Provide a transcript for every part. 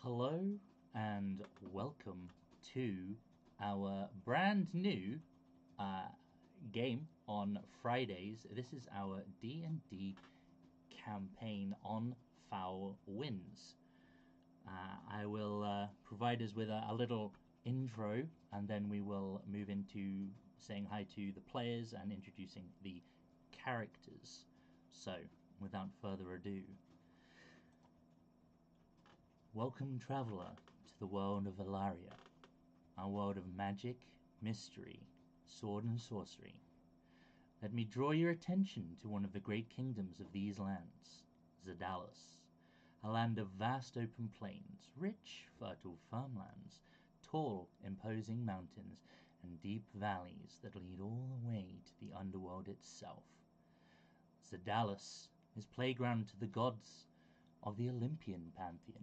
Hello and welcome to our brand new uh, game on Fridays. This is our D&D campaign on Foul Winds. I will provide us with a little intro, and then we will move into saying hi to the players and introducing the characters. So, without further ado, welcome, traveler, to the world of Valaria, a world of magic, mystery, sword and sorcery. Let me draw your attention to one of the great kingdoms of these lands, Xadallos, a land of vast open plains, rich, fertile farmlands, tall, imposing mountains, and deep valleys that lead all the way to the underworld itself. Xadallos is playground to the gods of the Olympian pantheon,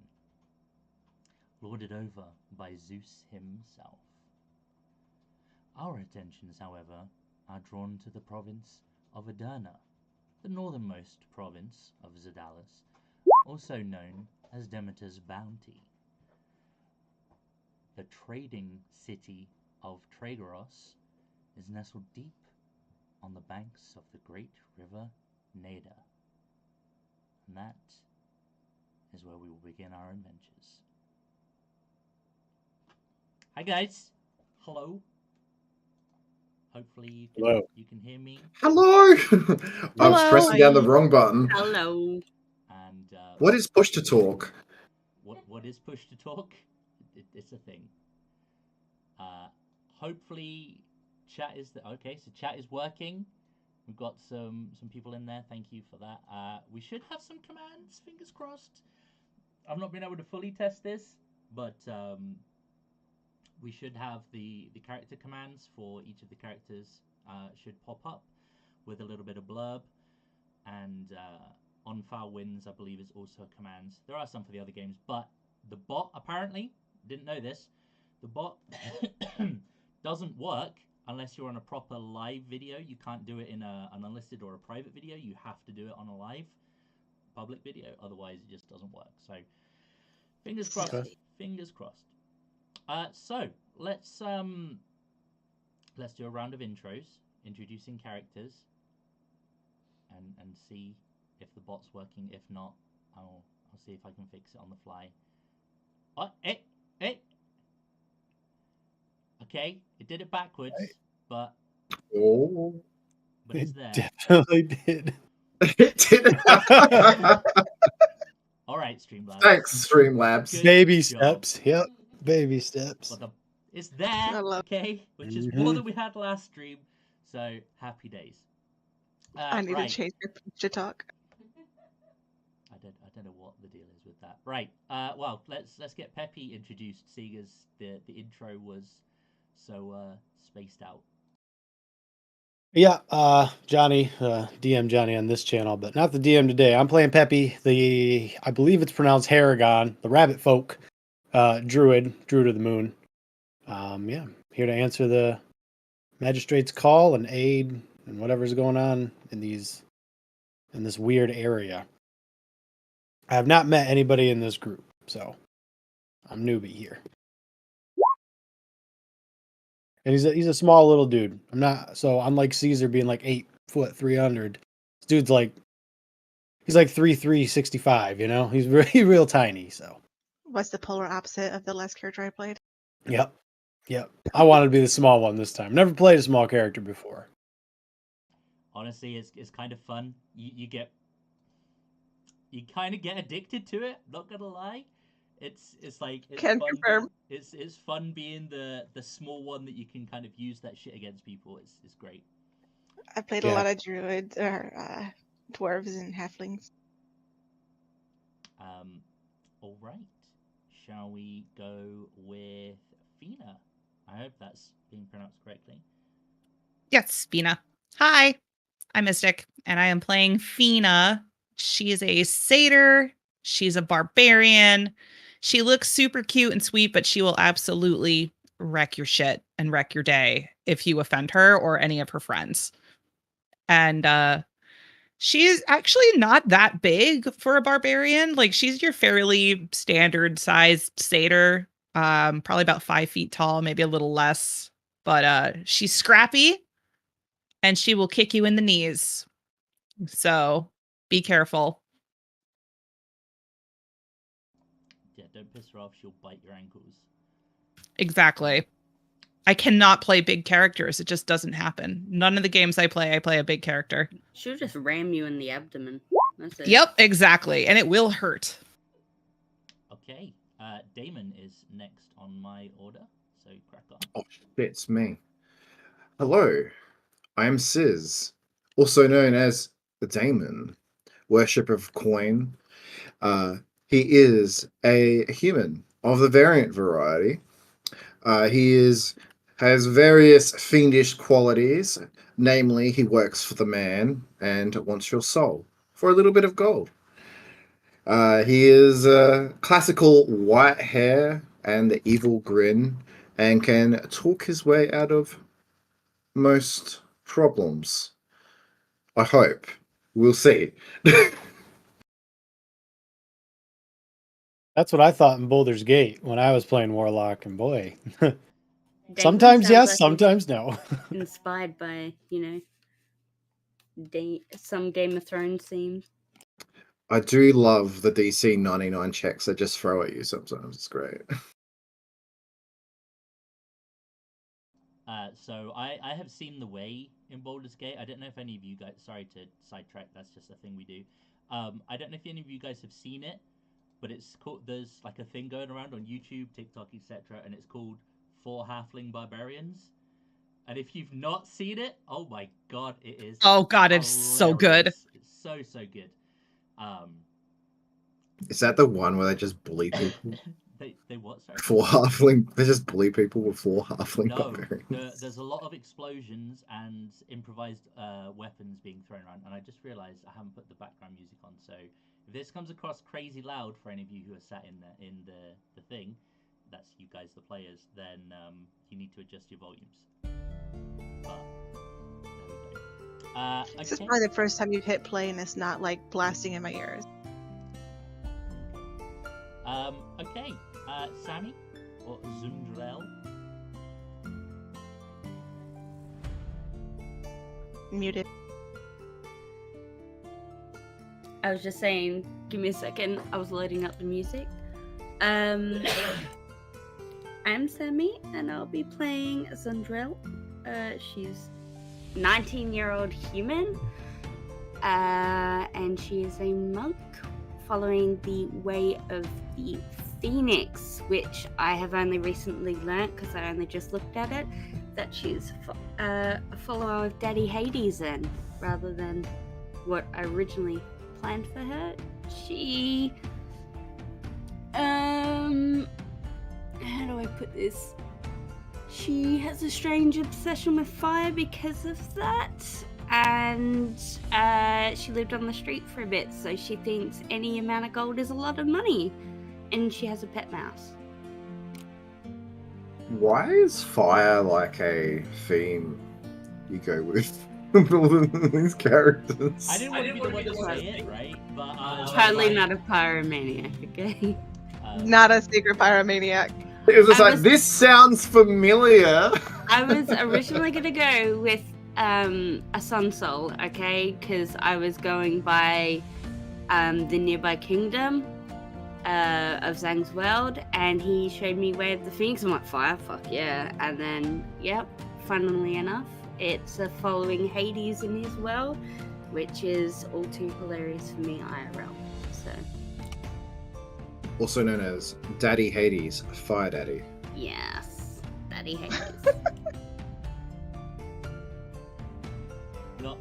lorded over by Zeus himself. Our attentions, however, are drawn to the province of Aderna, the northernmost province of Xadallos, also known as Demeter's Bounty. The trading city of Tragoros is nestled deep on the banks of the great river Neda, and that is where we will begin our adventures. Hi guys. Hello. Hopefully you can hear me. Hello. I was pressing down the wrong button. Hello. And what is push to talk? What is push to talk? It's a thing. Hopefully chat is okay. So chat is working. We've got some people in there. Thank you for that. We should have some commands. Fingers crossed. I've not been able to fully test this, but we should have the character commands for each of the characters should pop up with a little bit of blurb. And on Foul Winds, I believe, is also commands. There are some for the other games, but the bot apparently, didn't know this, the bot doesn't work unless you're on a proper live video. You can't do it in an unlisted or a private video. You have to do it on a live public video. Otherwise, it just doesn't work. So, fingers crossed. Okay. Fingers crossed. So let's do a round of intros, introducing characters, and see if the bot's working. If not, I'll see if I can fix it on the fly. Oh, hey. Okay, it did it backwards, but it's there. Definitely did. It did. All right, Streamlabs. Thanks, Streamlabs. Good baby job. Steps. Yep. Baby steps. But it's there, okay, which is more than we had last stream. So happy days. I need to change your push to talk. I don't know what the deal is with that. Right. Well, let's get Peppy introduced, seeing as the intro was so spaced out. Yeah, Johnny, DM Johnny on this channel, but not the DM today. I'm playing Peppy, I believe it's pronounced Haragon, the rabbit folk, druid of the moon. Yeah, here to answer the magistrate's call and aid and whatever's going on in this weird area. I have not met anybody in this group, so I'm newbie here. And he's a small little dude. So unlike Caesar being like 8 foot 300, this dude's he's like 3'3", 65, you know? He's real tiny, so. What's the polar opposite of the last character I played? Yep. I wanted to be the small one this time. Never played a small character before. Honestly, it's kind of fun. You kind of get addicted to it, not gonna lie. It's fun. Confirm. It's fun being the small one that you can kind of use that shit against people. It's great. I played a lot of druids or dwarves and halflings. All right. Shall we go with Fina? I hope that's being pronounced correctly. Yes, Fina. Hi, I'm Mystic, and I am playing Fina. She is a satyr. She's a barbarian. She looks super cute and sweet, but she will absolutely wreck your shit and wreck your day if you offend her or any of her friends. And She is actually not that big for a barbarian. Like she's your fairly standard sized satyr. Probably about 5 feet tall, maybe a little less. But she's scrappy and she will kick you in the knees. So be careful. Yeah, don't piss her off. She'll bite your ankles. Exactly. I cannot play big characters. It just doesn't happen. None of the games I play a big character. She'll just ram you in the abdomen. That's it. Yep, exactly. And it will hurt. Okay. Damon is next on my order, so crack on. Oh, shit, it's me. Hello, I am Sizz, also known as the Damon, worship of coin. He is a human of the variant variety. He has various fiendish qualities, namely he works for the man and wants your soul for a little bit of gold. He is classical white hair and the evil grin, and can talk his way out of most problems. I hope. We'll see. That's what I thought in Boulder's Gate when I was playing Warlock, and boy, Damon sometimes sounds yes, like sometimes no. he's inspired by, some Game of Thrones themes. I do love the DC 99 checks they just throw at you sometimes. It's great. So I have seen the way in Baldur's Gate. I don't know if any of you guys. Sorry to sidetrack. That's just a thing we do. I don't know if any of you guys have seen it, but it's called. There's like a thing going around on YouTube, TikTok, etc., and it's called 4 Halfling Barbarians. And if you've not seen it, oh my god, it is. Oh god, it's so good. It's so good. Is that the one where they just bully people? They what? Sorry. 4 halfling. They just bully people with 4 halfling No, barbarians. there's a lot of explosions and improvised weapons being thrown around, and I just realised I haven't put the background music on. So if this comes across crazy loud for any of you who are sat in the thing, that's you guys, the players. Then you need to adjust your volumes. But there we go. This is Okay. probably the first time you've hit play and it's not like blasting in my ears. Okay. Sammy or Zundrel? Muted. I was just saying, give me a second. I was loading up the music. I'm Sammy, and I'll be playing Zundrel. She's 19-year-old human, and she is a monk following the way of the Phoenix, which I have only recently learnt because I only just looked at it, that she's a follower of Daddy Hades in, rather than what I originally planned for her. She how do I put this? She has a strange obsession with fire because of that, and she lived on the street for a bit, so she thinks any amount of gold is a lot of money, and she has a pet mouse. Why is fire like a theme you go with all these characters? I didn't want to be the one to say it, right? But Totally not a pyromaniac, okay? Not a secret pyromaniac. It was just I like, was- this sounds familiar. I was originally gonna go with a sun soul, okay? Because I was going by the nearby kingdom of Zhang's world, and he showed me Way of the Phoenix. I'm like, fire, fuck yeah. And then, yep, funnily enough, it's following Hades in his world, which is all too hilarious for me IRL. So, Also known as Daddy Hades, Fire Daddy. yes, Daddy Hades.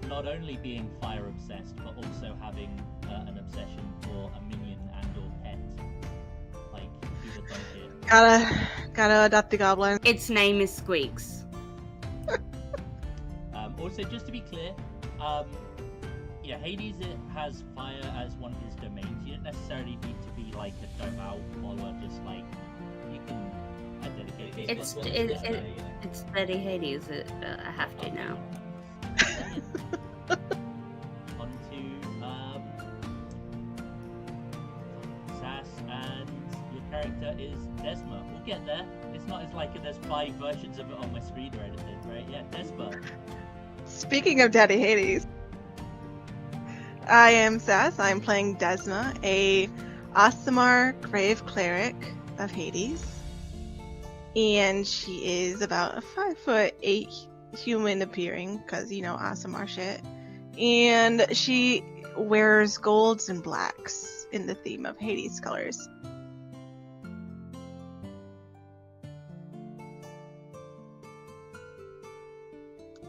not only being fire obsessed, but also having an obsession for a minion and or pet. Like, who would like it? Gotta adopt the goblin. Its name is Squeaks. Also, just to be clear, Hades has fire as one of his domains. You don't necessarily need to be like a devout follower, just like you can dedicate it. It's Daddy Hades. I have to now. On to It's Desma. We'll get there. It's not as like there's 5 versions of it on my screen or anything, right? Yeah, Desma. Speaking of Daddy Hades, I am Sass. I'm playing Desma, a Aasimar Grave Cleric of Hades. And she is about a 5'8" human appearing, because, you know, Aasimar shit. And she wears golds and blacks in the theme of Hades colors.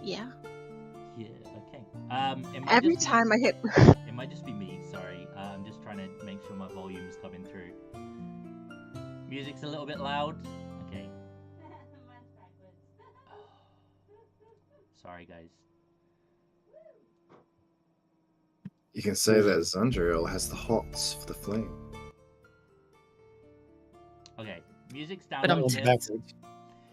Yeah. Yeah, okay. Every time I hit. It might just be me, sorry. I'm just trying to make sure my volume's coming through. Music's a little bit loud. Okay. Sorry, guys. You can say that Zandriel has the hots for the flame. Okay, music's down But a I'm little bit. Backwards.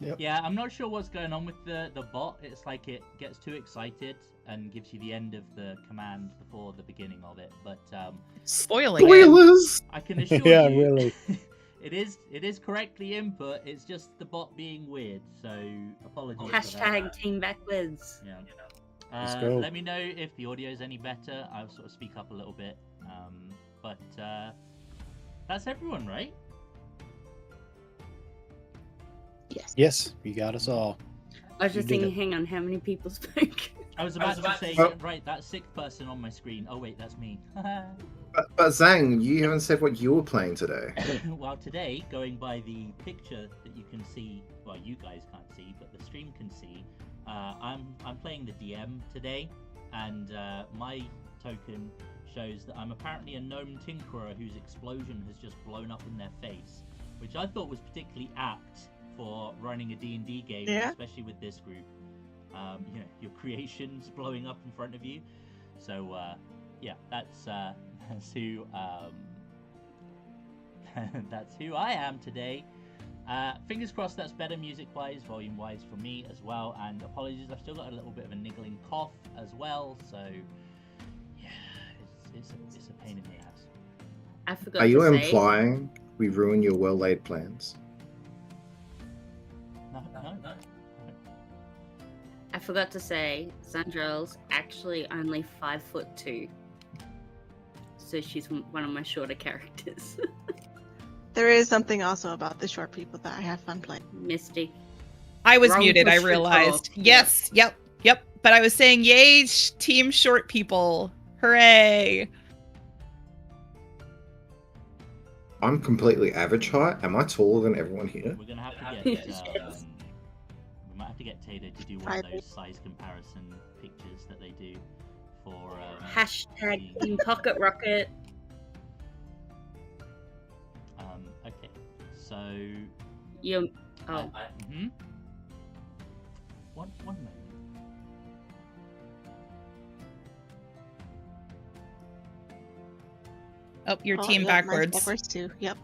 Yep. Yeah, I'm not sure what's going on with the bot. It's like it gets too excited and gives you the end of the command before the beginning of it. But Spoiling it. Spoilers! I can assure Yeah, you, really. it is correctly input. It's just the bot being weird. So apologies. for Hashtag that. team backwards. Yeah. Let's go. Let me know if the audio is any better. I'll sort of speak up a little bit. But that's everyone, right? Yes, you got us all. I was just You did thinking, hang on, how many people spoke? I was about to say, Oh. right, that 6th person on my screen. Oh wait, that's me. But Zhang, you haven't said what you were playing today. Well, today, going by the picture that you can see, well, you guys can't see, but the stream can see. I'm playing the DM today, and my token shows that I'm apparently a gnome tinkerer whose explosion has just blown up in their face, which I thought was particularly apt for running a D&D game, Yeah. especially with this group. You know, your creations blowing up in front of you. So yeah, that's who that's who I am today. Fingers crossed that's better music-wise, volume-wise for me as well. And apologies, I've still got a little bit of a niggling cough as well. So yeah, it's a pain in the ass. I forgot Are you to say. implying we ruin your well-laid plans? No. I forgot to say, Zandriel's actually only 5'2", so she's one of my shorter characters. There is something also about the short people that I have fun playing. Misty. I was Wrong muted, I push to realized. talk. Yes, yep. But I was saying, yay, team short people. Hooray. I'm completely average height. Am I taller than everyone here? We're gonna have to get Yes. we might have to get Tato to do one of those size comparison pictures that they do for Hashtag Team Pocket Rocket. okay, so You. Oh. One moment. Oh, your Oh, team yep, mine's backwards. backwards too. Yep.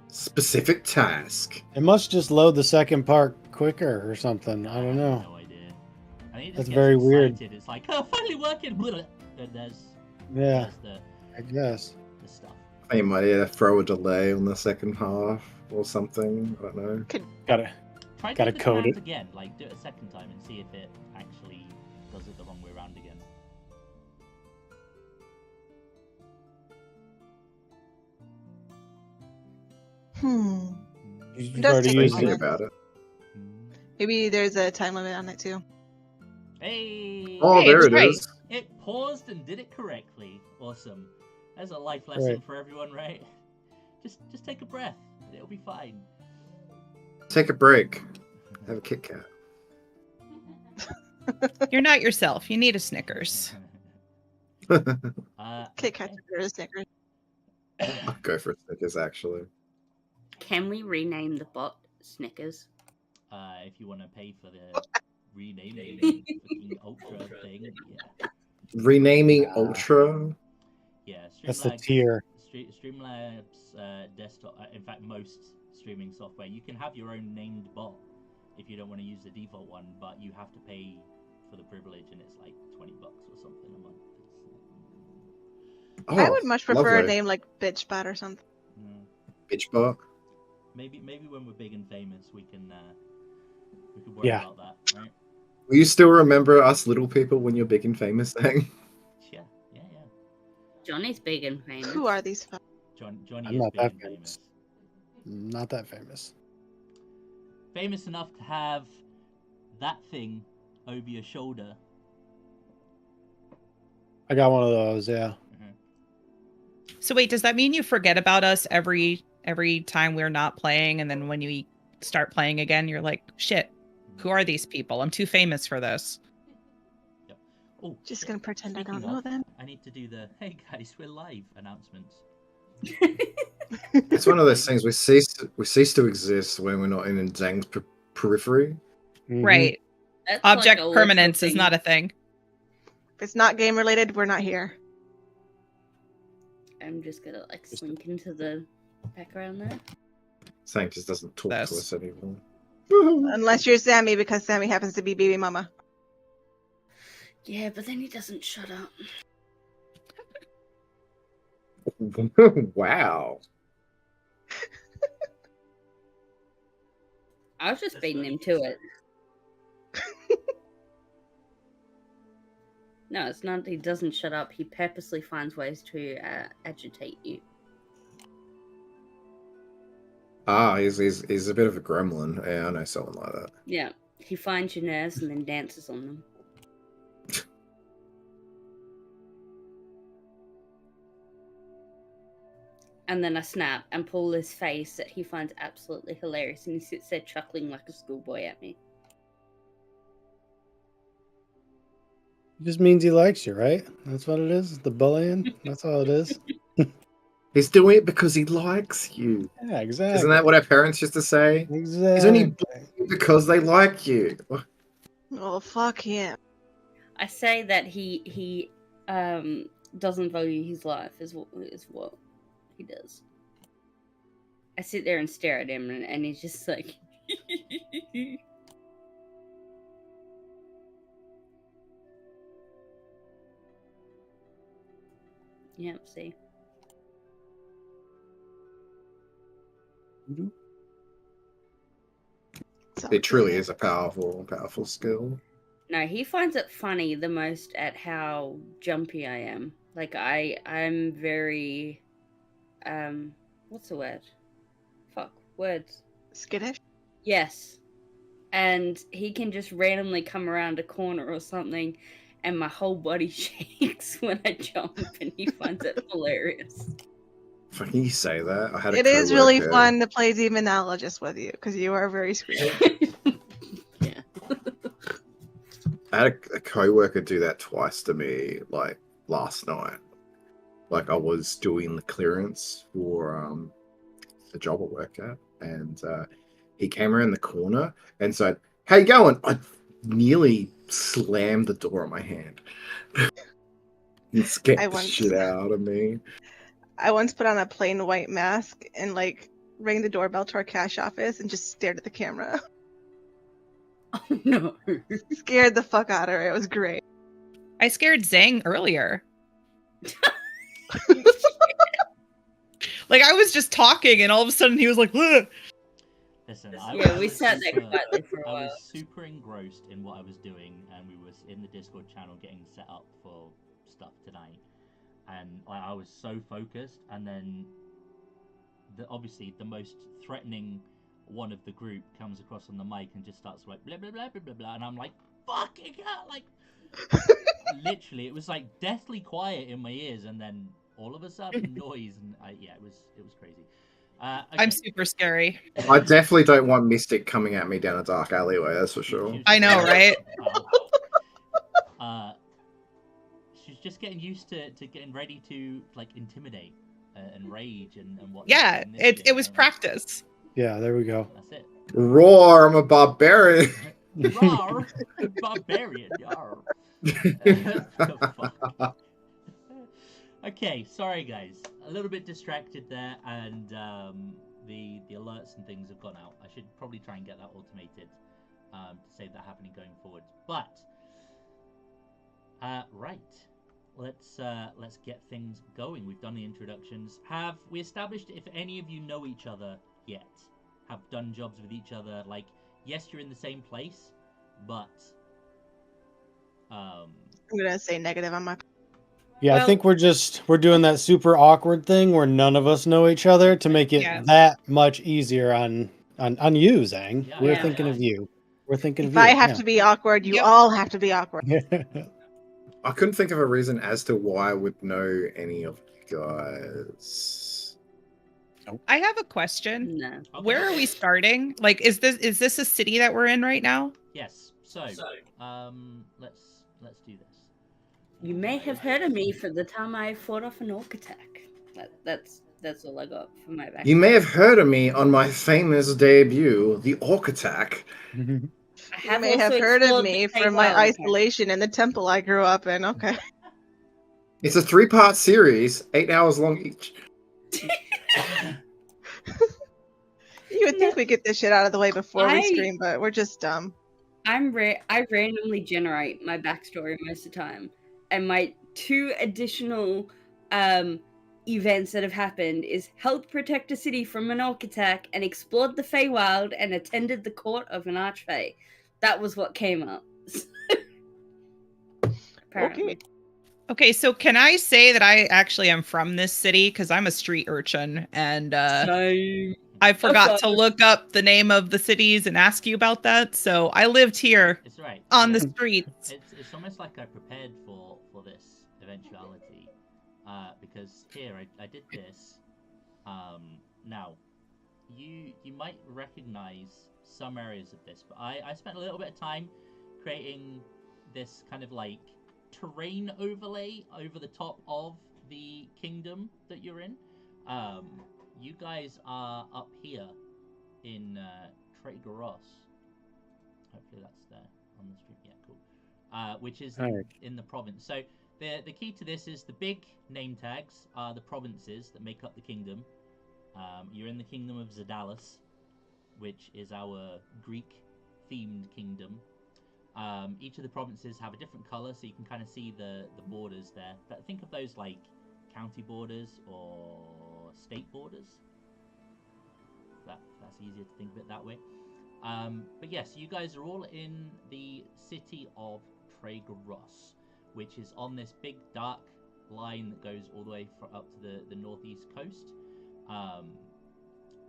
Specific task. It must just load the second part quicker or something. I don't have know. no idea. I think it just That's gets very weird. excited. It's like, oh, finally working. And there's Yeah, the I guess. stuff. You might throw a delay on the second half or something. I don't know. Gotta Try to Gotta do the code commands it. again. Like, do it a second time and see if it actually does it the wrong way around again. You've Does already take used Thinking a it. moment. about it. Maybe there's a time limit on it too. Hey! Oh, Hey, there it's it right. is. It paused and did it correctly. Awesome. There's a life lesson Right. for everyone, right? Just take a breath. It'll be fine. Take a break. Have a Kit Kat. You're not yourself. You need a Snickers. Kit Kats okay. or Snickers. I'll go for Snickers, actually. Can we rename the bot Snickers? If you want to pay for the renaming fucking ultra thing, yeah. Renaming Ultra. Yeah, That's the Streamlabs, tier. Streamlabs desktop, in fact, most streaming software, you can have your own named bot if you don't want to use the default one, but you have to pay for the privilege, and it's like $20 or something a month. Oh, I would much prefer a lovely. name like Bitchbot or something. Mm. Bitchbot. Maybe when we're big and famous, we can worry Yeah. about that, right? Will you still remember us little people when you're big and famous thing? Yeah. Johnny's big and famous. Who are these folks? Johnny I'm is not big that and famous. famous. Not that famous. Famous enough to have that thing over your shoulder. I got one of those. Yeah. So wait, does that mean you forget about us every time we're not playing, and then when you start playing again, you're like, shit, who are these people? I'm too famous for this. Yep. Oh, Just shit. gonna pretend I Speaking don't know of, them. I need to do the "Hey guys, we're live" announcements. It's one of those things we cease to exist when we're not in Zhang's periphery. Mhm. Right. That's Object like a permanence literal is thing. not a thing. If it's not game related, we're not here. I'm just gonna like slink into the background there. Zhang just doesn't talk to This. us anymore. Unless you're Sammy, because Sammy happens to be baby mama. Yeah, but then he doesn't shut up. Wow. I was just beating him to it. No, it's not. He doesn't shut up. He purposely finds ways to agitate you. Ah, he's a bit of a gremlin. Yeah, I know someone like that. Yeah, he finds your nerves and then dances on them. And then I snap and pull his face that he finds absolutely hilarious, and he sits there chuckling like a schoolboy at me. It just means he likes you, right? That's what it is. The bullying. That's all it is. He's doing it because he likes you. Yeah, exactly. Isn't that what our parents used to say? Exactly. He's only bullying you because they like you. Oh, fuck him. I say that he doesn't value his life is what he does. I sit there and stare at him, and he's just like, yeah, see. It truly is a powerful skill. No, he finds it funny the most at how jumpy I am. Like I'm very what's the word? Fuck, words. Skittish? Yes. And he can just randomly come around a corner or something, and my whole body shakes when I jump, and he finds it hilarious. Fucking you say that. I had a It is really coworker- fun to play demonologist with you, because you are very squeaky. Yeah. I had a co-worker do that twice to me, like last night. Like I was doing the clearance for the job I work at, and he came around the corner and said, "How you going?" I nearly slammed the door on my hand. It scared I the once- shit out of me. I once put on a plain white mask and like rang the doorbell to our cash office and just stared at the camera. Oh no. Scared the fuck out of her. It was great. I scared Zhang earlier. Like I was just talking, and all of a sudden he was like, "Ugh." Listen, Yeah, we sat there quietly for a I while. was super engrossed in what I was doing, and we was in the Discord channel getting set up for stuff tonight, and I was so focused. And then, obviously, the most threatening one of the group comes across on the mic and just starts like blah blah blah blah blah blah, and I'm like, "Fucking hell!" Like, literally, it was like deathly quiet in my ears, and then all of a sudden noise, and it was crazy. Okay. I'm super scary. I definitely don't want Mystic coming at me down a dark alleyway. That's for sure. I know, right? She's just getting used to getting ready to like intimidate and rage and whatnot. Yeah, and this it shit, was and practice. Yeah, there we go. That's it. Roar! I'm a barbarian. Rawr, barbarian. Yar. The fuck? Okay, sorry guys, a little bit distracted there, and the alerts and things have gone out. I should probably try and get that automated to save that happening going forwards. But right, let's get things going. We've done the introductions. Have we established if any of you know each other yet? have done jobs with each other. Like, yes, you're in the same place, but I'm gonna say negative on my. Yeah, I Well- think we're doing that super awkward thing where none of us know each other to make it Yeah. that much easier on you, Zang. Yeah, We're yeah, thinking yeah. of you. We're thinking If of you. I have to be awkward, you Yep. all have to be awkward. I couldn't think of a reason as to why I would know any of you guys. I have a question. No. Okay. Where are we starting? Like, is this a city that we're in right now? Yes. So, let's do this. You may have heard of me for the time I fought off an orc attack. That's all I got for my back. You may have heard of me on my famous debut, the Orc Attack. I You have may have also heard of explored me the from my Feywild, isolation in the temple I grew up in. Okay. It's a 3-part series, 8 hours long each. You would think we get this shit out of the way before we I- stream, but we're just dumb. I randomly generate my backstory most of the time, and my 2 additional events that have happened is helped protect a city from an orc attack and explored the Feywild and attended the court of an archfey. That was what came up. Apparently. Okay. Okay, so can I say that I actually am from this city because I'm a street urchin and So I forgot to Okay. look up the name of the cities and ask you about that. So I lived here It's right. on yeah. the streets. It's almost like I prepared for this eventuality, because here I did this. Now, you might recognize some areas of this, but I spent a little bit of time creating this kind of like terrain overlay over the top of the kingdom that you're in. You guys are up here in Tragaros. Hopefully that's there on the stream. Yeah, cool. Which is Alright. in the province. So the key to this is the big name tags are the provinces that make up the kingdom. You're in the kingdom of Xadallos, which is our Greek-themed kingdom. Each of the provinces have a different color, so you can kind of see the borders there. But think of those like county borders or state borders. That's easier to think of it that way. But yes, you guys are all in the city of Tragaros, which is on this big dark line that goes all the way up to the northeast coast.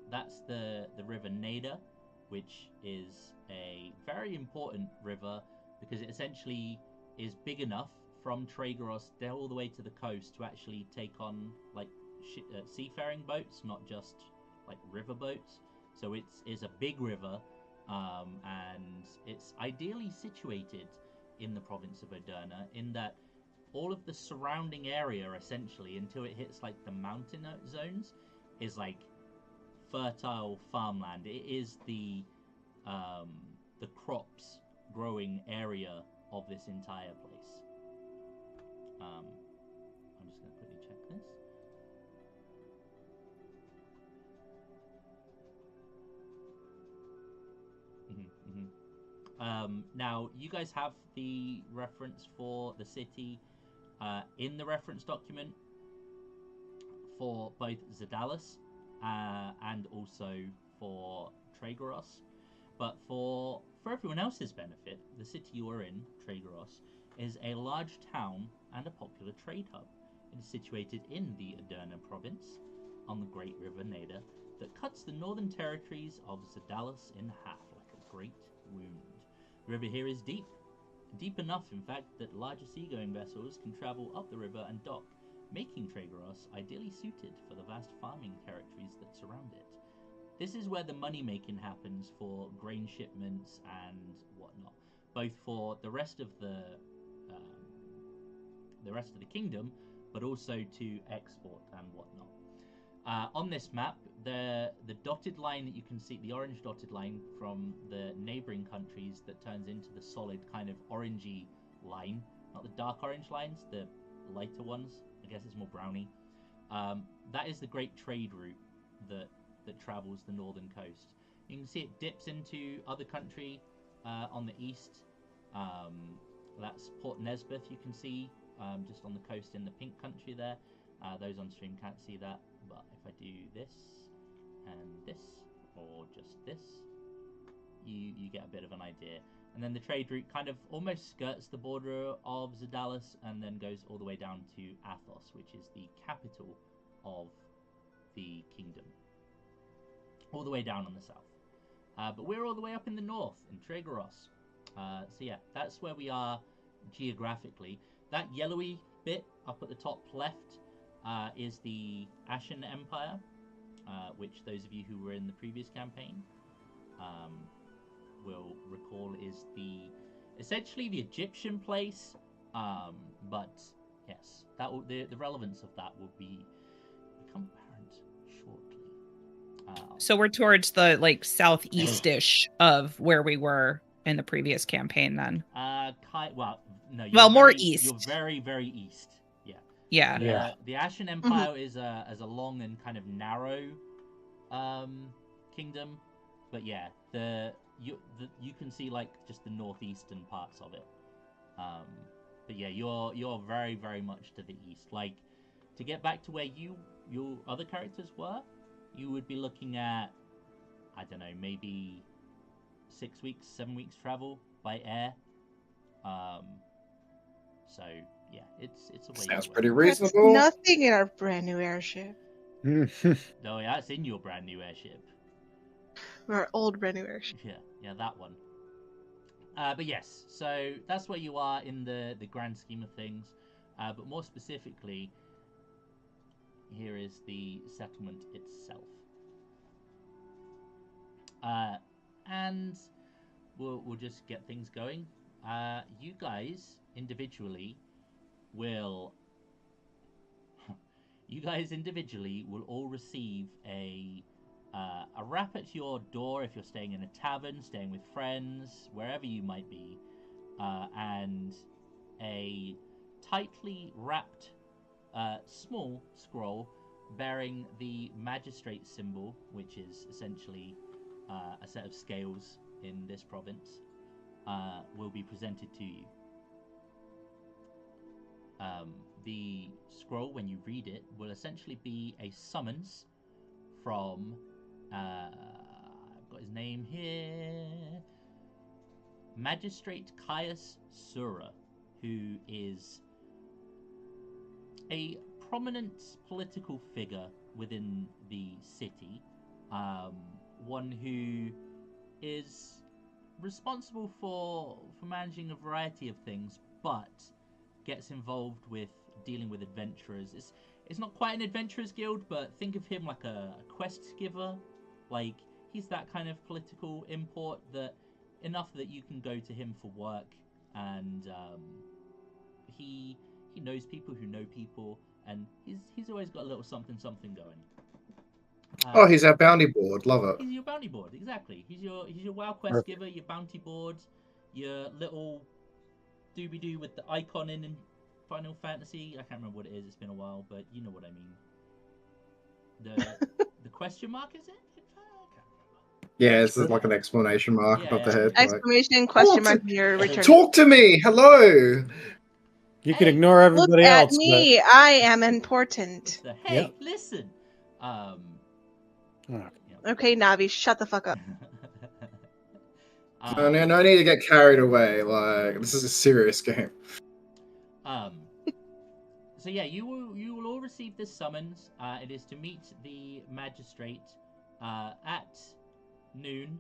That's the river Neda, which is a very important river because it essentially is big enough from Tragaros down all the way to the coast to actually take on like seafaring boats, not just like river boats. So it's a big river, and it's ideally situated in the province of Oderna, in that all of the surrounding area, essentially, until it hits like the mountain zones, is like fertile farmland. It is the crops growing area of this entire place. I'm just going to quickly check this. Now, you guys have the reference for the city in the reference document for both Xadallos and also for Tragaros. But for everyone else's benefit, the city you are in, Tragaros, is a large town and a popular trade hub. It is situated in the Oderna province on the great river Neda that cuts the northern territories of Xadallos in half like a great wound. The river here is deep enough, in fact, that larger seagoing vessels can travel up the river and dock, making Tragaros ideally suited for the vast farming territories that surround it. This is where the money-making happens for grain shipments and whatnot, both for the rest of the kingdom, but also to export and whatnot. On this map, the dotted line that you can see, the orange dotted line from the neighboring countries that turns into the solid kind of orangey line, not the dark orange lines, the lighter ones. I guess it's more browny. That is the great trade route that travels the northern coast. You can see it dips into other country on the east. That's Port Nesbeth, you can see just on the coast in the pink country there. Those on stream can't see that, but if I do this and this, or just this, you get a bit of an idea. And then the trade route kind of almost skirts the border of Xadallos and then goes all the way down to Athos, which is the capital of the kingdom. All the way down on the south. But we're all the way up in the north, in Tregoros. So yeah, that's where we are geographically. That yellowy bit up at the top left is the Ashen Empire, which those of you who were in the previous campaign will recall is essentially the Egyptian place. But yes, that will, the relevance of that will become apparent shortly. So we're towards the like southeast-ish of where we were in the previous campaign then. Well, no. More east. You're very, very east. Yeah. Yeah. The Ashen Empire is a long and kind of narrow kingdom, but yeah, you can see like just the northeastern parts of it. But yeah, you're very, very much to the east. Like to get back to where your other characters were, you would be looking at, I don't know, maybe 6 weeks, 7 weeks travel by air. So yeah, it's a way. Sounds pretty That's reasonable. nothing in our brand new airship. No, yeah, it's in your brand new airship. Our old brand new airship. Yeah, that one. But yes, so that's where you are in the grand scheme of things. But more specifically, here is the settlement itself. And we'll just get things going. You guys individually will all receive a rap at your door if you're staying in a tavern, staying with friends, wherever you might be, and a tightly wrapped small scroll bearing the magistrate symbol, which is essentially a set of scales in this province, will be presented to you. The scroll, when you read it, will essentially be a summons from I've got his name here, Magistrate Caius Sura, who is a prominent political figure within the city, one who is responsible for managing a variety of things, but gets involved with dealing with adventurers. It's not quite an adventurers guild, but think of him like a quest giver. Like he's that kind of political import, that enough that you can go to him for work, and he knows people who know people, and he's always got a little something going. He's our bounty board. Love it. He's your bounty board, exactly. He's your WoW quest giver, your bounty board, your little doobie-doo with the icon in Final Fantasy. I can't remember what it is. It's been a while, but you know what I mean. The question mark, is it? I can't remember. Yeah, it's like an exclamation mark above the head. Exclamation, question mark, you're returning. Talk to me. Hello. You can ignore everybody Look at else. me. I am important. Hey, listen. Okay, Navi, shut the fuck up. No need to get carried away. Like, this is a serious game. So yeah, you will all receive this summons. It is to meet the magistrate at noon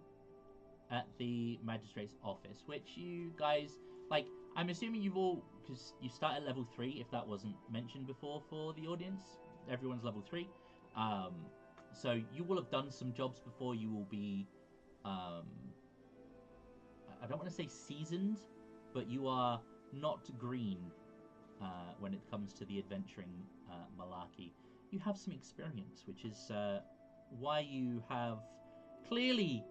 at the magistrate's office, which you guys, like, I'm assuming you've all, because you start at level 3, if that wasn't mentioned before for the audience. Everyone's level 3. So you will have done some jobs before. You will be, I don't want to say seasoned, but you are not green when it comes to the adventuring malarkey. You have some experience, which is why you have clearly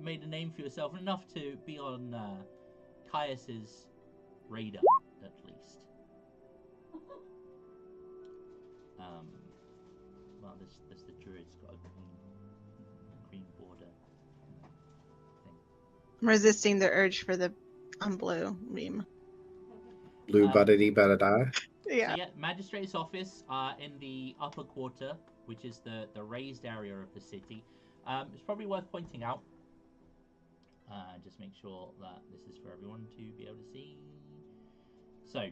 made a name for yourself, enough to be on Caius's radar, at least. Well, there's the druid's got a green border thing. I'm resisting the urge for the blue meme. Blue buttity buttity. Yeah. So yeah, magistrate's office in the upper quarter, which is the raised area of the city. It's probably worth pointing out. Just make sure that this is for everyone to be able to see. So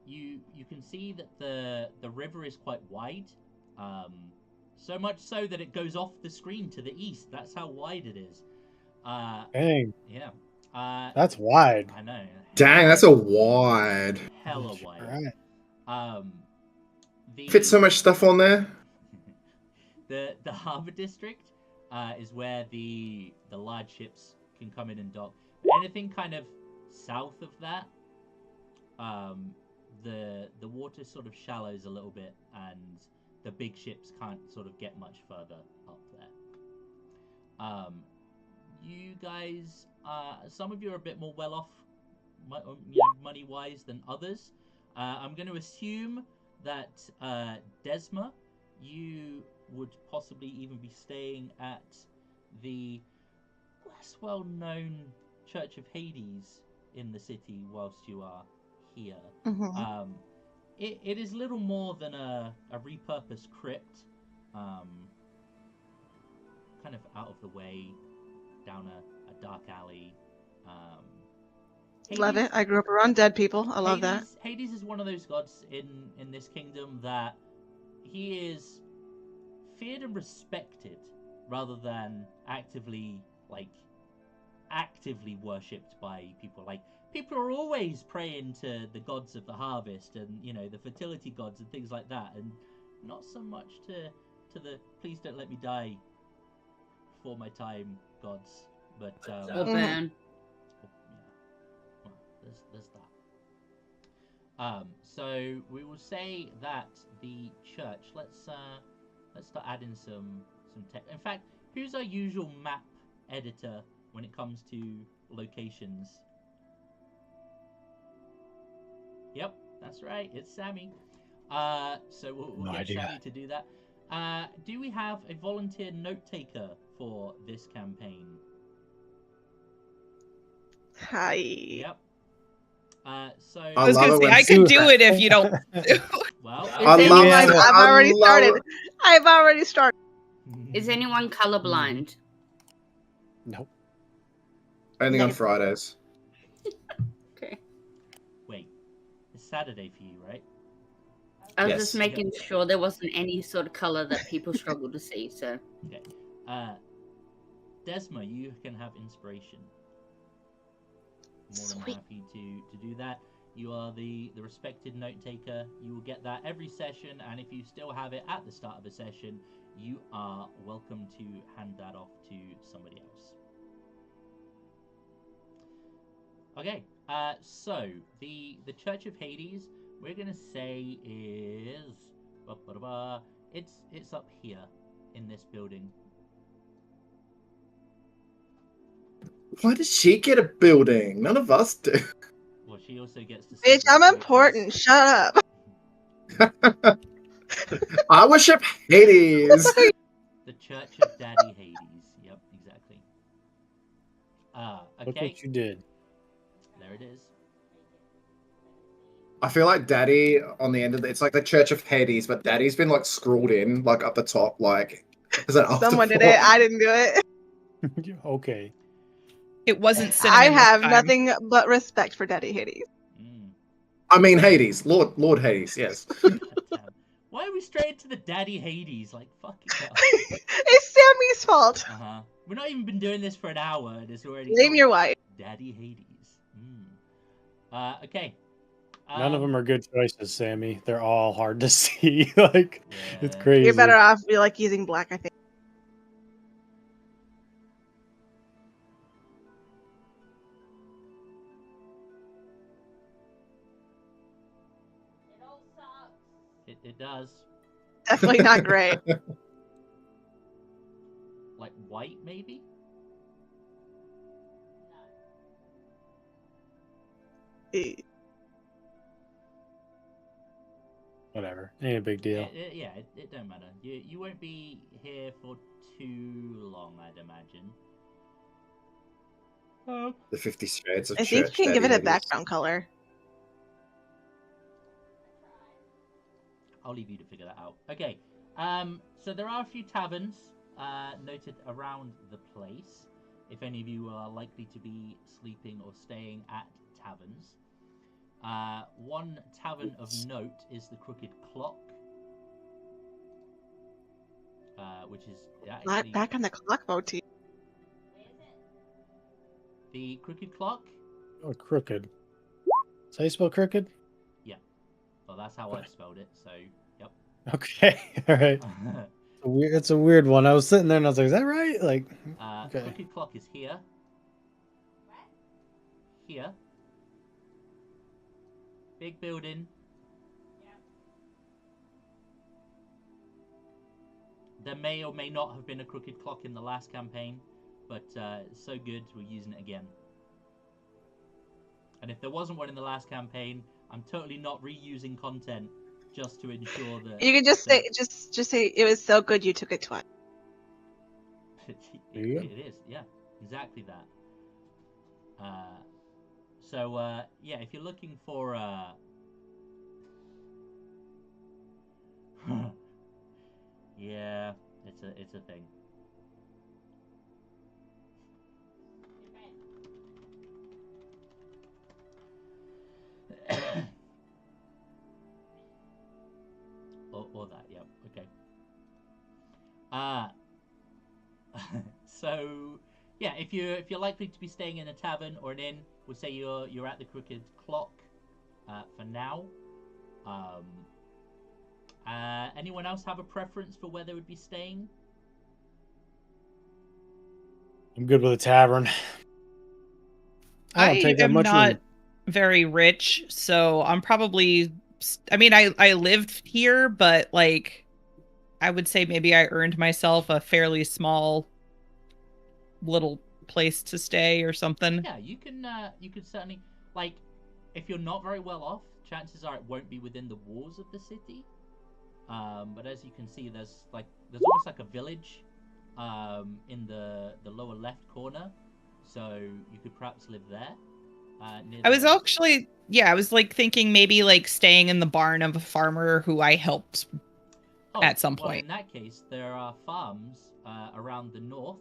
you can see that the river is quite wide. So much so that it goes off the screen to the east. That's how wide it is. Dang, Yeah. that's wide. I know. Dang, that's a wide. Hella wide. Right. Fit so much stuff on there. The harbor district is where the large ships can come in and dock. Anything kind of south of that, the water sort of shallows a little bit, and the big ships can't sort of get much further up there. You guys, some of you are a bit more well off, money wise than others. I'm going to assume that Desma, you would possibly even be staying at the less well-known Church of Hades in the city whilst you are here. Mhm. It is little more than a repurposed crypt, kind of out of the way, down a dark alley. Love it. I grew up around dead people. I love that. Hades is one of those gods in this kingdom that he is feared and respected rather than actively worshipped by people. Like, people are always praying to the gods of the harvest and, you know, the fertility gods and things like that, and not so much to the please don't let me die before my time gods. But Oh, man. well, there's that. So we will say that the church. Let's start adding some text. In fact, who's our usual map editor when it comes to locations? Yep, that's right. It's Sammy. So we'll No get idea. Sammy to do that. Do we have a volunteer note taker for this campaign? Hi. Yep. So I was love gonna it say when I could Sue- do it if you don't. well, I Is love anyone- it. I've I already love started. it. I've already started. Is anyone colorblind? Nope. Only on No. Fridays. Okay. Wait, it's Saturday for you, right? I was Yes. just making sure there wasn't any sort of color that people struggle to see. So Okay. Desma, you can have inspiration. More than Sweet. happy to do that. You are the respected note taker. You will get that every session, and if you still have it at the start of a session, you are welcome to hand that off to somebody else. Okay. So the Church of Hades, we're gonna say is it's up here in this building. Why does she get a building? None of us do. Well, she also gets to. Bitch, I'm important. Shut up. I worship Hades. The Church of Daddy Hades. Yep, exactly. Look Okay. what you did. There it is. I feel like Daddy on the end of it's like the Church of Hades, but Daddy's been like scrawled in like up the top, like as an Someone did afterthought. it. I didn't do it. Okay. It wasn't cinnamon. I this have time. nothing but respect for Daddy Hades. I mean Hades, Lord Hades, yes. Goddamn. Why are we straight to the Daddy Hades? Like, fucking hell. It's Sammy's fault. We're not even been doing this for an hour, and it's already. Blame your wife. Daddy Hades. Okay. None of them are good choices, Sammy. They're all hard to see. Like, it's Yeah. crazy. You're better off using black, I think. It does. Definitely not great. Like white, maybe? Whatever. Ain't a big deal. It don't matter. You won't be here for too long, I'd imagine. The 50 Shades of I think Church you can give it Daddy a Hades. background color. I'll leave you to figure that out. Okay. So there are a few taverns noted around the place, if any of you are likely to be sleeping or staying at taverns. One tavern of note is the Crooked Clock, which is actually Back on the clock motif. the Crooked Clock. Oh, crooked. Is that how you spell crooked? Well, that's how I've spelled it. So, yep. Okay, all right. It's a weird one. I was sitting there and I was like, "Is that right?" Like, okay. Crooked Clock is here. Here. Big building. There may or may not have been a Crooked Clock in the last campaign, but it's so good we're using it again. And if there wasn't one in the last campaign, I'm totally not reusing content just to ensure that You can just say, just say it was so good you took it twice. it Yeah. is, yeah, exactly that. Yeah, if you're looking for yeah, it's a thing. or that, yeah, okay. So yeah, if you're likely to be staying in a tavern or an inn, we'll say you're at the Crooked Clock for now. Anyone else have a preference for where they would be staying? I'm good with a tavern. I don't take that am much not room. very rich, so I'm probably. I mean, I lived here, but like, I would say maybe I earned myself a fairly small little place to stay or something. Yeah, you could certainly, like, if you're not very well off, chances are it won't be within the walls of the city. But as you can see, there's almost like a village in the lower left corner, so you could perhaps live there. I was actually, I was like thinking maybe like staying in the barn of a farmer who I helped at some point. Well, in that case, there are farms around the north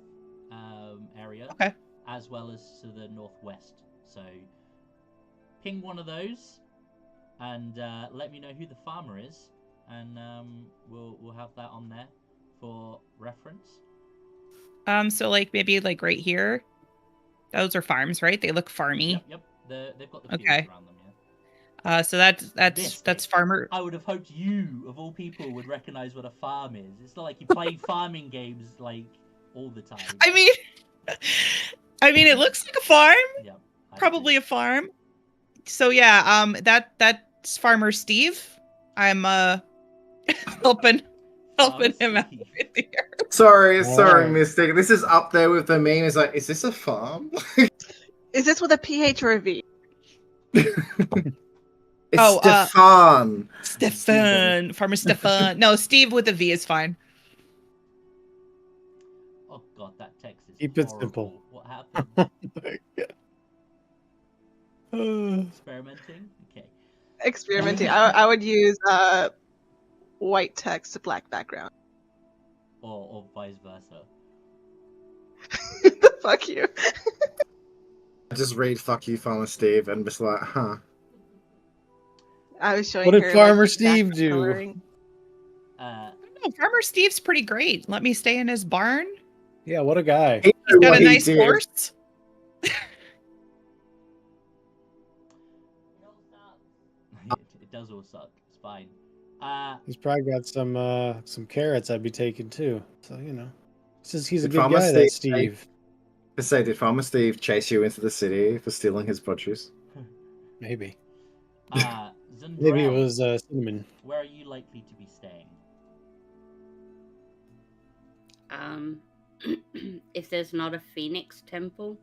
area, Okay. as well as to the northwest. So ping one of those and let me know who the farmer is, and we'll have that on there for reference. So like maybe like right here, those are farms, right? They look farmy. Yep. They've got the fields around them. Yeah. So that's farmer. I would have hoped you, of all people, would recognize what a farm is. It's not like you play farming games like all the time. I mean, it looks like a farm. Yeah, probably a farm. So yeah, that's Farmer Steve. I'm helping him out with here. Sorry, Alright. Mystic. This is up there with the meme. It's like, is this a farm? Is this with a PH or a V? It's Stefan. Stefan. Farmer Stefan. No, Steve with a V is fine. Oh god, that text is Keep it horrible. simple. What happened? Uh, Experimenting? Okay. Experimenting. I would use white text to black background. Or vice versa. Fuck you. I just read "fuck you, Farmer Steve" and just like, huh. I was showing What did her, Farmer like, Steve background do? coloring. Oh, Farmer Steve's pretty great. Let me stay in his barn. yeah, what a guy. He He's knew got what a he nice did. horse. It does all suck. It's fine. He's probably got some carrots I'd be taking too. So he's a Did good Farmer guy. That Steve Steve. To say, did Farmer Steve chase you into the city for stealing his produce? Maybe. Zundrel, Maybe it was cinnamon. where are you likely to be staying? If there's not a Phoenix temple,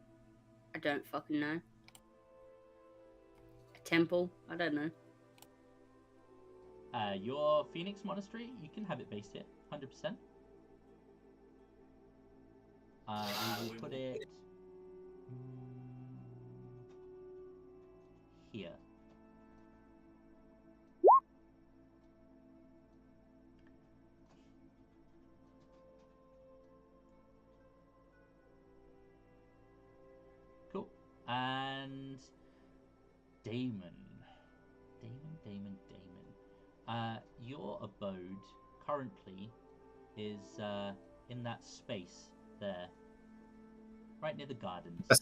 I don't fucking know. A temple? I don't know. Your Phoenix Monastery, you can have it based here, 100%. We will put it here. and Damon. Your abode currently is in that space there, right near the gardens. A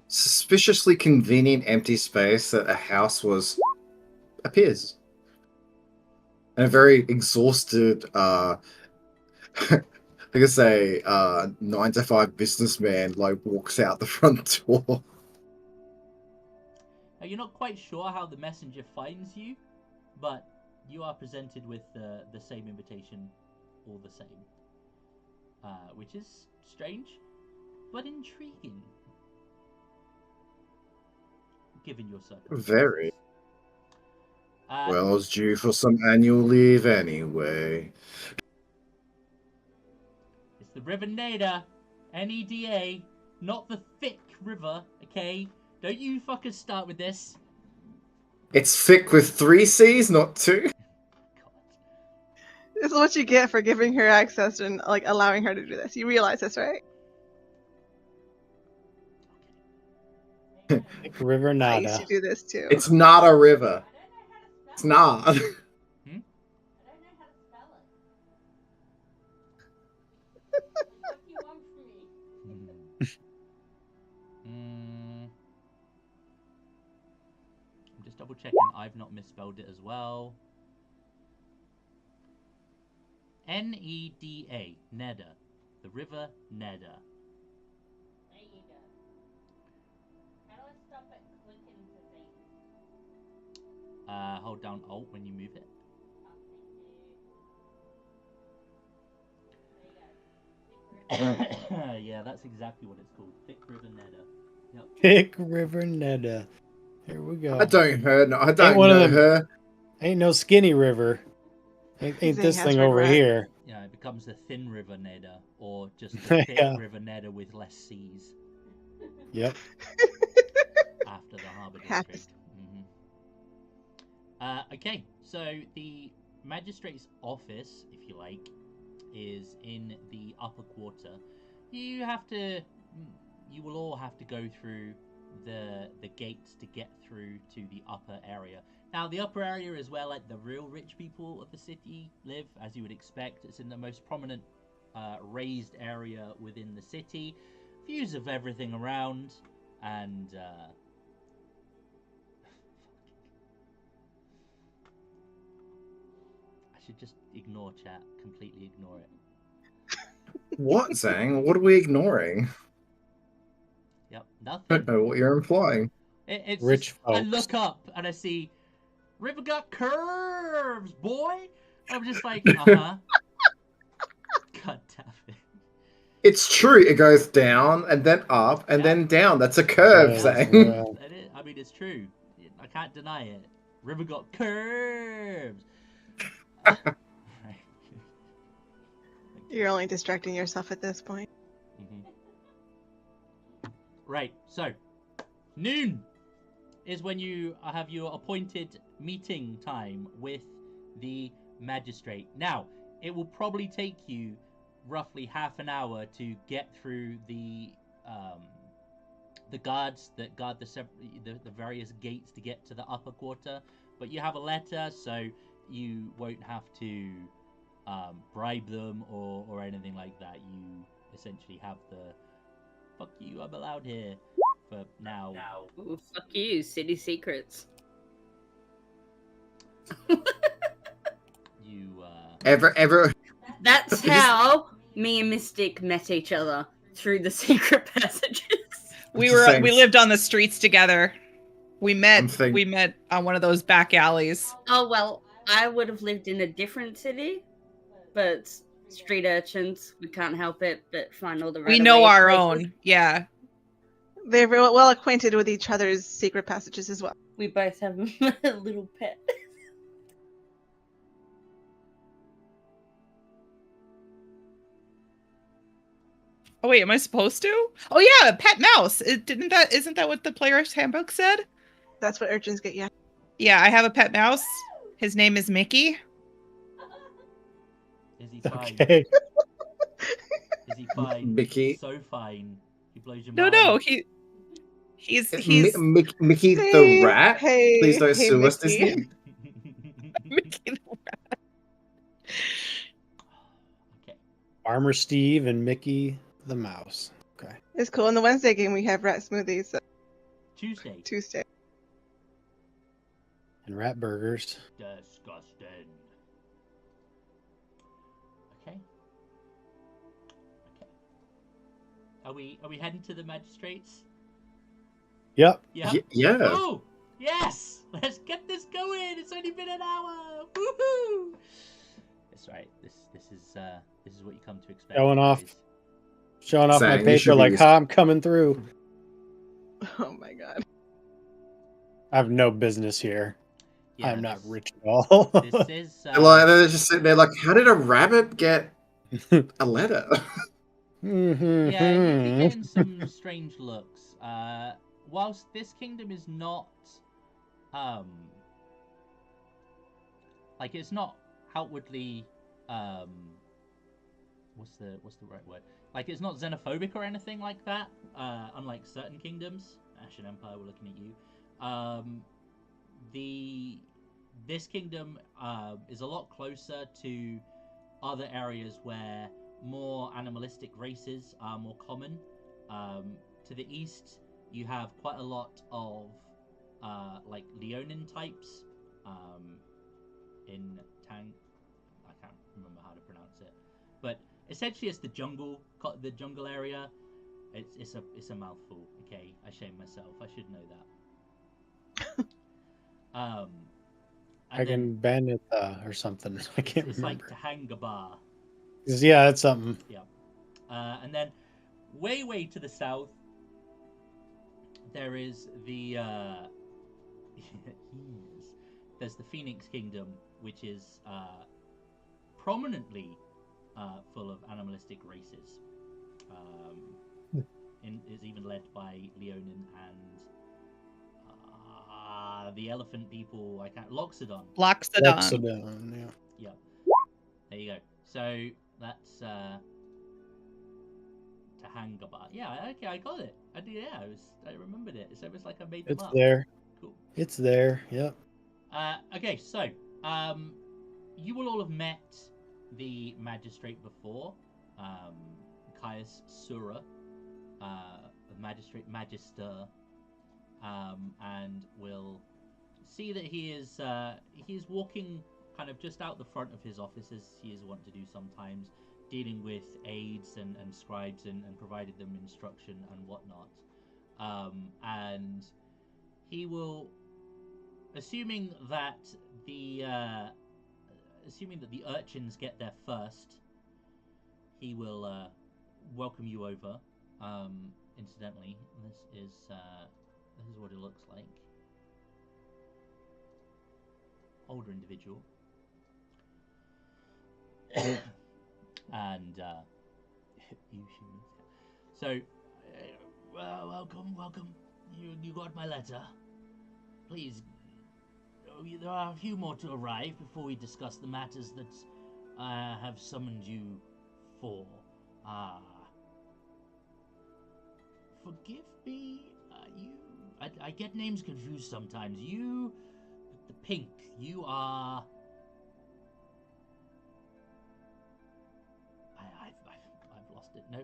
suspiciously convenient empty space that a house appears. And a very exhausted, I guess a 9-to-5 businessman walks out the front door. Now, you're not quite sure how the messenger finds you, but you are presented with the same invitation all the same, which is strange but intriguing given your circumstances. Very. Well, I was due for some annual leave anyway. It's the River Neda, Neda, not the thick river, okay? Don't you fuckers start with this. It's thick with 3 C's, not 2. God. This is what you get for giving her access and allowing her to do this. You realize this, right? River I Nada. used to do this too. It's not a river. It's not. I don't know how to spell it. What do you want from me? I'm just double checking I've not misspelled it as well. Neda, Neda. The River Neda. There you go. How do I stop it clicking to things? Hold down Alt when you move it. Yeah, that's exactly what it's called. Thick River Neda. Yep. Thick River Neda. Here we go. I don't one of know them. her. Ain't no skinny river. Ain't Thing this has thing over regret. here. Yeah, it becomes the Thin River Neda, or just the Thick Yeah. River Neda with less C's Yep. after the Harbour Happens. District. Okay, so the magistrate's office, if you like, is in the upper quarter. You will all have to go through the gates to get through to the upper area. Now, the upper area is where the real rich people of the city live, as you would expect. It's in the most prominent raised area within the city. Views of everything around, and I should just ignore chat, completely ignore it. What, Zang? What are we ignoring? Yep, I nothing. don't know what you're implying. It's Rich just, I folks. look up and I see River got curves, boy. I'm just like, God damn it. It's true. It goes down and then up and then down. That's a curve, Yeah, Zang. yeah. That is, I mean, it's true. I can't deny it. River got curves. Right. You're only distracting yourself at this point. Right, so noon is when you have your appointed meeting time with the magistrate. Now, it will probably take you roughly half an hour to get through the guards that guard the various gates to get to the upper quarter. But you have a letter, so you won't have to bribe them or anything like that. You essentially have the fuck you, I'm allowed here for now. Ooh, fuck you, city secrets. You Ever. That's how me and Mystic met each other, through the secret passages. We Just saying. lived on the streets together. We met I'm we met on one of those back alleys. Oh, well, I would have lived in a different city, but street urchins, we can't help it but find all the We know runaway our places. own. Yeah. They're very well acquainted with each other's secret passages as well. We both have a little pet. Oh wait, am I supposed to? Oh yeah, pet mouse. Isn't that what the player's handbook said? That's what urchins get, yeah. Yeah, I have a pet mouse. His name is Mickey. is he fine? Okay. Is he fine? Mickey. So fine. He blows your No, mind. no, He's Mickey the Hey, rat. hey, Please don't hey, sue us, Mickey. Disney. Mickey the Rat. Okay. Farmer Steve and Mickey the Mouse. Okay. It's cool. In the Wednesday game, we have rat smoothies. So Tuesday. Tuesday. And rat burgers. Disgusting. Okay. Okay. Are we heading to the magistrates? Yep. Yeah. Yeah. Oh, yes. Let's get this going. It's only been an hour. Woohoo! That's right. This is what you come to expect. Showing off. boys. Showing off my Saying, you should paper be like, used- I'm coming through. Oh my god. I have no business here. Yeah, I'm not this- rich at all. This is. They're just sitting there like, how did a rabbit get a letter? Yeah, you're Mhm. getting some strange looks. Whilst this kingdom is not, like it's not outwardly, what's the right word? Like it's not xenophobic or anything like that. Unlike certain kingdoms, Ashen Empire, we're looking at you. This kingdom is a lot closer to other areas where more animalistic races are more common. To the east, you have quite a lot of like Leonin types. In Tang, I can't remember how to pronounce it, but essentially it's the jungle area. It's a mouthful. Okay, I shame myself. I should know that. And I then can ban it or something. I can't it's remember. like Tahangabar. Yeah, that's something. And then way to the south, there is the there's the Phoenix Kingdom, which is prominently full of animalistic races. Is even led by Leonin and the elephant people. I can't. Loxodon. Loxodon. Loxodon, yeah. There you go. So that's Tahangabar. Yeah, okay, I got it. I remembered it. So it was like I made them It's up. there. Cool. It's there. Yep. Okay, so you will all have met the magistrate before, Caius Sura, the magister, and will see that he is walking kind of just out the front of his office, as he is wont to do sometimes, dealing with aides and scribes and provided them instruction and whatnot. And he will, assuming that the urchins get there first, he will welcome you over. Incidentally, this is what it looks like. Older individual. And you humans. So, welcome. You got my letter. Please, there are a few more to arrive before we discuss the matters that I have summoned you for. Forgive me, I get names confused sometimes. You, the pink, you are. I've lost it. No,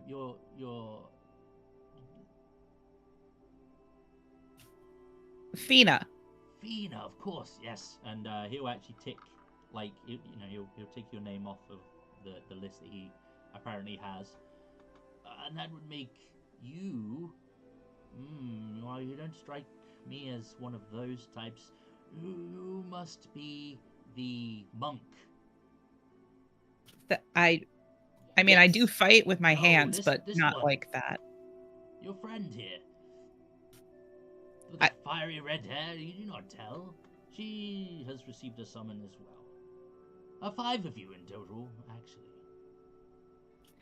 you're. Fina. Fina, of course, yes. And he'll actually tick, like, he'll take your name off of the list that he apparently has. And that would make you. Well, you don't strike me as one of those types. You must be the monk. I mean, I do Yes. fight with my No, hands, this but not one. like that. Your friend here. With the fiery red hair, you do not tell. She has received a summon as well. 5 of you in total, actually.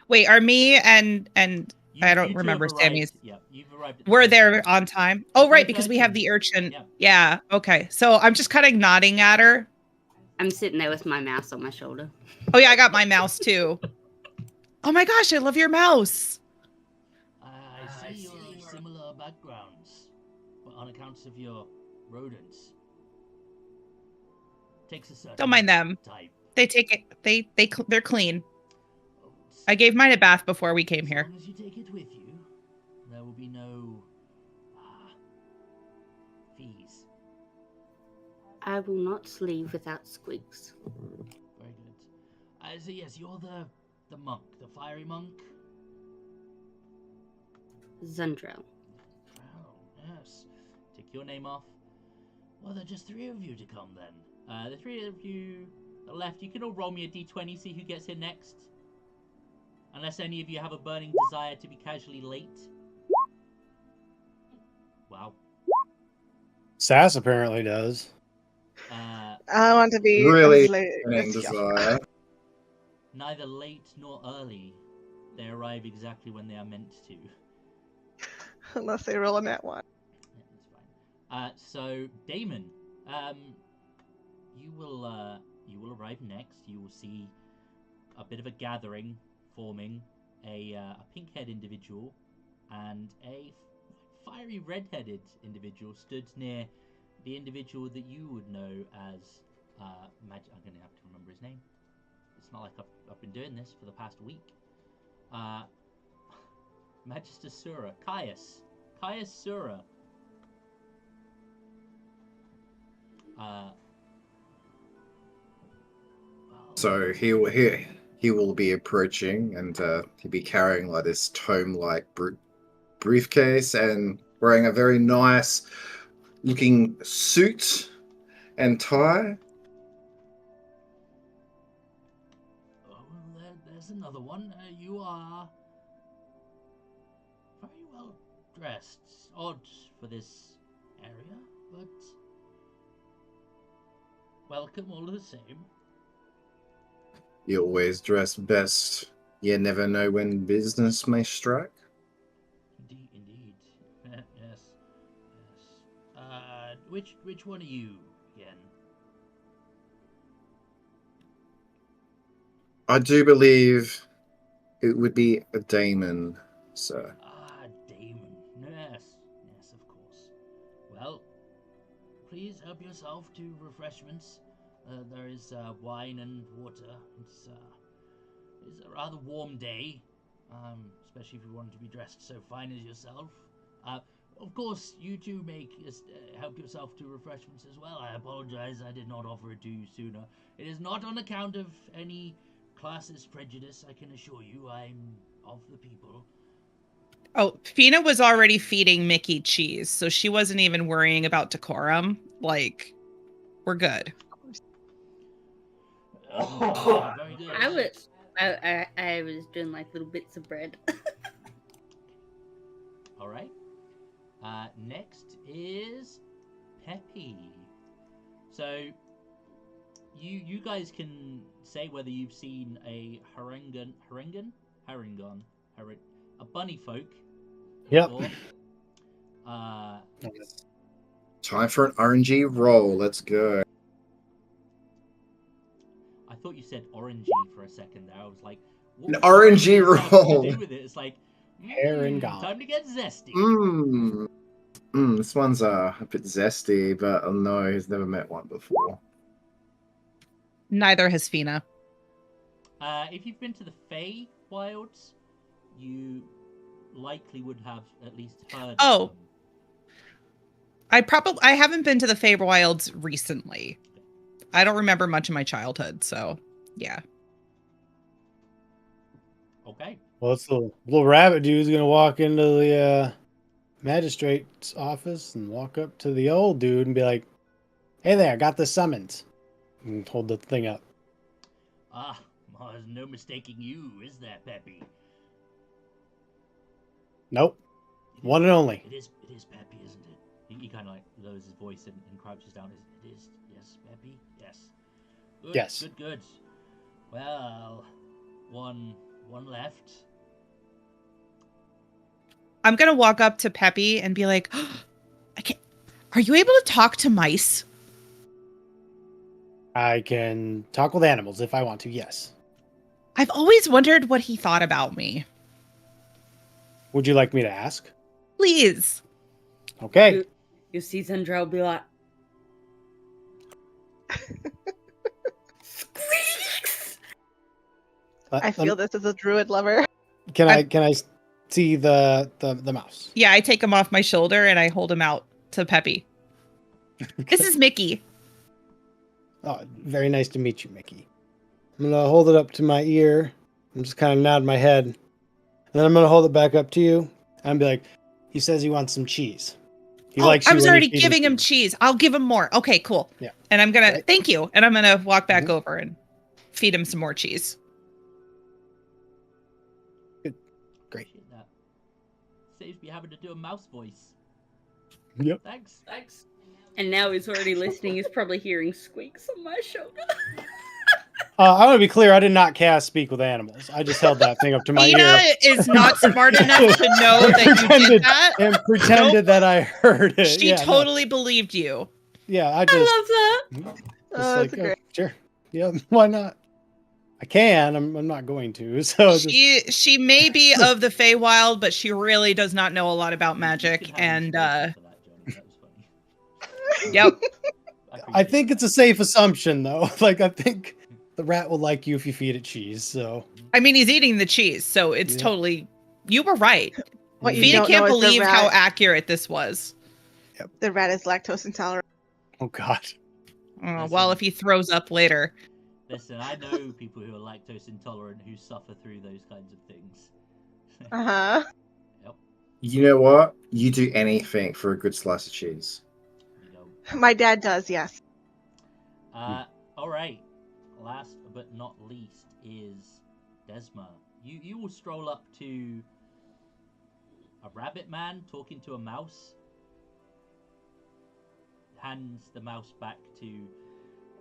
Wait, are me and I You don't two remember have arrived- Sammy's. Yeah, you've arrived. At the We're same there time. on time. Oh, Both right, because we have the urchins. urchin. Yeah. Yeah, okay. So I'm just kind of nodding at her. I'm sitting there with my mouse on my shoulder. Oh, yeah, I got my mouse too. Oh my gosh, I love your mouse. I see you're of similar backgrounds. on account of your rodents. Takes a certain Don't mind them. type. They take it. They're clean. Oh, I gave mine a bath before we came as here. long as you take it with you, there will be no fees. I will not leave without squeaks. Very good. So yes, you're the monk, the fiery monk. Zundrel. Oh, yes. Take your name off. Well, there are just 3 of you to come then. The 3 of you that are left, you can all roll me a d20, see who gets here next. Unless any of you have a burning desire to be casually late. Wow. Sass apparently does. I want to be Really as late burning as desire. Neither late nor early. They arrive exactly when they are meant to. unless they roll a net one. Yeah, that's fine. So Damon, you will arrive next. You will see a bit of a gathering forming. A pink-haired individual and a fiery red-headed individual stood near the individual that you would know as I'm going to have to remember his name. It's not like I've been doing this for the past week. Magister Sura, Caius Sura. So he will be approaching, and he'll be carrying like this tome-like briefcase and wearing a very nice looking suit and tie. Oh, there's another one. You are very well dressed. Odd for this area, but welcome all the same. You always dress best. You never know when business may strike. Indeed. Yes. Which one are you again? I do believe it would be a Damon, sir. Damon. Yes, of course. Well, please help yourself to refreshments. There is wine and water. It's a rather warm day, especially if you want to be dressed so fine as yourself. Of course, you two help yourself to refreshments as well. I apologize, I did not offer it to you sooner. It is not on account of any classist prejudice, I can assure you. I'm of the people. Oh, Fina was already feeding Mickey cheese, so she wasn't even worrying about decorum. Like, we're good. Oh, very good. I was doing like little bits of bread. All right. Next is Peppy. So you guys can say whether you've seen a a bunny folk. Yep. Or, Time for an RNG roll. Let's go. I thought you said orangey for a second there. I was like, An RNG what's that roll. to do with it? It's like, Herringon. time to get zesty. This one's a bit zesty, but no, he's never met one before. Neither has Fina. If you've been to the Fey Wilds, you likely would have at least heard of them. I haven't been to the Feywilds recently. I don't remember much of my childhood, so yeah. Okay. Well, this little rabbit dude's gonna walk into the magistrate's office and walk up to the old dude and be like, "Hey there, got the summons," and hold the thing up. Well, there's no mistaking you, is there, Peppy? Nope, one and only. It is Peppy, isn't it? He kind of like lowers his voice and crouches down. It is, yes, Peppy, yes. Good, Yes. Good. Well, one left. I'm gonna walk up to Peppy and be like, are you able to talk to mice? I can talk with animals if I want to. Yes. I've always wondered what he thought about me. Would you like me to ask? Please. Okay. You'll see Zendrel be like, squeaks! I feel this as a druid lover. Can I see the mouse? Yeah, I take him off my shoulder and I hold him out to Peppy. This is Mickey. Oh, very nice to meet you, Mickey. I'm gonna hold it up to my ear. I'm just kind of nod my head. And then I'm gonna hold it back up to you and be like, he says he wants some cheese. He likes you I was when you already feed him giving him cheese. I'll give him more. Okay, cool. Yeah. And I'm gonna thank you. And I'm gonna walk back Mhm. over and feed him some more cheese. Good. Great. Appreciate that. Saves me having to do a mouse voice. Yep. Thanks. And now he's already listening. He's probably hearing squeaks on my shoulder. I want to be clear. I did not cast Speak with Animals. I just held that thing up to my Fina ear is not smart enough to know that you did that. and pretended that I heard it. She Yeah, no. totally believed you. Yeah, I I just, love that. just Oh, like, that's great. sure. Yeah, why not? I can. I'm not going to. So just, She may be of the Feywild, but she really does not know a lot about magic. And yep. I think it's a safe assumption, though. Like, I think the rat will like you if you feed it cheese. So I mean, he's eating the cheese, so it's Yeah. totally. You were right. What you Fina don't can't know is the believe how rat- accurate this was. The rat is lactose intolerant. oh god. Well, if he throws up later. Listen, I know people who are lactose intolerant who suffer through those kinds of things. Uh-huh. Yep. You know what? You do anything for a good slice of cheese. You know. My dad does, yes. All right. Last but not least is Desma. You will stroll up to a rabbit man talking to a mouse. Hands the mouse back to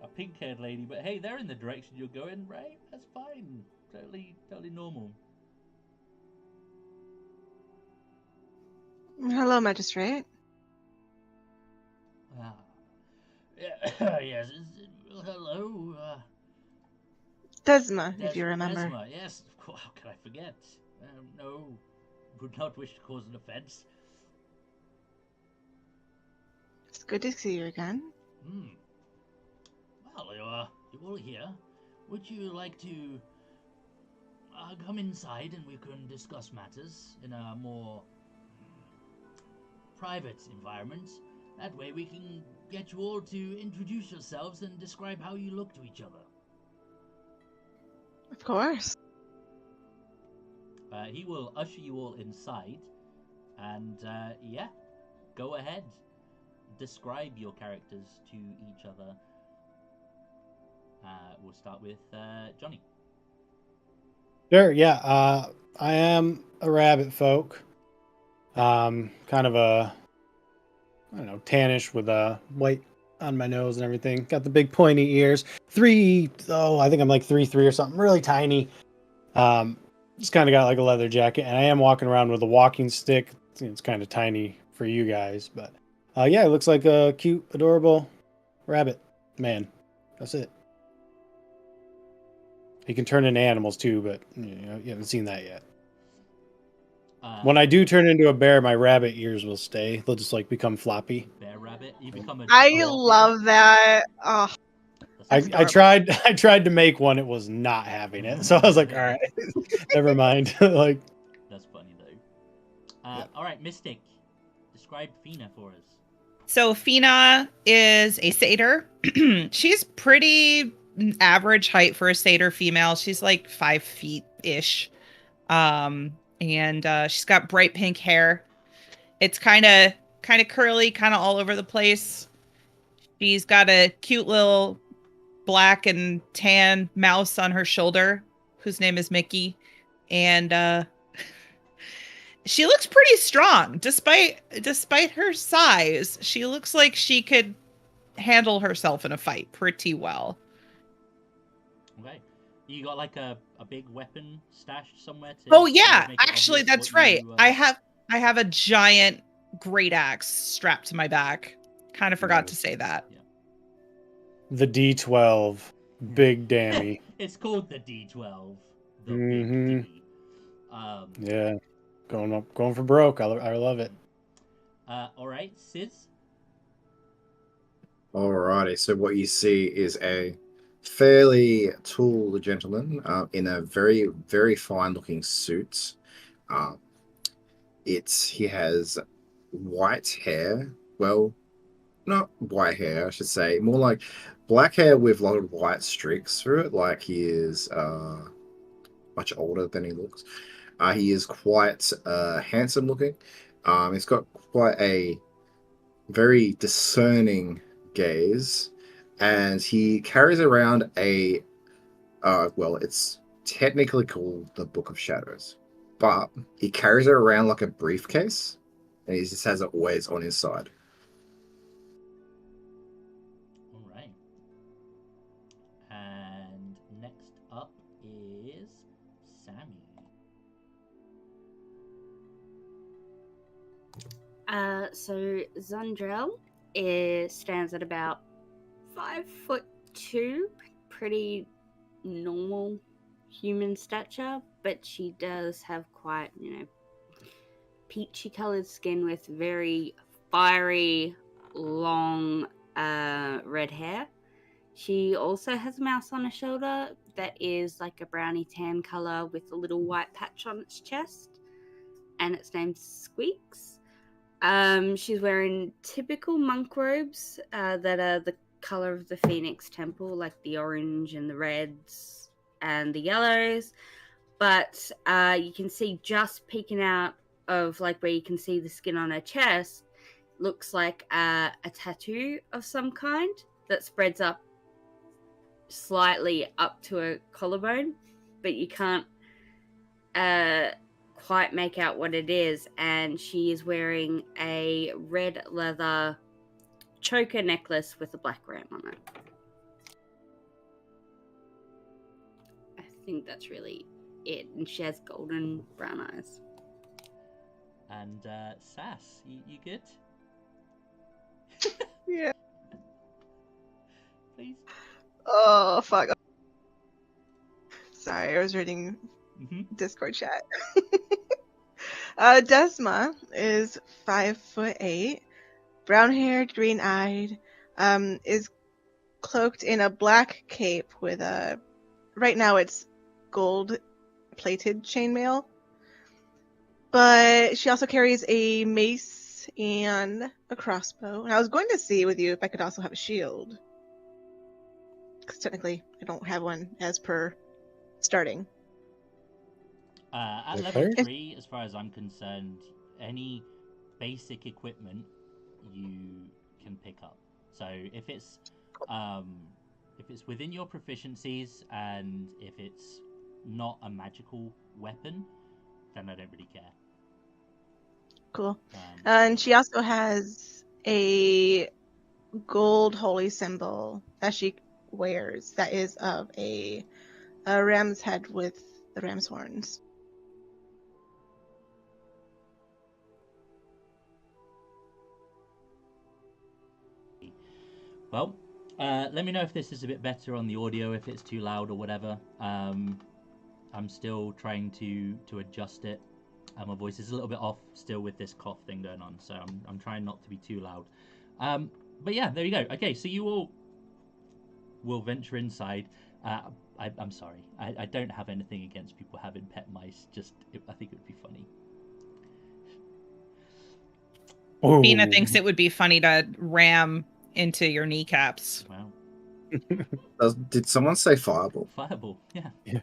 a pink-haired lady, but hey, they're in the direction you're going, right? That's fine. Totally normal. Hello, magistrate. Yes. Hello. Desma, if you remember. Desma, yes. Of course. How can I forget? No, would not wish to cause an offense. It's good to see you again. Well, you're all here. Would you like to come inside and we can discuss matters in a more private environment? That way we can get you all to introduce yourselves and describe how you look to each other. Of course. He will usher you all inside, and yeah, go ahead. Describe your characters to each other. We'll start with Johnny. Sure, yeah. I am a rabbit folk. Kind of a, I don't know, tannish with a white on my nose and everything. Got the big pointy ears. I think I'm like 3'3" or something, really tiny. Just kind of got like a leather jacket, and I am walking around with a walking stick. It's kind of tiny for you guys, but yeah, it looks like a cute, adorable rabbit man. That's it. He can turn into animals too, but you haven't seen that yet. When I do turn into a bear, my rabbit ears will stay. They'll just like become floppy. Bear rabbit, you become a. I love that. Oh, I adorable. tried to make one. It was not having it, so I was like, all right, never mind. Like, That's funny though. All right, Mystic, describe Fina for us. So Fina is a satyr. She's pretty average height for a satyr female. She's like 5 feet ish. And she's got bright pink hair. It's kind of curly, kind of all over the place. She's got a cute little black and tan mouse on her shoulder, whose name is Mickey. And she looks pretty strong, despite her size. She looks like she could handle herself in a fight pretty well. Okay, you got like a big weapon stashed somewhere to. Oh yeah, make it actually obvious that's what right. you, I have a giant great axe strapped to my back. Kind of forgot to say that. the D12, big dammy. It's called the D12. The Mhm. big D. Yeah, going for broke. I love it. All right, Sis. Alrighty, so what you see is a fairly tall gentleman in a very, very fine-looking suit. Uh, he has white hair. Well, not white hair, I should say. More like black hair with a lot of white streaks through it. Like he is much older than he looks. He is quite handsome looking. He's got quite a very discerning gaze, and he carries around a well, it's technically called the Book of Shadows, but he carries it around like a briefcase, and he just has it always on his side. All right. And next up is Sammy. So Zundrel stands at about 5'2", pretty normal human stature, but she does have quite, peachy colored skin with very fiery, long, red hair. She also has a mouse on her shoulder that is like a brownie tan color with a little white patch on its chest, and its name's Squeaks. She's wearing typical monk robes that are the color of the Phoenix Temple, like the orange and the reds and the yellows. But you can see just peeking out of like where you can see the skin on her chest, looks like a tattoo of some kind that spreads up slightly up to a collarbone, but you can't quite make out what it is. And she is wearing a red leather choker necklace with a black ram on it. I think that's really it. And she has golden brown eyes. And Sass, you good? Yeah. Please. Oh, fuck. Sorry, I was reading Mm-hmm. Discord chat. Desma is 5'8", brown-haired, green-eyed, is cloaked in a black cape with a... Right now it's gold-plated chainmail. But she also carries a mace and a crossbow. And I was going to see with you if I could also have a shield. Because technically, I don't have one as per starting. At Okay. level 3, as far as I'm concerned, any basic equipment you can pick up. So if it's within your proficiencies and if it's not a magical weapon, then I don't really care. Cool. And she also has a gold holy symbol that she wears that is of a ram's head with the ram's horns. Well, let me know if this is a bit better on the audio, if it's too loud or whatever. I'm still trying to adjust it. My voice is a little bit off still with this cough thing going on, so I'm trying not to be too loud. But yeah, there you go. Okay, so you all will venture inside. I'm sorry. I don't have anything against people having pet mice. I think it would be funny. Oh. Bina thinks it would be funny to ram into your kneecaps. Wow. Did someone say fireball? Fireball, yeah. Yeah.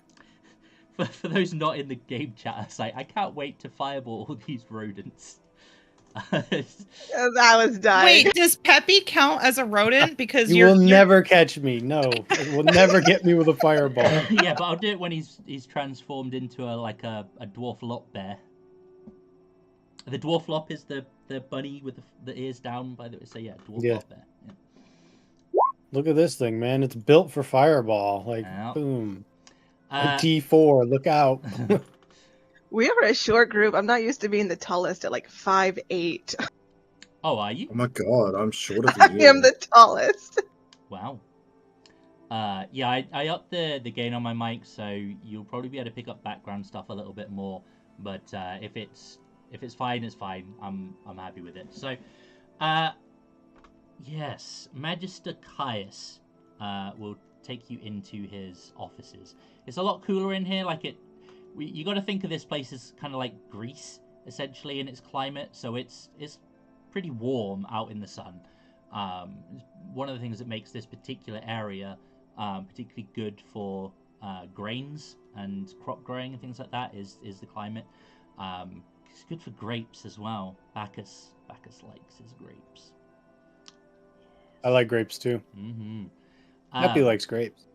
For those not in the game chat, I say I can't wait to fireball all these rodents. That was dying. Wait, does Peppy count as a rodent? Because You will never catch me. No, it will never get me with a fireball. Yeah, but I'll do it when he's transformed into a dwarf lop bear. The dwarf lop is the bunny with the ears down, by the way. So yeah, dwarf lop bear. Yeah. Look at this thing, man. It's built for fireball. Like, boom. T4, look out. We are a short group. I'm not used to being the tallest at like 5'8". Oh, are you? Oh my god, I'm shorter I than you. am the tallest. Wow. Yeah, I upped the gain on my mic, so you'll probably be able to pick up background stuff a little bit more. But if it's fine, it's fine. I'm happy with it. So, Yes, Magister Caius will take you into his offices. It's a lot cooler in here. You got to think of this place as kind of like Greece, essentially, in its climate. So it's pretty warm out in the sun. One of the things that makes this particular area particularly good for grains and crop growing and things like that is the climate. It's good for grapes as well. Bacchus likes his grapes. I like grapes too. Mm-hmm. Peppy likes grapes.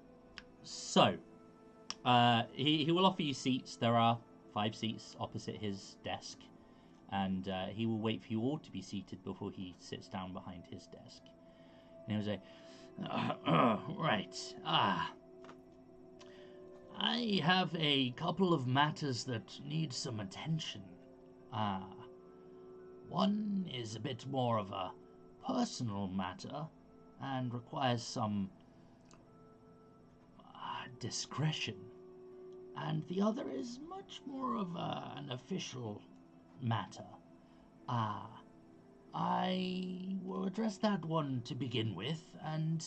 So, he will offer you seats. There are 5 seats opposite his desk, and he will wait for you all to be seated before he sits down behind his desk. And he'll say, right, I have a couple of matters that need some attention. One is a bit more of a personal matter and requires some discretion, and the other is much more of an official matter. I will address that one to begin with, and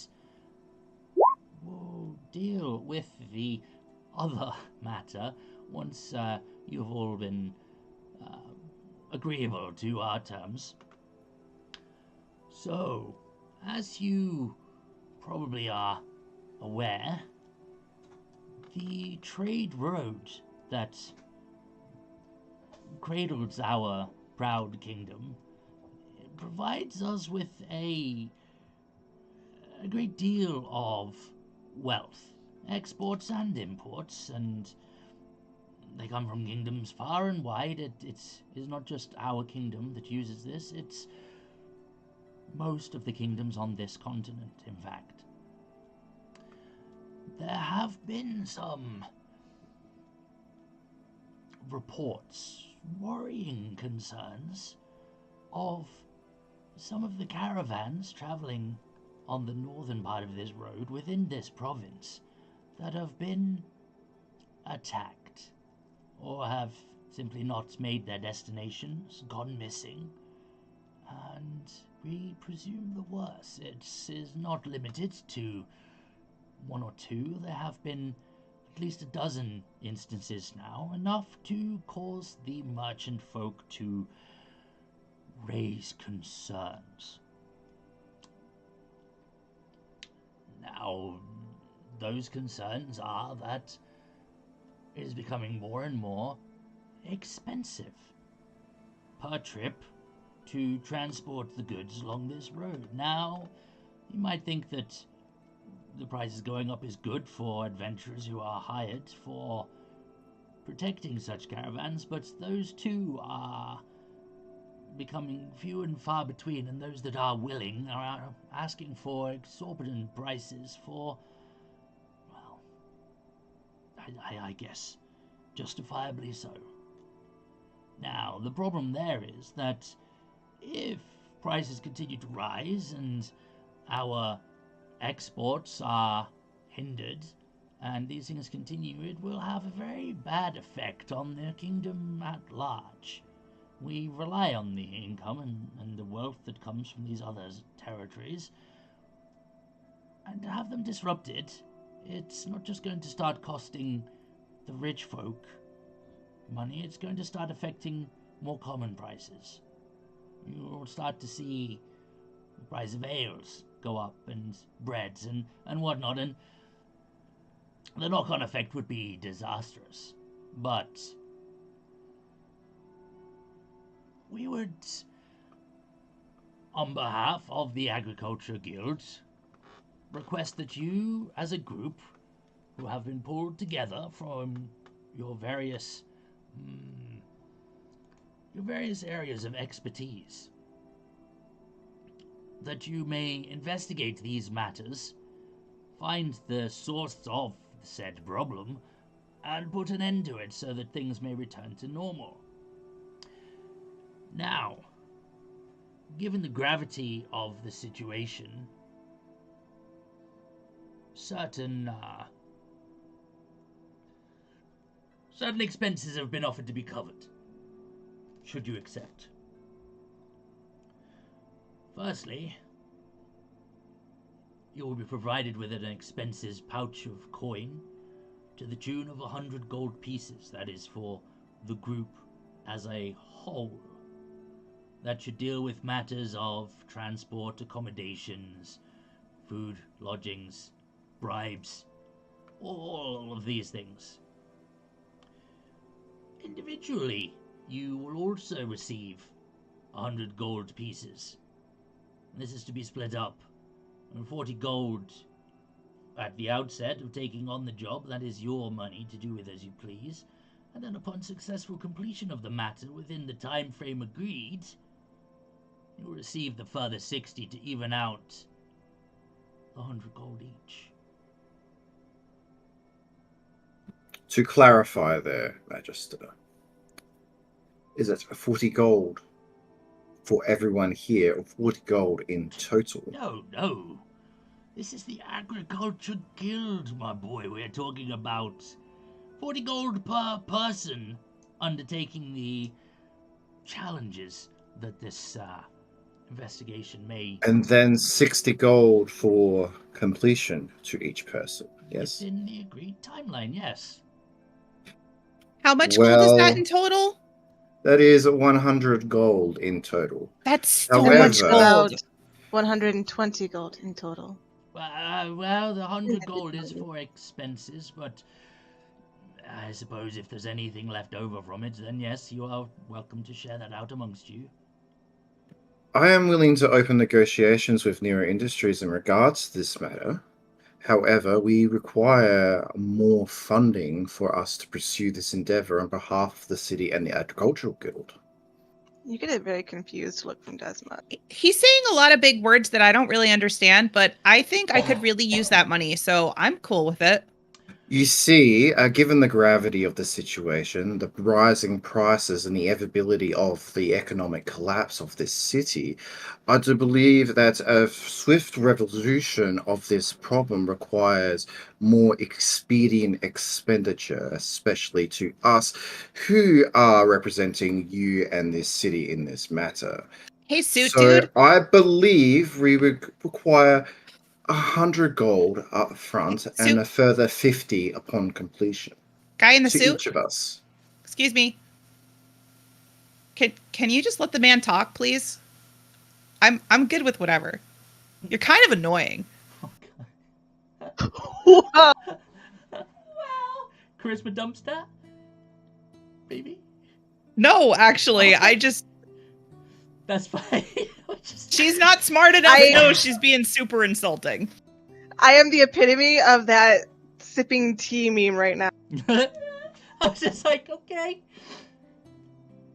we'll deal with the other matter once you've all been agreeable to our terms. So, as you probably are aware, the trade road that cradles our proud kingdom provides us with a great deal of wealth, exports and imports, and they come from kingdoms far and wide. It is not just our kingdom that uses this, it's most of the kingdoms on this continent, in fact. There have been some reports, worrying concerns, of some of the caravans traveling on the northern part of this road within this province that have been attacked or have simply not made their destinations, gone missing, and we presume the worst. It is not limited to 1 or 2. There have been at least a dozen instances now, enough to cause the merchant folk to raise concerns. Now, those concerns are that it is becoming more and more expensive per trip to transport the goods along this road. Now, you might think that the prices going up is good for adventurers who are hired for protecting such caravans, but those too are becoming few and far between, and those that are willing are asking for exorbitant prices for, well, I guess, justifiably so. Now, the problem there is that if prices continue to rise and our exports are hindered, and these things continue, it will have a very bad effect on the kingdom at large. We rely on the income and the wealth that comes from these other territories, and to have them disrupted, it's not just going to start costing the rich folk money, it's going to start affecting more common prices. You'll start to see the price of ales go up, and breads and whatnot, and the knock-on effect would be disastrous. But we would, on behalf of the Agriculture Guild, request that you, as a group who have been pulled together from your various areas of expertise, that you may investigate these matters, find the source of said problem, and put an end to it so that things may return to normal. Now, given the gravity of the situation, certain expenses have been offered to be covered, should you accept. Firstly, You will be provided with an expenses pouch of coin to the tune of 100 gold pieces. That is for the group as a whole. That should deal with matters of transport, accommodations, food, lodgings, bribes, all of these things. Individually, you will also receive 100 gold pieces. This is to be split up. 40 gold at the outset of taking on the job. That is your money to do with as you please. And then upon successful completion of the matter within the time frame agreed, you will receive the further 60 to even out 100 gold each. To clarify there, Magister, is it 40 gold for everyone here, or 40 gold in total? No. This is the Agriculture Guild, my boy. We're talking about 40 gold per person undertaking the challenges that this investigation may... And then 60 gold for completion to each person, yes? Within the agreed timeline, yes. How much gold is that Well, in total? That is 100 gold in total. That's so However- much gold. About 120 gold in total. Well, the 100 gold is for expenses, but I suppose if there's anything left over from it, then yes, you are welcome to share that out amongst you. I am willing to open negotiations with Nero Industries in regards to this matter. However, we require more funding for us to pursue this endeavor on behalf of the city and the Agricultural Guild. You get a very confused look from Desmond. He's saying a lot of big words that I don't really understand, but I think I could really use that money, so I'm cool with it. You see, given the gravity of the situation, the rising prices and the inevitability of the economic collapse of this city, I do believe that a swift resolution of this problem requires more expedient expenditure, especially to us who are representing you and this city in this matter. Hey, suit So dude. I believe we would require 100 gold up front and a further 50 upon completion Guy in the to suit. each of us. Excuse me. Can you just let the man talk, please? I'm good with whatever. You're kind of annoying. Well, charisma dumpster? Maybe? No, actually, I just... That's fine. She's not smart enough to know she's being super insulting. I am the epitome of that sipping tea meme right now. I was just like, okay.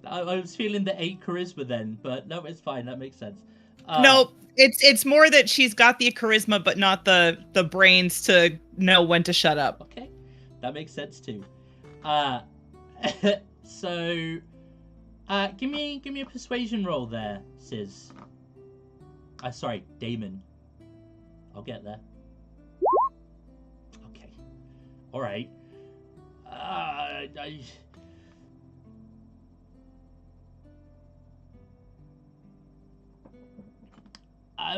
I was feeling the 8 charisma then, but no, it's fine. That makes sense. No, it's more that she's got the charisma, but not the brains to know when to shut up. Okay, that makes sense too. So, give me a persuasion roll there, Sis. Sorry, Damon. I'll get there. Okay. All right. I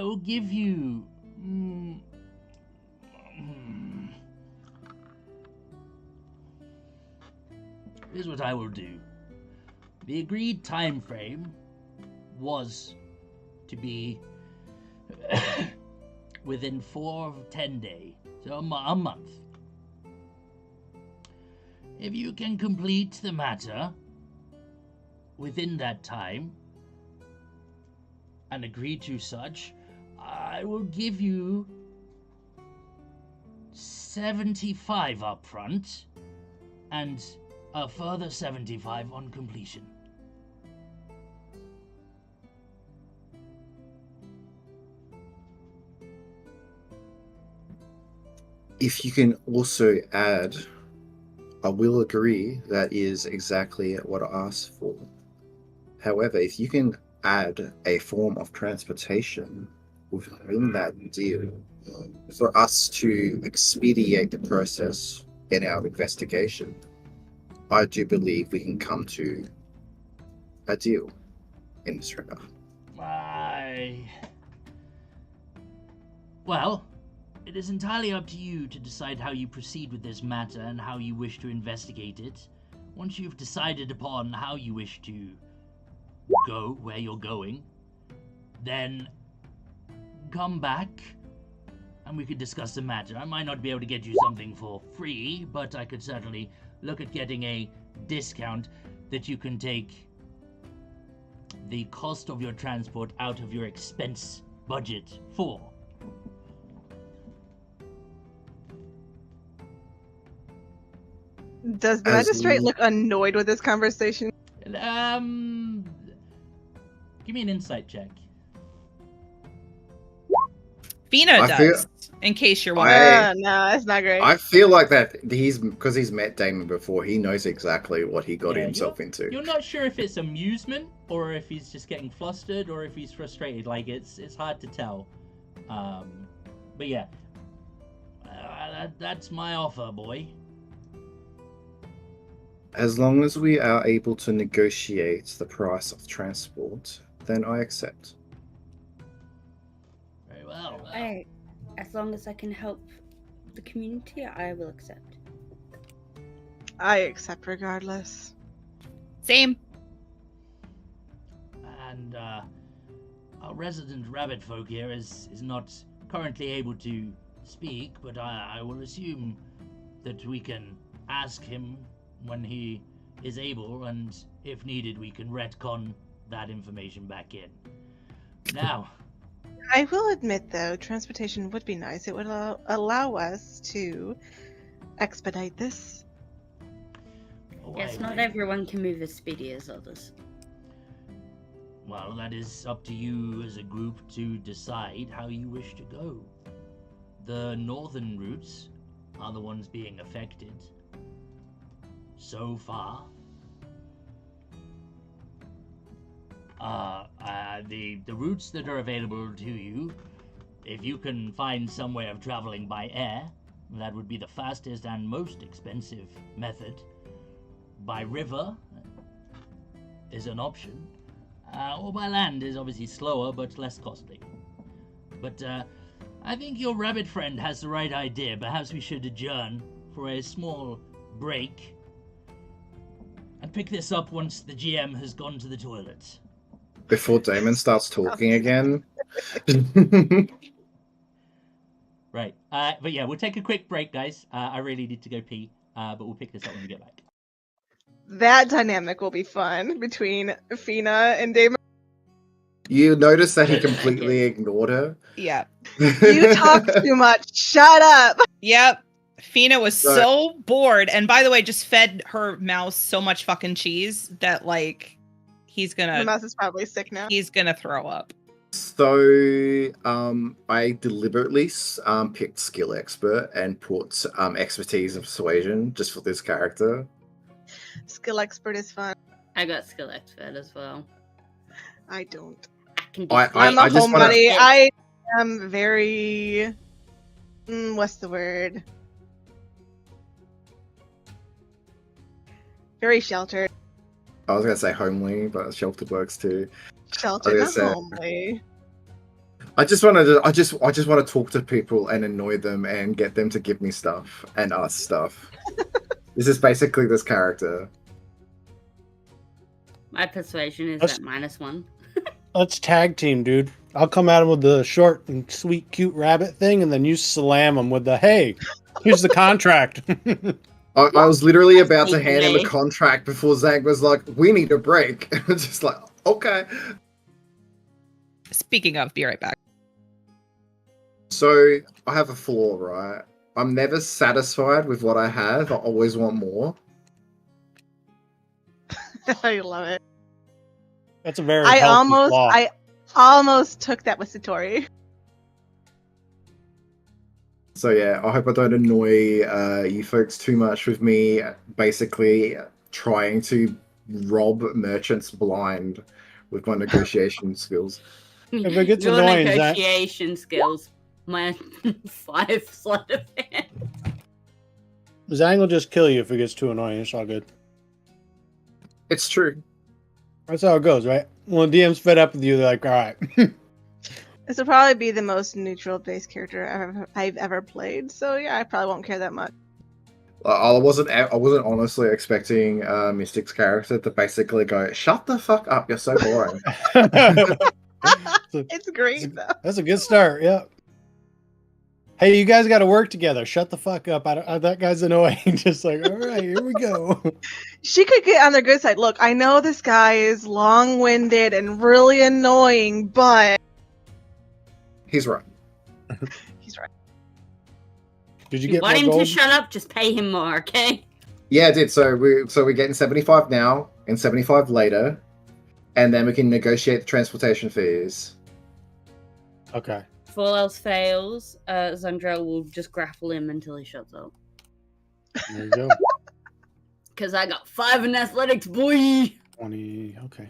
will give you. Here's what I will do. The agreed time frame was to be within 4 of 10 days, so a month. If you can complete the matter within that time and agree to such, I will give you 75 up front and a further 75 on completion. If you can also add, I will agree, that is exactly what I asked for. However, if you can add a form of transportation within that deal for us to expedite the process in our investigation, I do believe we can come to a deal in this regard. Well, It is entirely up to you to decide how you proceed with this matter and how you wish to investigate it. Once you've decided upon how you wish to go where you're going, then come back and we could discuss the matter. I might not be able to get you something for free, but I could certainly look at getting a discount that you can take the cost of your transport out of your expense budget for. Does the As magistrate l- look annoyed with this conversation? Give me an insight check. Fina I feel- does, in case you're wondering. No, that's not great. I feel like that because he's met Damon before, he knows exactly what he got Yeah, himself into. You're not sure if it's amusement or if he's just getting flustered or if he's frustrated. Like it's hard to tell. But yeah, that's my offer, boy. As long as we are able to negotiate the price of transport, then I accept. Very well. As long as I can help the community, I will accept. I accept regardless. Same. And our resident rabbit folk here is not currently able to speak, but I will assume that we can ask him when he is able, and if needed, we can retcon that information back in. Now, I will admit, though, transportation would be nice. It would allow us to expedite this. Yes, not everyone can move as speedy as others. Well, that is up to you as a group to decide how you wish to go. The northern routes are the ones being affected so far. The routes that are available to you, if you can find some way of traveling by air, that would be the fastest and most expensive method. By river is an option, or by land is obviously slower but less costly. But I think your rabbit friend has the right idea. Perhaps we should adjourn for a small break and pick this up once the GM has gone to the toilet. Before Damon starts talking again. Right. But yeah, we'll take a quick break, guys. I really need to go pee, but we'll pick this up when we get back. That dynamic will be fun between Fina and Damon. You notice that he completely ignored her. Yep. You talk too much. Shut up. Yep. Fina was Right. so bored, and by the way, just fed her mouse so much fucking cheese that like The mouse is probably sick now. he's gonna throw up. So, I deliberately picked skill expert and put expertise and persuasion just for this character. Skill expert is fun. I got skill expert as well. I don't. I can do I'm a I just wanna- homebody. I am very. What's the word? Very sheltered. I was gonna say homely, but sheltered works too. Sheltered, I not was gonna say- homely. I just want to talk to people and annoy them and get them to give me stuff and us stuff. This is basically this character. My persuasion is That's- at -1. Let's tag team, dude. I'll come at him with the short and sweet, cute rabbit thing, and then you slam him with the, hey, here's the contract. I was literally about to hand him a Sneaky. contract before Zach was like, "We need a break." Just like, okay. Speaking of, be right back. So I have a flaw, right? I'm never satisfied with what I have. I always want more. I love it. That's a very I healthy flaw. almost took that with Satori. So yeah, I hope I don't annoy you folks too much with me basically trying to rob merchants blind with my negotiation skills. If it gets Your annoying, Zach- negotiation skills, my 5 sleight of hand. Zang will just kill you if it gets too annoying. It's all good. It's true. That's how it goes, right? When the DM's fed up with you, they're like, all right. This will probably be the most neutral-based character I've ever played. So yeah, I probably won't care that much. I wasn't honestly expecting Mystic's character to basically go, "Shut the fuck up! You're so boring." It's great though. That's a good start. Yeah. Hey, you guys got to work together. Shut the fuck up. That guy's annoying. Just like, all right, here we go. She could get on their good side. Look, I know this guy is long-winded and really annoying, but He's right. he's right. Did you You get want more him gold? to shut up? Just pay him more, okay? Yeah, I did. So we're getting 75 now and 75 later, and then we can negotiate the transportation fees. Okay. If all else fails, Zandrel will just grapple him until he shuts up. There you go. Because I got 5 in athletics, boy! 20. Okay.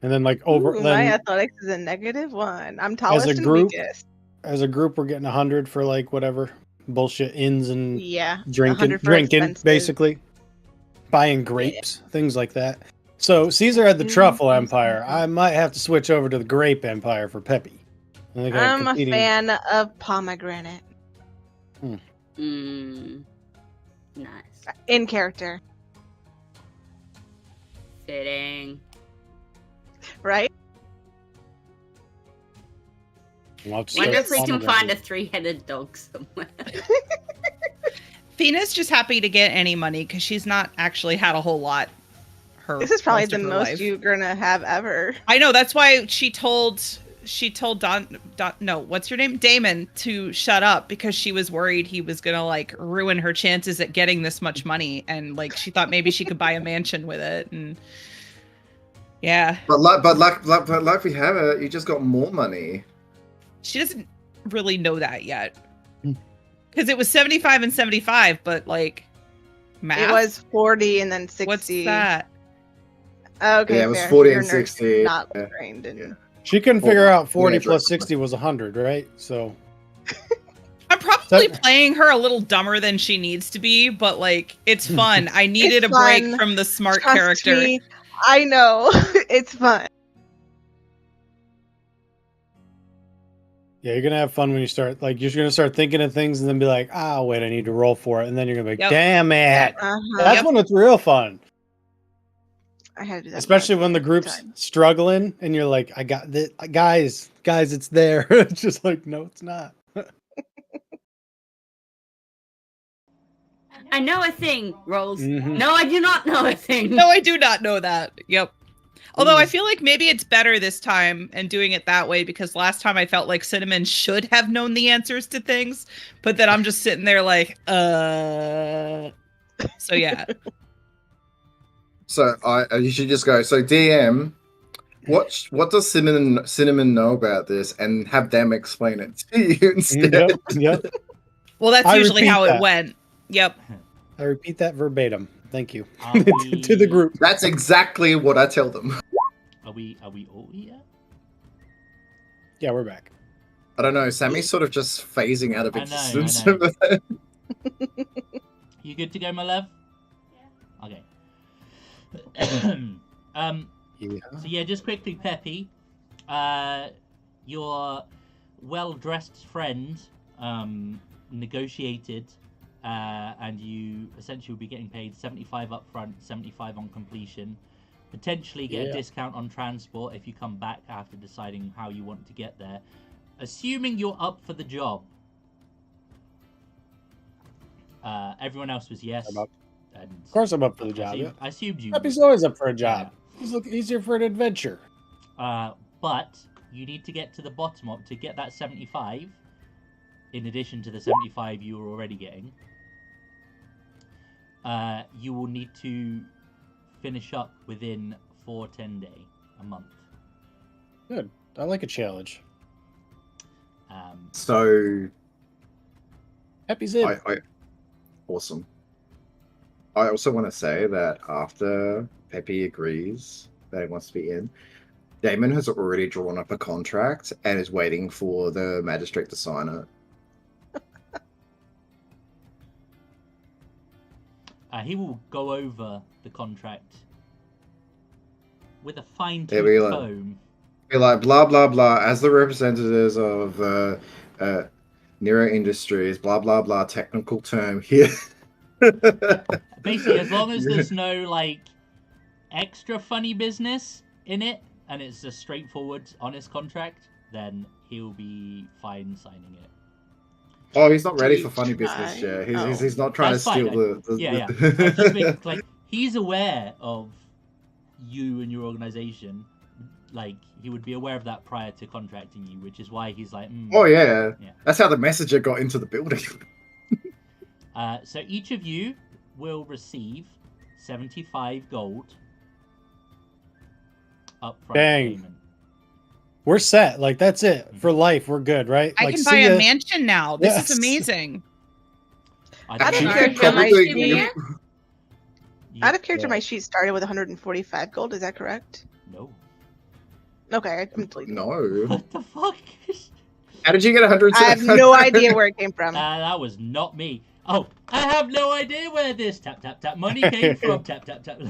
And then like over Ooh, then my athletics is a -1. I'm tallest a and group? weakest. as a group we're getting 100 for like whatever bullshit inns and Yeah, drinking 100 for expenses. basically. Buying grapes, things like that. So Caesar had the truffle empire. I might have to switch over to the grape empire for Peppy. I think I'm competing- a fan of pomegranate Nice. in character, Fitting. right? I'll just Wonder start if we can pomegranate. find a 3-headed dog somewhere. Fina's just happy to get any money because she's not actually had a whole lot. This is probably most the of her most life. you're gonna have ever. I know, that's why she told what's your name? Damon to shut up because she was worried he was gonna like ruin her chances at getting this much money, and like she thought maybe she could buy a mansion with it, and yeah. But like we have it, you just got more money. She doesn't really know that yet. Because it was 75 and 75, but like math. It was 40 and then 60. What's that? Okay, Yeah, it was fair. 40 Your and nerd's 60. Not Yeah. trained in. Yeah. She couldn't figure out 40 yeah, plus right. 60 was 100, right? So I'm probably That- playing her a little dumber than she needs to be, but like it's fun. I needed It's a break fun. from the smart Trust character. me, I know. It's fun. yeah, you're gonna have fun when you start. Like you're gonna start thinking of things and then be like, "Ah, wait, I need to roll for it," and then you're gonna be, Yep. "Damn it!" Uh-huh. That's Yep. when it's real fun. I had to do that. Especially when the group's time. struggling and you're like, "I got this, guys, it's there." It's just like, no, it's not. I know a thing, Rolls. Mhm. No, I do not know a thing. No, I do not know that. Yep. Although I feel like maybe it's better this time and doing it that way because last time I felt like Cinnamon should have known the answers to things, but then I'm just sitting there like, So yeah. So you should just go. So DM, what does Cinnamon know about this, and have them explain it to you instead. Yep. Well, that's I usually repeat how that. it went. Yep. I repeat that verbatim. Thank you Are to the we- group. That's exactly what I tell them. Are we all here? Yeah, we're back. I don't know. Sammy's sort of just phasing out of I know, I existence know. over there. You good to go, my love? Yeah. Okay. Yeah. So yeah, just quickly, Peppy, your well-dressed friend negotiated, and you essentially will be getting paid 75 up front, 75 on completion. Potentially get Yeah. a discount on transport if you come back after deciding how you want to get there. Assuming you're up for the job. Everyone else was yes. I'm up. And Of course, I'm up for the job. Yeah. I assumed you Peppy's would. always up for a job. He's easier for an adventure. But you need to get to the bottom of to get that 75. In addition to the 75 you were already getting, you will need to finish up within 410 day a month. Good. I like a challenge. So Peppy's in. I awesome. I also want to say that after Peppy agrees that he wants to be in, Damon has already drawn up a contract and is waiting for the magistrate to sign it. He will go over the contract with a fine-tooth There we go. comb. Be like, blah, blah, blah, as the representatives of Nero Industries, blah, blah, blah, technical term here. Basically, as long as there's no, like, extra funny business in it, and it's a straightforward, honest contract, then he'll be fine signing it. Oh, he's not Do ready you for funny business try? yet. Oh. He's not trying That's to steal fine. the Yeah. I was just making, like, he's aware of you and your organization. Like, he would be aware of that prior to contracting you, which is why he's like, Oh, yeah. Yeah. That's how the messenger got into the building. So each of you will receive 75 gold upfront Dang. payment. We're set. Like, that's it. For life, we're good, right? I Like, can see buy a ya. mansion now. This Yes. is amazing. I Out of don't know. character, How my much did we sheet. get? Out of character, my sheet started with 145 gold. Is that correct? No. Okay, I'm deleting. No. What the fuck? How did you get 100? I have no idea where it came from. That was not me. Oh, I have no idea where this tap tap tap money came from. Tap tap tap.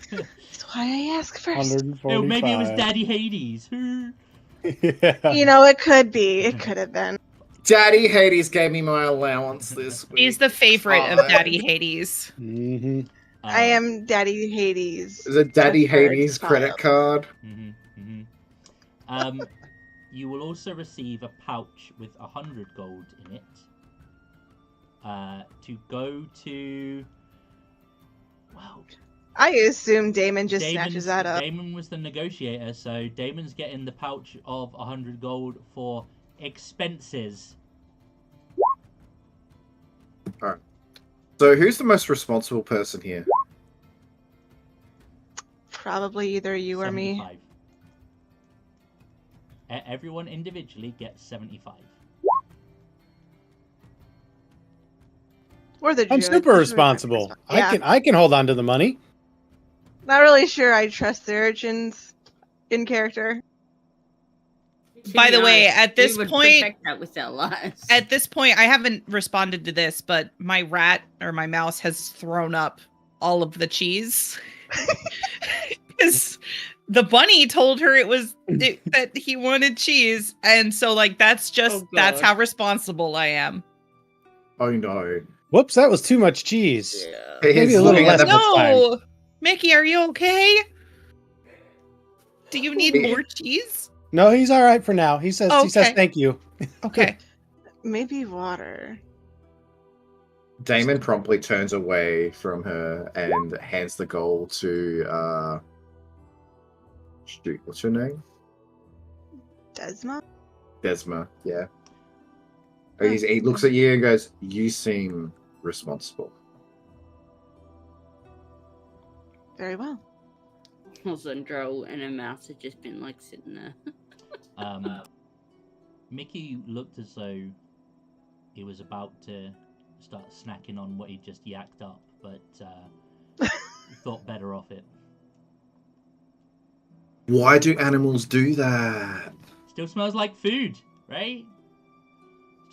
That's why I ask first. 145. Oh, maybe it was Daddy Hades. Yeah. You know, it could be. It could have been. Daddy Hades gave me my allowance this week. He's the favorite of Fine. Daddy Hades. Mm-hmm. I am Daddy Hades. Is it Daddy preferred Hades child. credit card? You will also receive a pouch with 100 gold in it. To go to. Well, I assume Damon just Damon's- snatches that up. Damon was the negotiator, so Damon's getting the pouch of 100 gold for expenses. So who's the most responsible person here? Probably either you or me. 75. Everyone individually gets 75. Or the I'm druid. super The druid responsible. Yeah. I can hold on to the money. Not really sure I trust the urchins in character. To By be the way, honest, at this we would point- protect that with our lives. At this point, I haven't responded to this, but my rat or my mouse has thrown up all of the cheese. Because the bunny told her that he wanted cheese, and so like that's God. how responsible I am. Oh no. Whoops, that was too much cheese. Yeah. He's Maybe a little looking at less the- next time. No, Mickey, are you okay? Do you need Yeah. more cheese? No, he's all right for now. He says Okay. thank you. Okay. Maybe water. Damon promptly turns away from her and hands the gold to shoot, what's your name? Desma? Desma, yeah. He looks at you and goes, "You seem responsible." Very well. Zundro and a mouse had just been like sitting there. Mickey looked as though he was about to start snacking on what he just yacked up, but thought better of it. Why do animals do that? Still smells like food, right?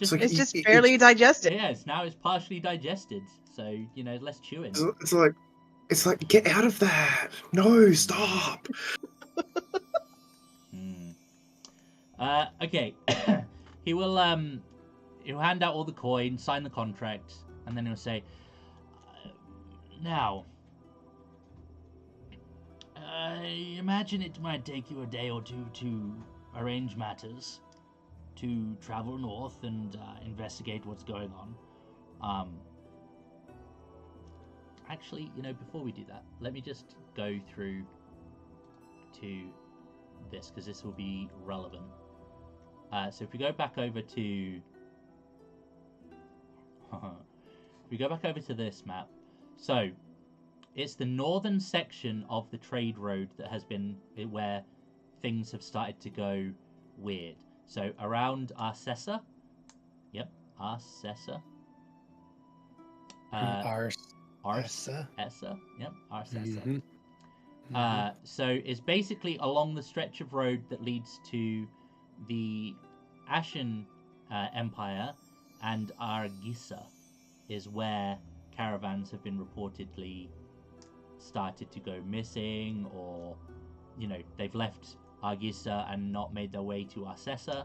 It's like- It's just it- barely digested. Yeah, it's partially digested, so less chewing. It's like get out of that. No, stop. Okay. He'll hand out all the coin, sign the contract, and then he'll say, now, I imagine it might take you a day or two to arrange matters, to travel north and investigate what's going on. Actually, before we do that, let me just go through to this, because this will be relevant. So if we go back over to this map, so it's the northern section of the trade road that has been where things have started to go weird. So around Arcessa, Arcessa. Arsa. Arcessa, Arcessa. Mhm. So it's basically along the stretch of road that leads to the Ashen Empire, and Argisa is where caravans have been reportedly started to go missing, or they've left Argissa and not made their way to Arcessa,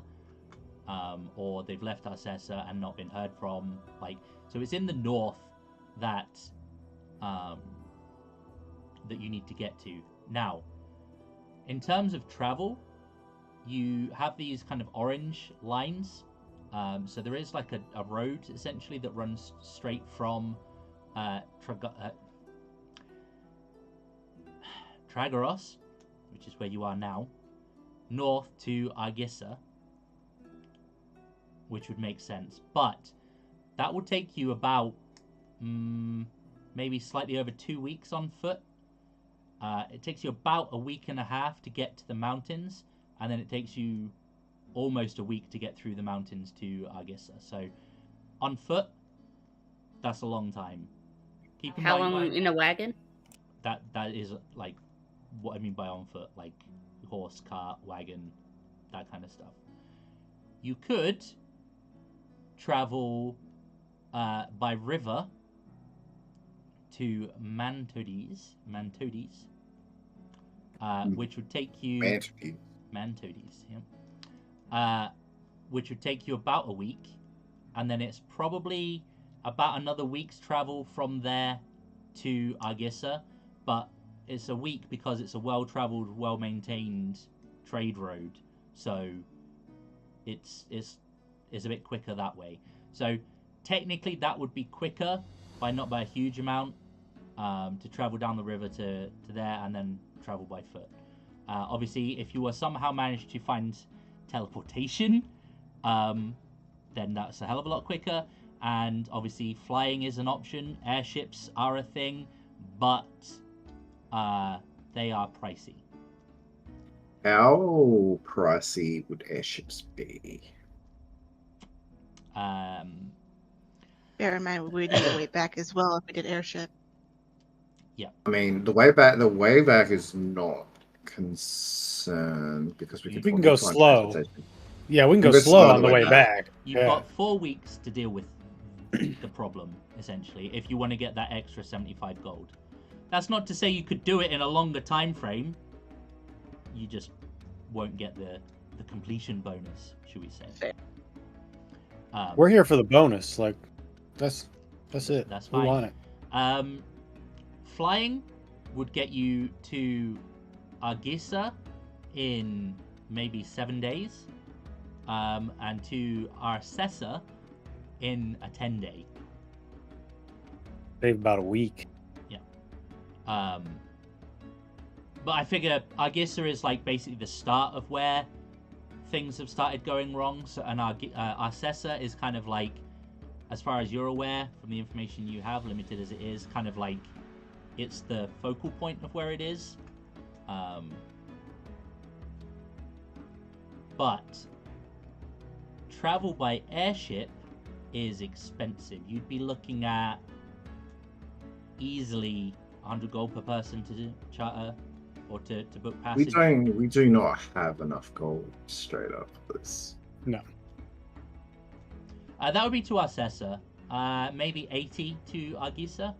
or they've left Arcessa and not been heard from. Like, so it's in the north that that you need to get to. Now, in terms of travel, you have these kind of orange lines. So there is like a road essentially that runs straight from Tragaros, which is where you are now, north to Argissa, which would make sense. But that would take you about maybe slightly over 2 weeks on foot. It takes you about a week and a half to get to the mountains, and then it takes you almost a week to get through the mountains to Argissa. So on foot, that's a long time. How long in a wagon? That is like what I mean by on foot, like horse, cart, wagon, that kind of stuff. You could travel by river to Mantodis, which would take you Mantodis, yeah. Which would take you about a week, and then it's probably about another week's travel from there to Argissa, but it's a week because it's a well-traveled, well-maintained trade road, so it's a bit quicker that way. So technically that would be quicker not by a huge amount, to travel down the river to there and then travel by foot. Obviously, if you were somehow managed to find teleportation, then that's a hell of a lot quicker. And obviously, flying is an option. Airships are a thing, but they are pricey. How pricey would airships be? Bear in mind, we would need to wait back as well if we did airship. Yeah. I mean, the way back is not concerned because we can go slow. Yeah, we can go slow on the way back. You've got 4 weeks to deal with the problem, essentially, if you want to get that extra 75 gold. That's not to say you could do it in a longer time frame. You just won't get the completion bonus, should we say. We're here for the bonus. Like, that's it. That's fine. We want it. Flying would get you to Argissa in maybe 7 days, and to Arcessa in a 10-day. Save about a week. Yeah. But I figure Argissa is like basically the start of where things have started going wrong. So, and Arcessa is kind of like, as far as you're aware from the information you have, limited as it is, kind of like it's the focal point of where it is. But travel by airship is expensive. You'd be looking at easily 100 gold per person to charter or to book passage. We do not have enough gold straight up for this. No. That would be to Arcessa. Maybe 80 to Argissa.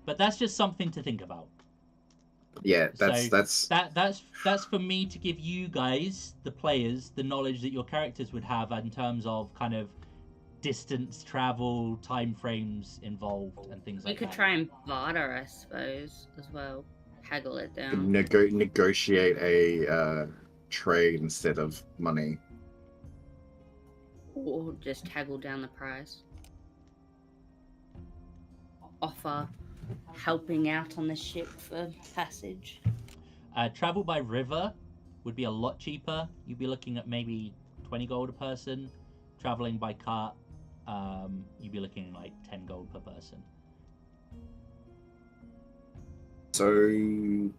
But that's just something to think about. Yeah, that's that's for me to give you guys, the players, the knowledge that your characters would have in terms of kind of distance travel, time frames involved, and things like that. We could try and barter, I suppose, as well. Haggle it down. Negotiate a trade instead of money. Or just haggle down the price. Offer helping out on the ship for passage. Travel by river would be a lot cheaper. You'd be looking at maybe 20 gold a person. Traveling by cart, you'd be looking like 10 gold per person. So,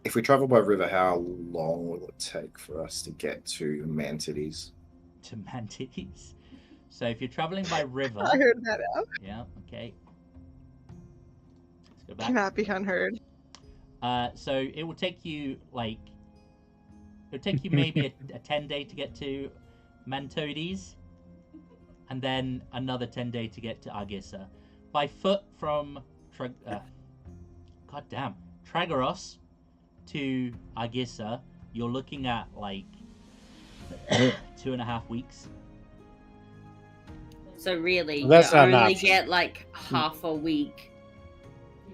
if we travel by river, how long will it take for us to get to Mantodis? To Mantodis? So if you're traveling by river... I heard that out. Yeah, okay. Let's go back. Cannot be unheard. So it will take you, like... It would take you maybe a 10-day to get to Mantodis, and then another 10-day to get to Argissa. By foot from Tragoros to Agissa, you're looking at like 2.5 weeks. So really, That's you not an only option. get like half a week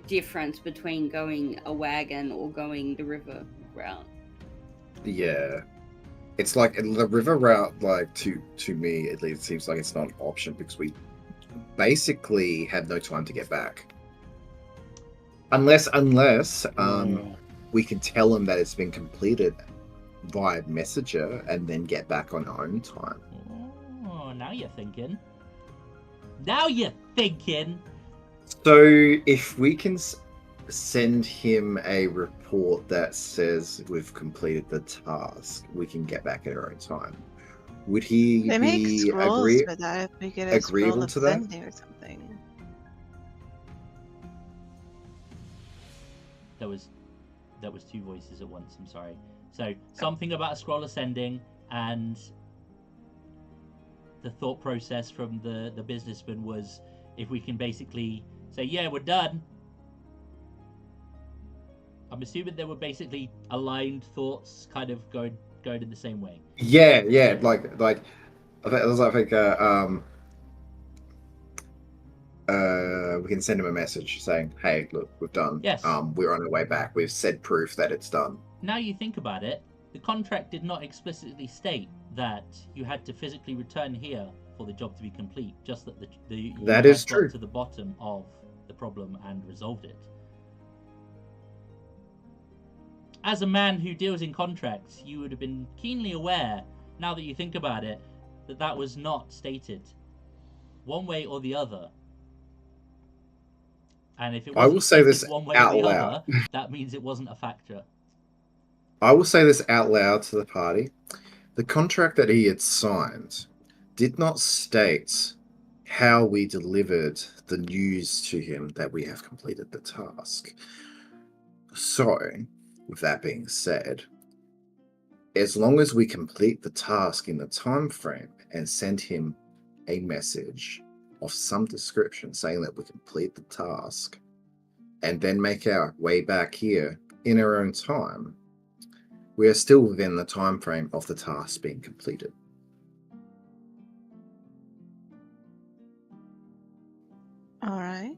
difference between going a wagon or going the river route. Yeah. It's like the river route, like to me at least, it seems like it's not an option because we basically have no time to get back. Unless we can tell them that it's been completed via messenger and then get back on our own time. Oh, now you're thinking. Now you're thinking. So if we can send him a report that says we've completed the task, we can get back at our own time. Would he They make be scrolls for that if we get a scroll agreeable of to that? sending or something. That was two voices at once. I'm sorry. So something about a scroll ascending, and the thought process from the businessman was if we can basically say, yeah, we're done. I'm assuming there were basically aligned thoughts, kind of going in the same way. Yeah. Like I think we can send him a message saying, "Hey, look, we've done. Yes. We're on our way back. We've said proof that it's done." Now you think about it, the contract did not explicitly state that you had to physically return here for the job to be complete. Just that you That had is true. got to the bottom of the problem and resolved it. As a man who deals in contracts, you would have been keenly aware, now that you think about it, that that was not stated one way or the other. And if it I will wasn't say this stated one way out or the loud. other, that means it wasn't a factor. I will say this out loud to the party. The contract that he had signed did not state how we delivered the news to him that we have completed the task. So, with that being said, as long as we complete the task in the time frame and send him a message of some description saying that we complete the task and then make our way back here in our own time, we are still within the time frame of the task being completed. All right.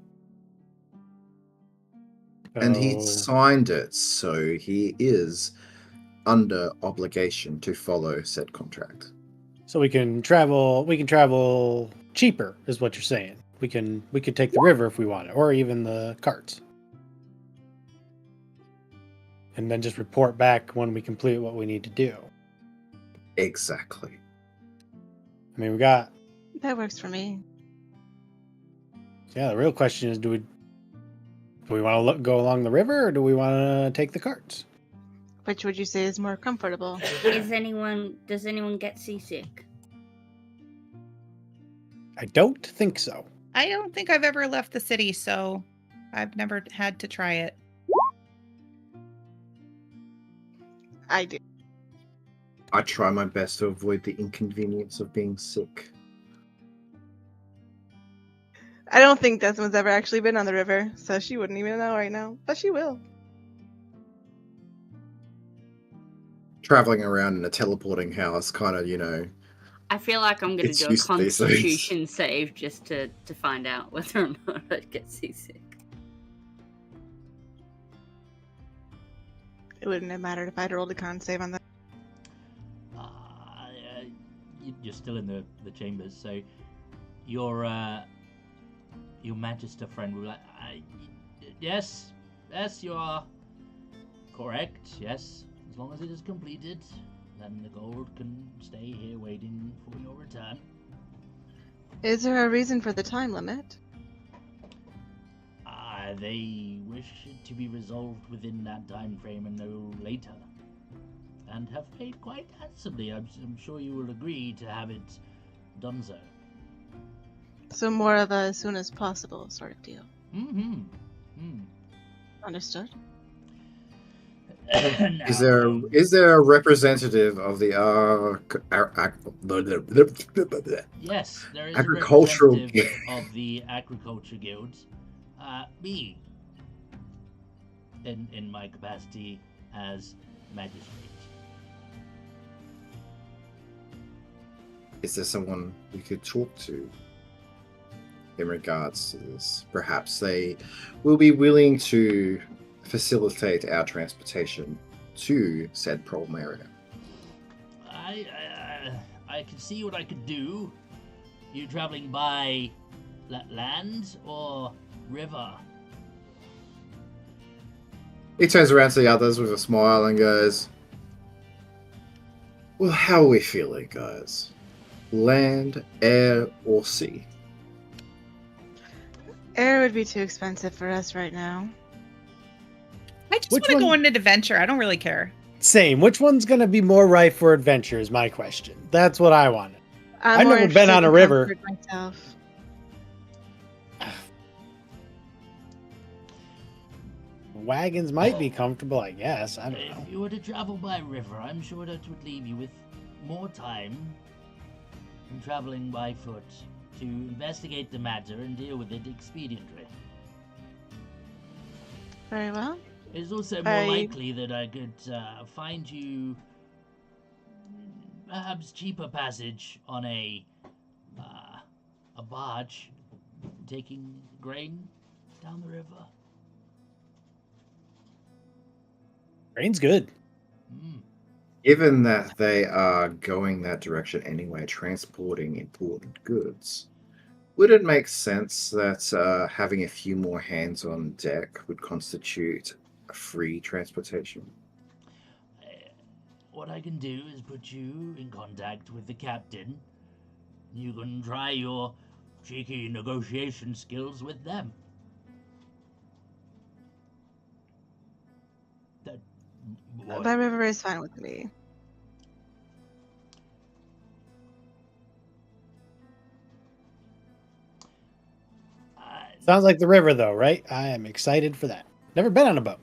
And he So- signed it, so he is under obligation to follow said contract. So we can travel cheaper, is what you're saying. We could take the river if we wanted, or even the carts. And then just report back when we complete what we need to do. Exactly. I mean, we got. That works for me. Yeah, the real question is, do we want to go along the river, or do we want to take the carts? Which would you say is more comfortable? Does anyone get seasick? I don't think so. I don't think I've ever left the city, so I've never had to try it. I do. I try my best to avoid the inconvenience of being sick. I don't think Desmond's ever actually been on the river, so she wouldn't even know right now. But she will. Traveling around in a teleporting house, kind of, I feel like I'm going to It's do a used to these things. Constitution save just to find out whether or not I get seasick. It wouldn't have mattered if I'd rolled a con save on that. You're still in the chambers, so your magister friend will be like, yes, you are correct. Yes, as long as it is completed, then the gold can stay here waiting for your return. Is there a reason for the time limit? They wish it to be resolved within that time frame and no later, and have paid quite handsomely. I'm sure you will agree to have it done so. So more of a as soon as possible sort of deal. Understood. Is there a representative of the Yes, there is Agricultural a representative of the Agriculture Guild. Me, in my capacity as magistrate. Is there someone we could talk to in regards to this? Perhaps they will be willing to facilitate our transportation to said problem area. I can see what I could do. You traveling by land or river? He turns around to the others with a smile and goes, well, how are we feeling, guys? Land, air, or sea? Air would be too expensive for us right now. I just Which want to go one? on an adventure. I don't really care. Same. Which one's going to be more ripe for adventure is my question. That's what I wanted. I'm I've more never been interested on a in river. comfort myself. Wagons might be comfortable, I guess. I don't know. If you were to travel by river, I'm sure that would leave you with more time than traveling by foot to investigate the matter and deal with it expediently. Very well. It's also more likely that I could find you perhaps cheaper passage on a barge taking grain down the river. Grain's good. Given that they are going that direction anyway, transporting important goods, would it make sense that having a few more hands on deck would constitute a free transportation? What I can do is put you in contact with the captain. You can try your cheeky negotiation skills with them. By river is fine with me. Sounds like the river, though, right? I am excited for that. Never been on a boat.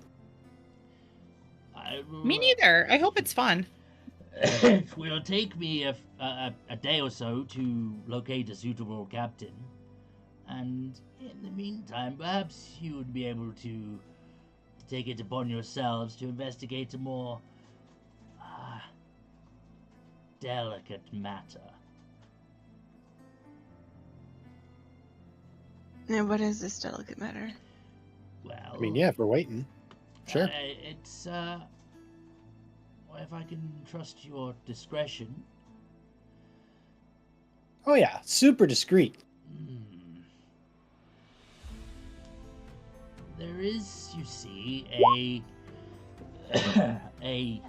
Me neither. I hope it's fun. It will take me a day or so to locate a suitable captain. And in the meantime, perhaps you would be able to take it upon yourselves to investigate a more delicate matter. Now, what is this delicate matter? Well, I mean, yeah, if we're waiting. Sure. It's if I can trust your discretion. Oh, yeah. Super discreet. There is, you see, a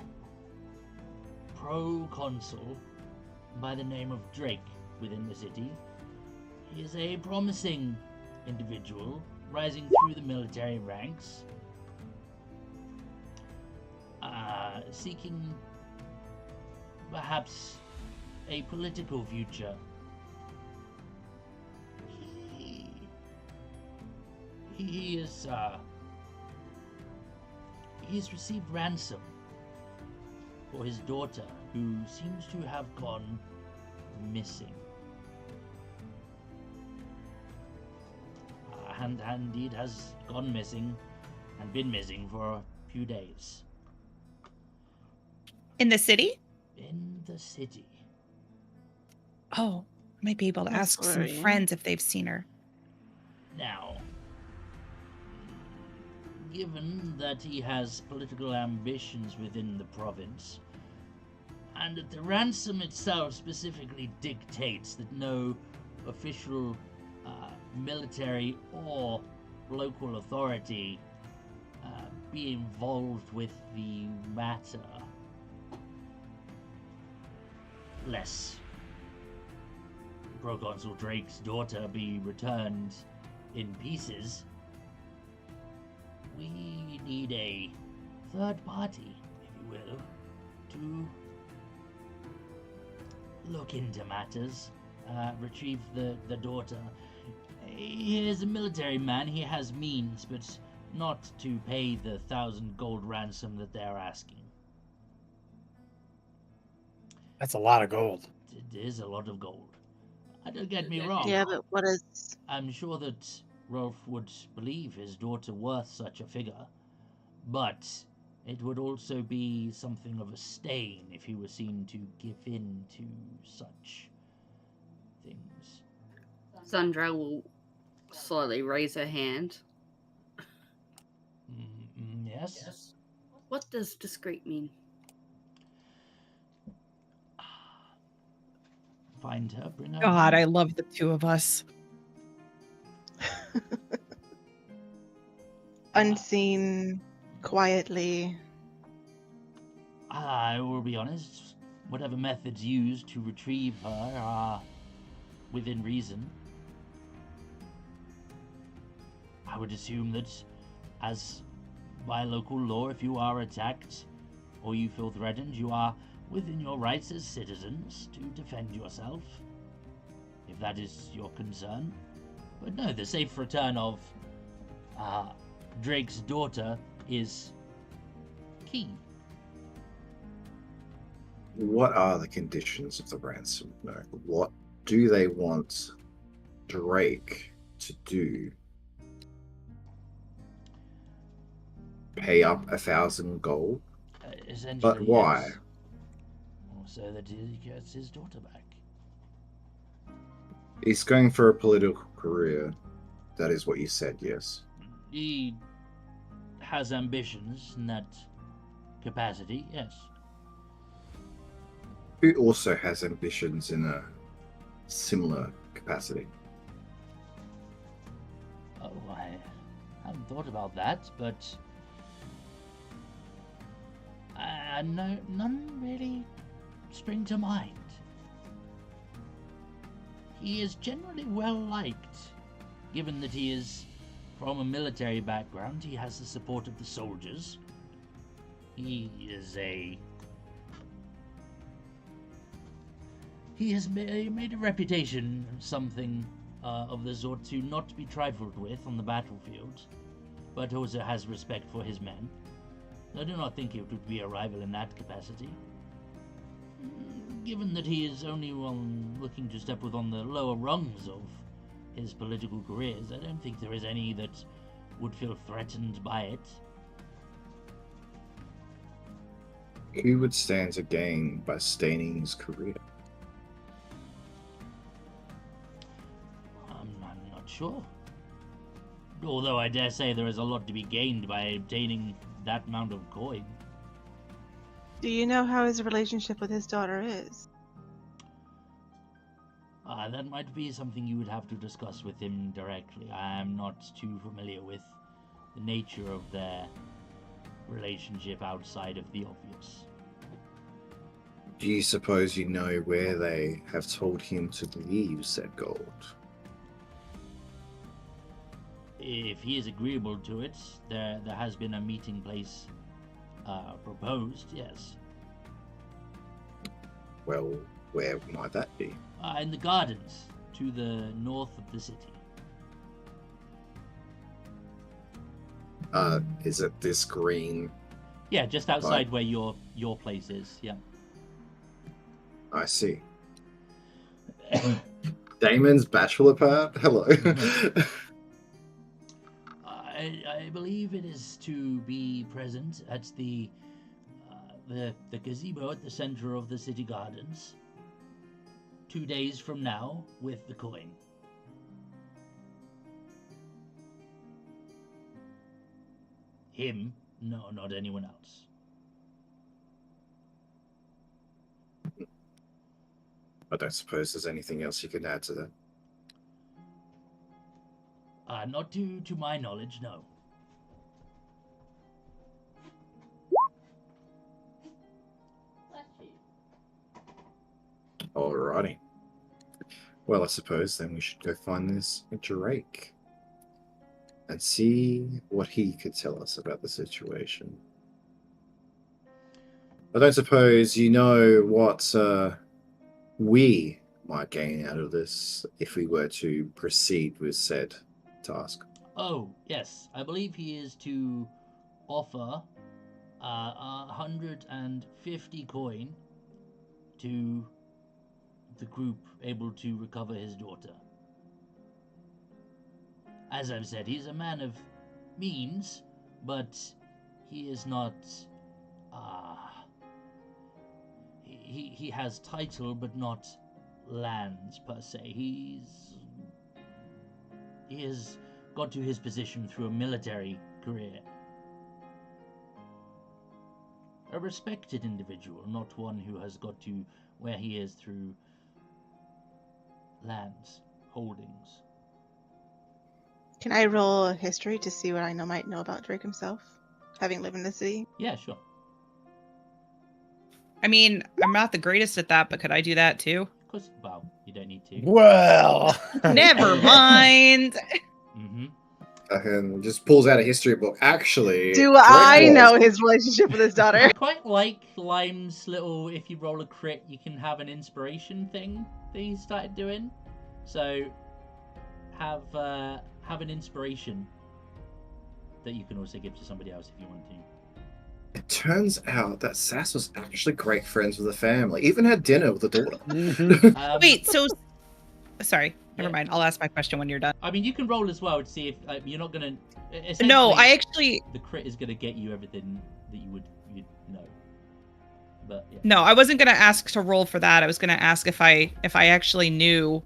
pro-consul by the name of Drake within the city. He is a promising individual, rising through the military ranks, seeking perhaps a political future. He's received ransom for his daughter, who seems to have gone missing. And indeed has gone missing and been missing for a few days. In the city? In the city. Oh, I might be able to That's ask some worrying. friends if they've seen her. Now, given that he has political ambitions within the province, and that the ransom itself specifically dictates that no official military or local authority be involved with the matter, lest Proconsul Drake's daughter be returned in pieces, we need a third party, if you will, to look into matters, retrieve the daughter. He is a military man, he has means, but not to pay the 1,000 gold ransom that they're asking. That's a lot of gold. It is a lot of gold. Don't get me wrong. Yeah, but what is... I'm sure that Rolf would believe his daughter worth such a figure, but it would also be something of a stain if he were seen to give in to such things. Sandra will slowly raise her hand. Yes? What does discreet mean? Find her, bring her. God, in. I love the two of us. Unseen, quietly. I will be honest, whatever methods used to retrieve her are within reason. I would assume that, as by local law, if you are attacked or you feel threatened, you are within your rights as citizens to defend yourself, if that is your concern. But no, the safe return of Drake's daughter is key. What are the conditions of the ransom note? What do they want Drake to do? Pay up 1,000 gold? Essentially, But why? yes. So that he gets his daughter back. He's going for a political career. That is what you said, yes. He has ambitions in that capacity, yes. Who also has ambitions in a similar capacity? Oh, I haven't thought about that, but no, none really spring to mind. He is generally well liked, given that he is from a military background. He has the support of the soldiers. He has made a reputation, something of the sort, to not be trifled with on the battlefield, but also has respect for his men. I do not think it would be a rival in that capacity. Given that he is only looking to step on the lower rungs of his political careers, I don't think there is any that would feel threatened by it. Who would stand to gain by staining his career? I'm not sure. Although I dare say there is a lot to be gained by obtaining that amount of coin. Do you know how his relationship with his daughter is? That might be something you would have to discuss with him directly. I am not too familiar with the nature of their relationship outside of the obvious. Do you suppose you know where they have told him to leave said gold? If he is agreeable to it, there has been a meeting place proposed, yes. Well, where might that be? In the gardens, to the north of the city. Is it this green? Yeah, just outside where your place is, yeah. I see. Damon's bachelor pad? Hello. I believe it is to be present at the gazebo at the center of the city gardens 2 days from now with the coin. Him, no, not anyone else. I don't suppose there's anything else you can add to that. Not to my knowledge, no. Alrighty. Well, I suppose then we should go find this Drake and see what he could tell us about the situation. I don't suppose you know what we might gain out of this if we were to proceed with said task. Oh, yes. I believe he is to offer 150 coin to the group able to recover his daughter. as I've said, he's a man of means, but he is not. He has title, but not lands per se. He has got to his position through a military career. A respected individual, not one who has got to where he is through lands, holdings. Can I roll a history to see what I might know about Drake himself, having lived in the city? Yeah, sure. I mean, I'm not the greatest at that, but could I do that too? Of course, well, you don't need to. Well, Never mind. Mm-hmm. And just pulls out a history book. Actually, Do Drake I was- know his relationship with his daughter? I quite like Lime's little, if you roll a crit, you can have an inspiration thing that he started doing. So, have an inspiration that you can also give to somebody else if you want to. It turns out that Sass was actually great friends with the family. Even had dinner with the daughter. mhm. Wait, so sorry, never Yeah. mind. I'll ask my question when you're done. I mean, you can roll as well to see if you're not gonna. No, essentially, I actually the crit is gonna get you everything that you'd know. But yeah. no, I wasn't gonna ask to roll for that. I was gonna ask if I actually knew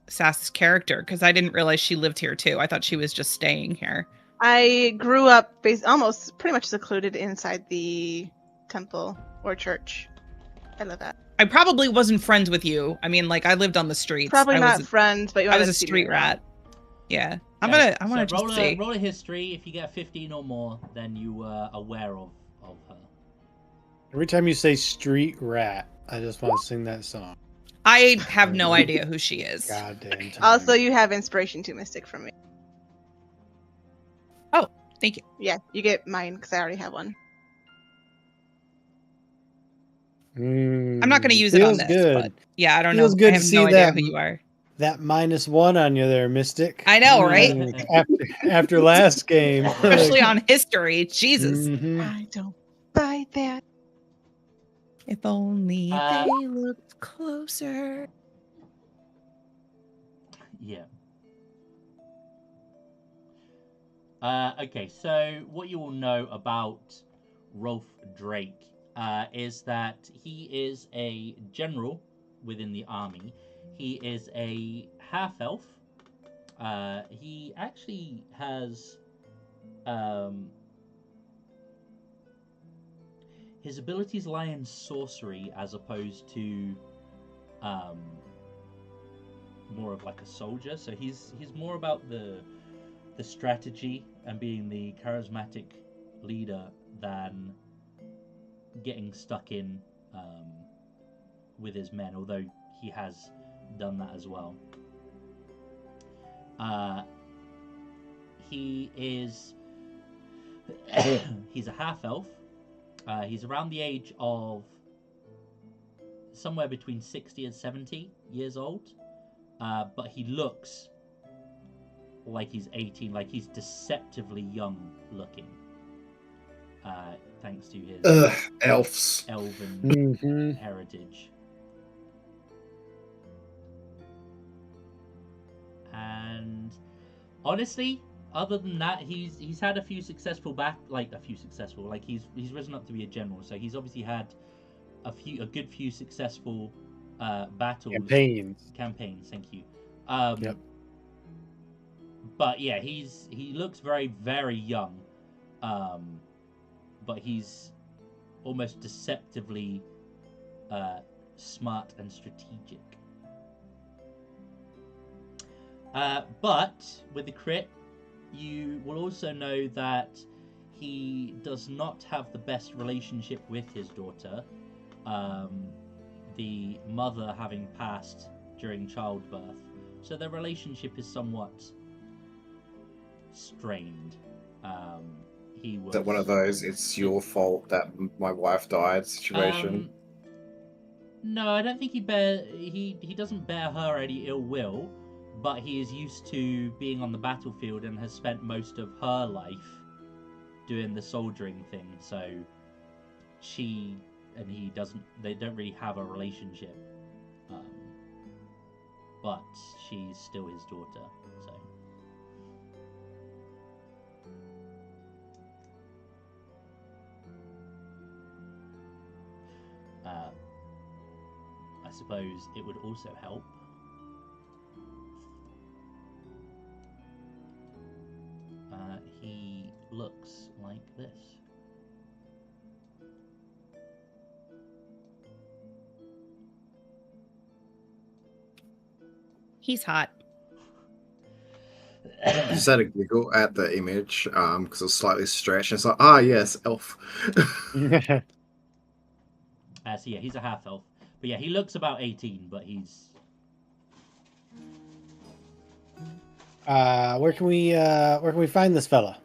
Sass's character, because I didn't realize she lived here too. I thought she was just staying here. I grew up almost pretty much secluded inside the temple or church. I love that. I probably wasn't friends with you. I mean, like I lived on the streets. Probably I not was friends, but you I want was to a street rat. Yeah, I Okay, want to so just see. roll a history. If you get 15 or more, then you were aware of her. Every time you say street rat, I just want to sing that song. I have no idea who she is. Goddamn time. Also, you have inspiration to mystic from me. Thank you. Yeah, you get mine because I already have one. I'm not going to use it on Feels this, good. but yeah, I don't Feels know. good I to have see no idea that. who you are. That -1 on you there, Mystic. I know, right? After last game. Especially on history. Jesus. Mhm. I don't buy that. If only Uh, they looked closer. Yeah. Okay, so what you all know about Rolf Drake is that he is a general within the army. He is a half-elf. He actually has his abilities lie in sorcery as opposed to more of like a soldier. So he's more about the strategy and being the charismatic leader than getting stuck in with his men, although he has done that as well. He is he's a half elf. He's around the age of somewhere between 60 and 70 years old, but he looks like he's 18, like he's deceptively young looking, thanks to his Elves. elven Mhm. heritage. And honestly, other than that, he's had a few successful he's risen up to be a general, so he's obviously had a good few successful battles. Campaigns, thank you. Yep. But yeah, he looks very, very young, but he's almost deceptively smart and strategic. But with the crit, you will also know that he does not have the best relationship with his daughter, the mother having passed during childbirth. So their relationship is somewhat strained. He was Is that one of those "it's your fault that my wife died" situation? No, I don't think he doesn't bear her any ill will, but he is used to being on the battlefield and has spent most of her life doing the soldiering thing. So she and he they don't really have a relationship, but she's still his daughter. So I suppose it would also help. He looks like this. He's hot. I just had a giggle at the image because it was slightly stretched. And it's like, ah, yes, elf. So yeah, he's a half elf. But yeah, he looks about 18, but he's... Where can we find this fella?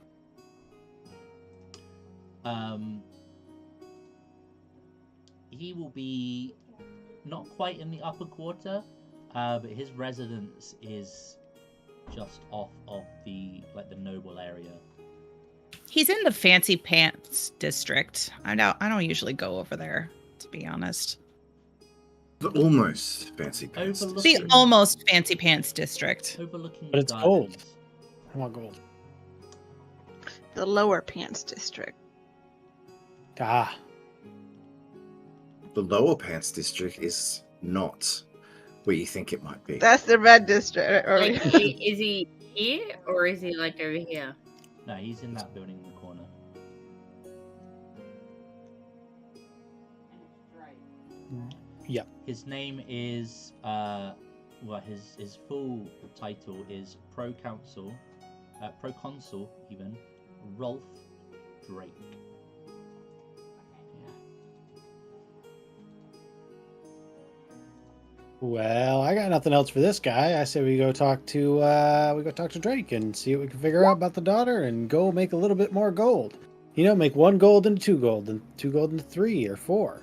He will be not quite in the upper quarter, but his residence is just off of the noble area. He's in the fancy pants district. I don't usually go over there, to be honest. The almost fancy pants. Overlooking- The almost fancy pants district. Overlooking But it's gardens. gold. I want gold. The lower pants district. Ah, The lower pants district is not where you think it might be. That's the red district. Or Like, is he here or is he like over here? No, he's in that building in the corner. yeah. His name is his full title is proconsul even Rolf Drake. Yeah. Well, I got nothing else for this guy. I say we go talk to Drake and see what we can figure out about the daughter, and go make a little bit more gold. You know, make 1 gold into 2 gold, and 2 gold into 3 or 4.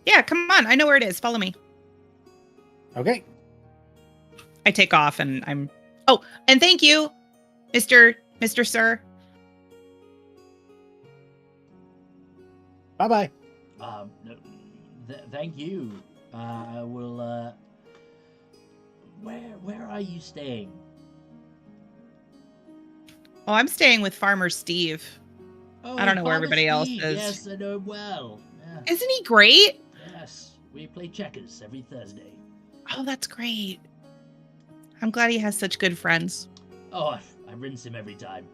Yeah, come on. I know where it is. Follow me. Okay. I take off and I'm... Oh, and thank you, Mr. Sir. Bye-bye. No, thank you. I will. Where are you staying? Oh, I'm staying with Farmer Steve. Oh, I don't know where Father everybody else Steve. is. Yes, I know him well. Yeah. Isn't he great? Yes, we play checkers every Thursday. Oh, that's great. I'm glad he has such good friends. Oh, I rinse him every time.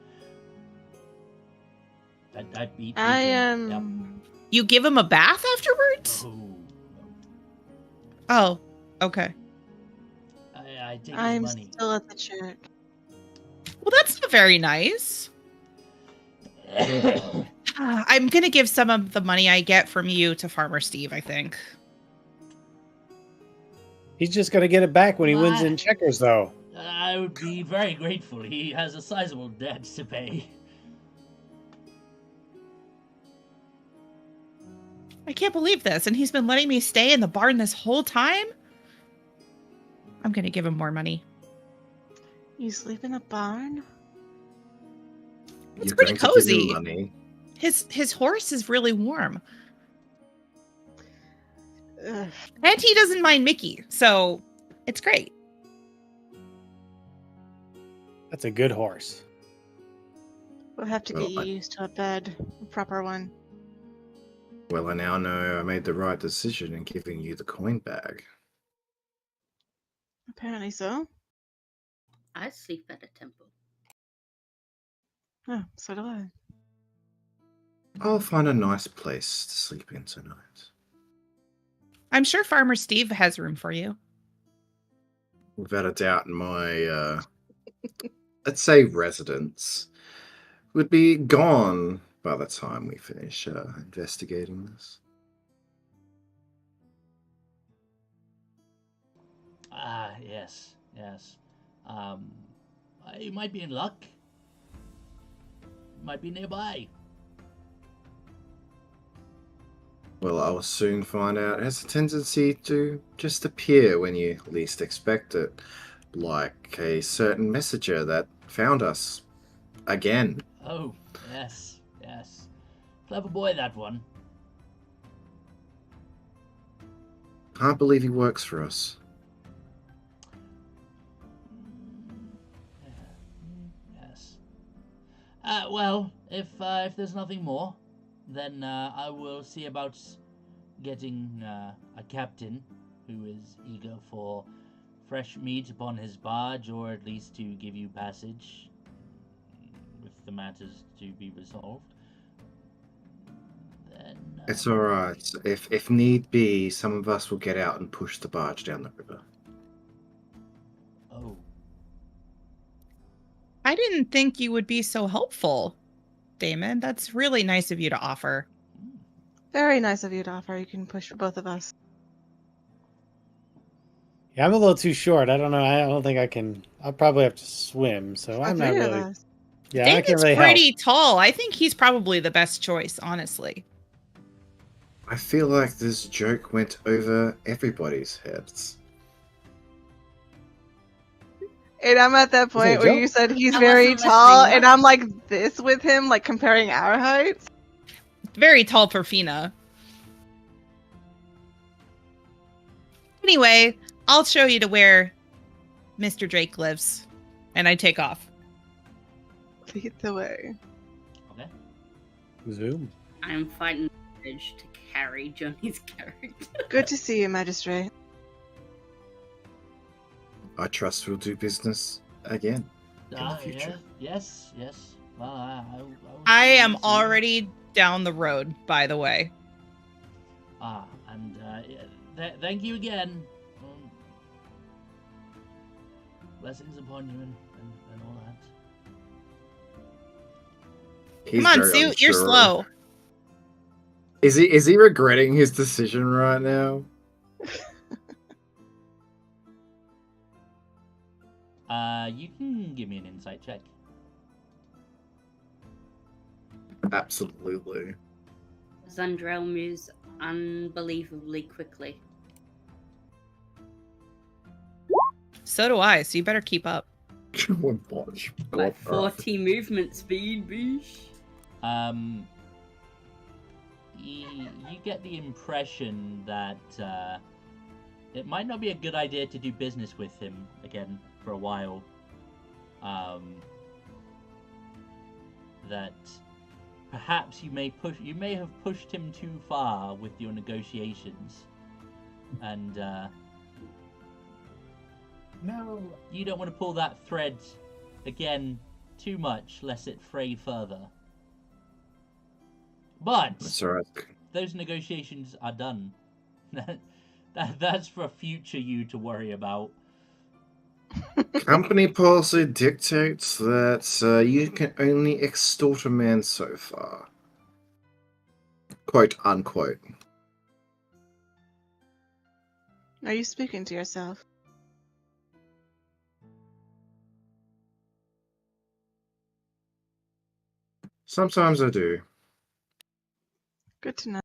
I beat. I him. am. You give him a bath afterwards? Yep. Oh, okay. I take his I'm money. still at the church. Well, that's not very nice. I'm going to give some of the money I get from you to Farmer Steve, I think. He's just gonna get it back when he wins in What? checkers, though. I would be very grateful. He has a sizable debt to pay. I can't believe this. And he's been letting me stay in the barn this whole time? I'm going to give him more money. You sleep in the barn? It's You're pretty going to give him cozy. money. His horse is really warm. Ugh. And he doesn't mind Mickey. So it's great. That's a good horse. We'll have to Well, get you I- used to a bed, a proper one. Well, I now know I made the right decision in giving you the coin bag. Apparently so. I sleep at a temple. Oh, so do I. I'll find a nice place to sleep in tonight. I'm sure Farmer Steve has room for you. Without a doubt, my, let's say residence would be gone by the time we finish investigating this. Ah, yes. You might be in luck. Might be nearby. Well, I'll soon find out. It has a tendency to just appear when you least expect it. Like a certain messenger that found us. Again. Oh, yes. Clever boy, that one. Can't believe he works for us. Yes. Well, if there's nothing more, then I will see about getting a captain who is eager for fresh meat upon his barge, or at least to give you passage with the matters to be resolved, then It's all right. If need be, some of us will get out and push the barge down the river. Oh, I didn't think you would be so helpful, Damon. That's really nice of you to offer. Very nice of you to offer. You can push for both of us. Yeah, I'm a little too short. I don't know. I don't think I can. I'll probably have to swim, so For I'm not three of really. us. Yeah, I can't Damon's really help. pretty tall. I think he's probably the best choice, honestly. I feel like this joke went over everybody's heads. And I'm at that that a point where joke? you said he's I very wasn't tall, listening. and I'm like this with him, like comparing our heights. Very tall for Fina. Anyway, I'll show you to where Mr. Drake lives. And I take off. Lead the way. okay. Zoom. I'm fighting the urge to carry Johnny's character. Good to see you, Magistrate. I trust we'll do business again in the Yeah, future. yes. Well, I am see- already down the road, by the way. And thank you again. Blessings upon you and all that. He's Come on, very Sue, you're unsure. slow. Is he regretting his decision right now? You can give me an insight check. Absolutely. Zandrel moves unbelievably quickly. So do I, so you better keep up. One watch. Like 40 movement speed, beesh. You get the impression that it might not be a good idea to do business with him again for a while. That perhaps you may have pushed him too far with your negotiations, and No. you don't want to pull that thread again too much, lest it fray further. But That's all right. those negotiations are done. That's for future you to worry about. Company policy dictates that you can only extort a man so far. Quote unquote. Are you speaking to yourself? Sometimes I do. Good to know.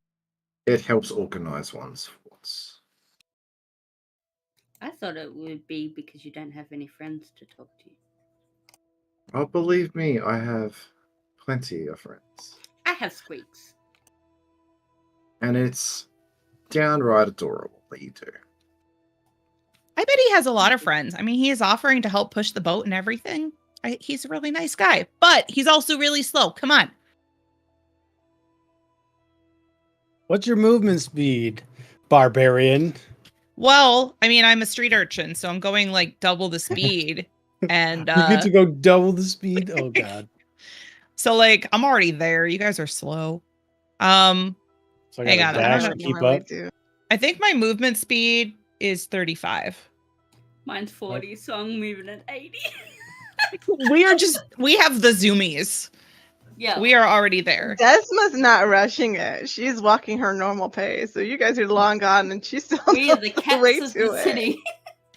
It helps organize one's thoughts. I thought it would be because you don't have any friends to talk to. Oh, believe me, I have plenty of friends. I have squeaks. And it's downright adorable that you do. I bet he has a lot of friends. I mean, he is offering to help push the boat and everything. He's a really nice guy, but he's also really slow. Come on. What's your movement speed, barbarian? Well, I mean, I'm a street urchin, so I'm going like double the speed. And You get to go double the speed? Oh, God. so like I'm already there. You guys are slow. So I Hang got on, to I dash don't to know keep how we up. do. I think my movement speed is 35. Mine's 40, so I'm moving at 80. We have the zoomies. Yeah. We are already there. Desma's not rushing it. She's walking her normal pace. So you guys are long gone, and she's still We are the on way cats of to the it. city.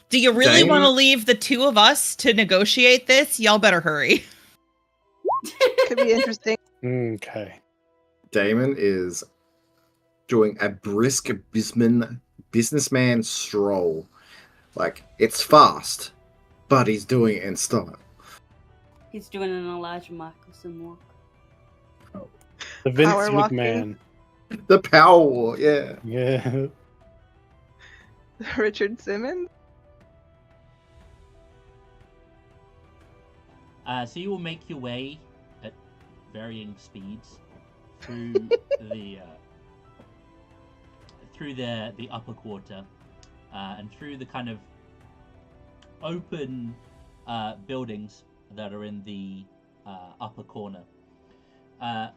Do you really Dang. want to leave the two of us to negotiate this? Y'all better hurry. Could be interesting. Okay. Damon is doing a brisk businessman stroll. Like, it's fast, but he's doing it in style. He's doing an Elijah Michelson walk. The Vince Power walking. McMahon. The Power War, yeah. Yeah. Richard Simmons. So you will make your way at varying speeds through through the upper quarter, and through the kind of open buildings that are in the upper corner.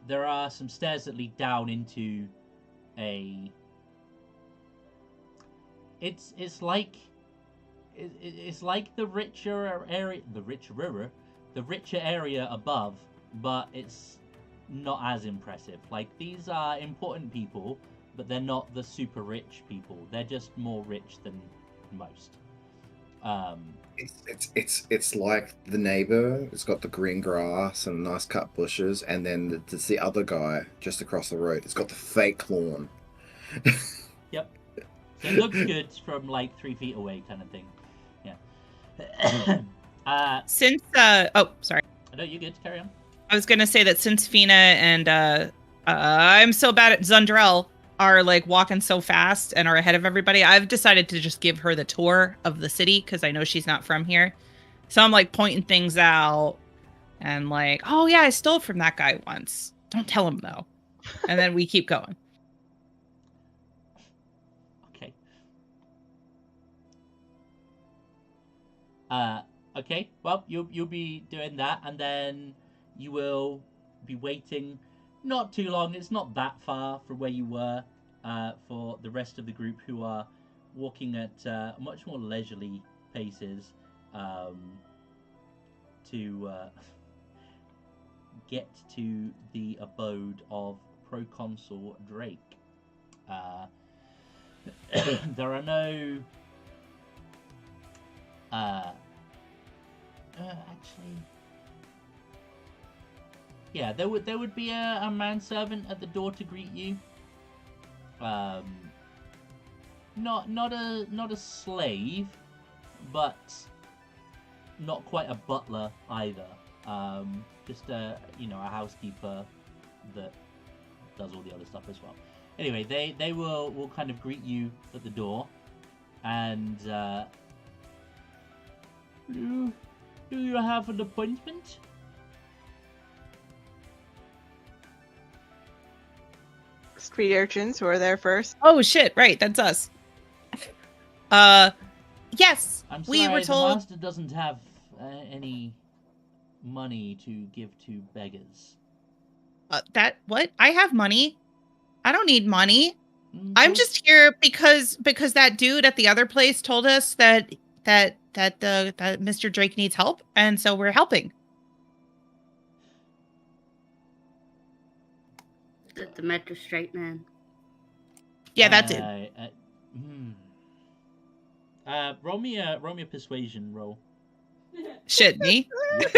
There are some stairs that lead down into a. It's like the richer area, the richer area above, but it's not as impressive. Like, these are important people, but they're not the super rich people. They're just more rich than most. It's like the neighbor. It's got the green grass and nice cut bushes, and then there's the other guy just across the road. It's got the fake lawn. Yep. So it looks good from like 3 feet away, kind of thing. Yeah. Since sorry. No, you good. Carry on. I was gonna say that since Fina and I'm so bad at Zundrel are like walking so fast and are ahead of everybody, I've decided to just give her the tour of the city because I know she's not from here. So I'm like pointing things out and like, oh yeah, I stole from that guy once. Don't tell him though. And then we keep going. Okay. Okay. Well, you'll be doing that, and then you will be waiting. Not too long. It's not that far from where you were. For the rest of the group who are walking at much more leisurely paces to get to the abode of Proconsul Drake. There are no actually, yeah, there would be a manservant at the door to greet you. Not a slave, but not quite a butler either. Just a housekeeper that does all the other stuff as well. Anyway, they will kind of greet you at the door, and do you have an appointment? Street urchins who are there first. Oh shit! Right, that's us. Yes, I'm sorry, we were told. the master doesn't have any money to give to beggars. What? I have money. I don't need money. I'm just here because that dude at the other place told us that Mr. Drake needs help, and so we're helping. The magistrate man. Yeah, that's it. Roll me a persuasion roll. Shit, me?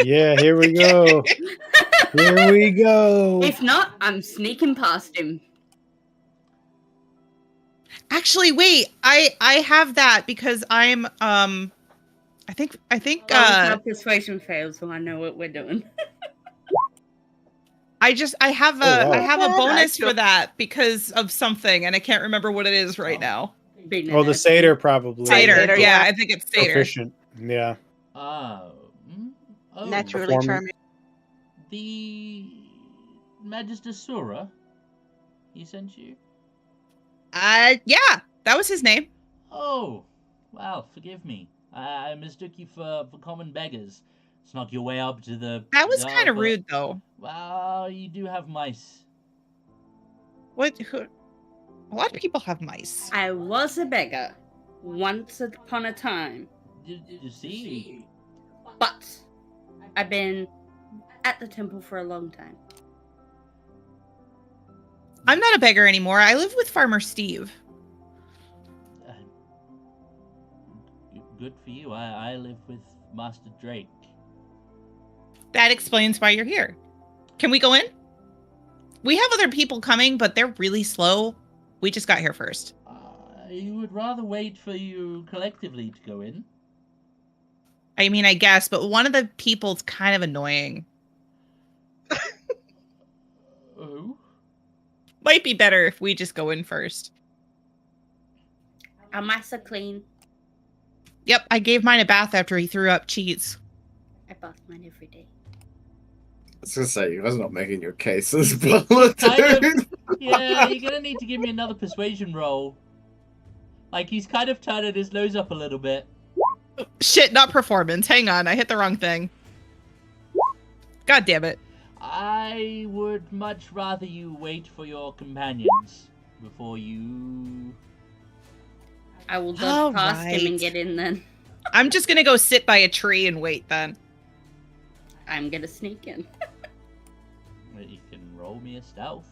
Yeah, here we go. Here we go. If not, I'm sneaking past him. Actually, wait. I have that because I'm I think my persuasion fails, so I know what we're doing. I have a wow. I have a Yeah, bonus I feel- for that because of something, and I can't remember what it is right now. Oh, the satyr probably. Satyr, Satyr, yeah, yeah. I think it's satyr. Proficient. Yeah. Oh. Naturally Performance. charming. The Magister Sura, he sent you? Yeah, that was his name. Oh, well, forgive me. I mistook you for common beggars. Snuck your way up to the... That was kind of but- rude, though. Well, you do have mice. What? A lot of people have mice. I was a beggar once upon a time, You see? but I've been at the temple for a long time. I'm not a beggar anymore. I live with Farmer Steve. Good for you. I live with Master Drake. That explains why you're here. Can we go in? We have other people coming, but they're really slow. We just got here first. I would rather wait for you collectively to go in. I mean, I guess, but one of the people's kind of annoying. Oh? Might be better if we just go in first. Our mice are clean. Yep, I gave mine a bath after he threw up cheese. I bath mine every day. I was gonna say, you guys are not making your cases, but Kind of. Yeah, you're gonna need to give me another persuasion roll Like he's kind of turning his nose up a little bit. Shit, not performance. Hang on, I hit the wrong thing. God damn it. I would much rather you wait for your companions before you... I will dodge past him and Alright. get in then. I'm just gonna go sit by a tree and wait then. I'm gonna sneak in. You can roll me a stealth.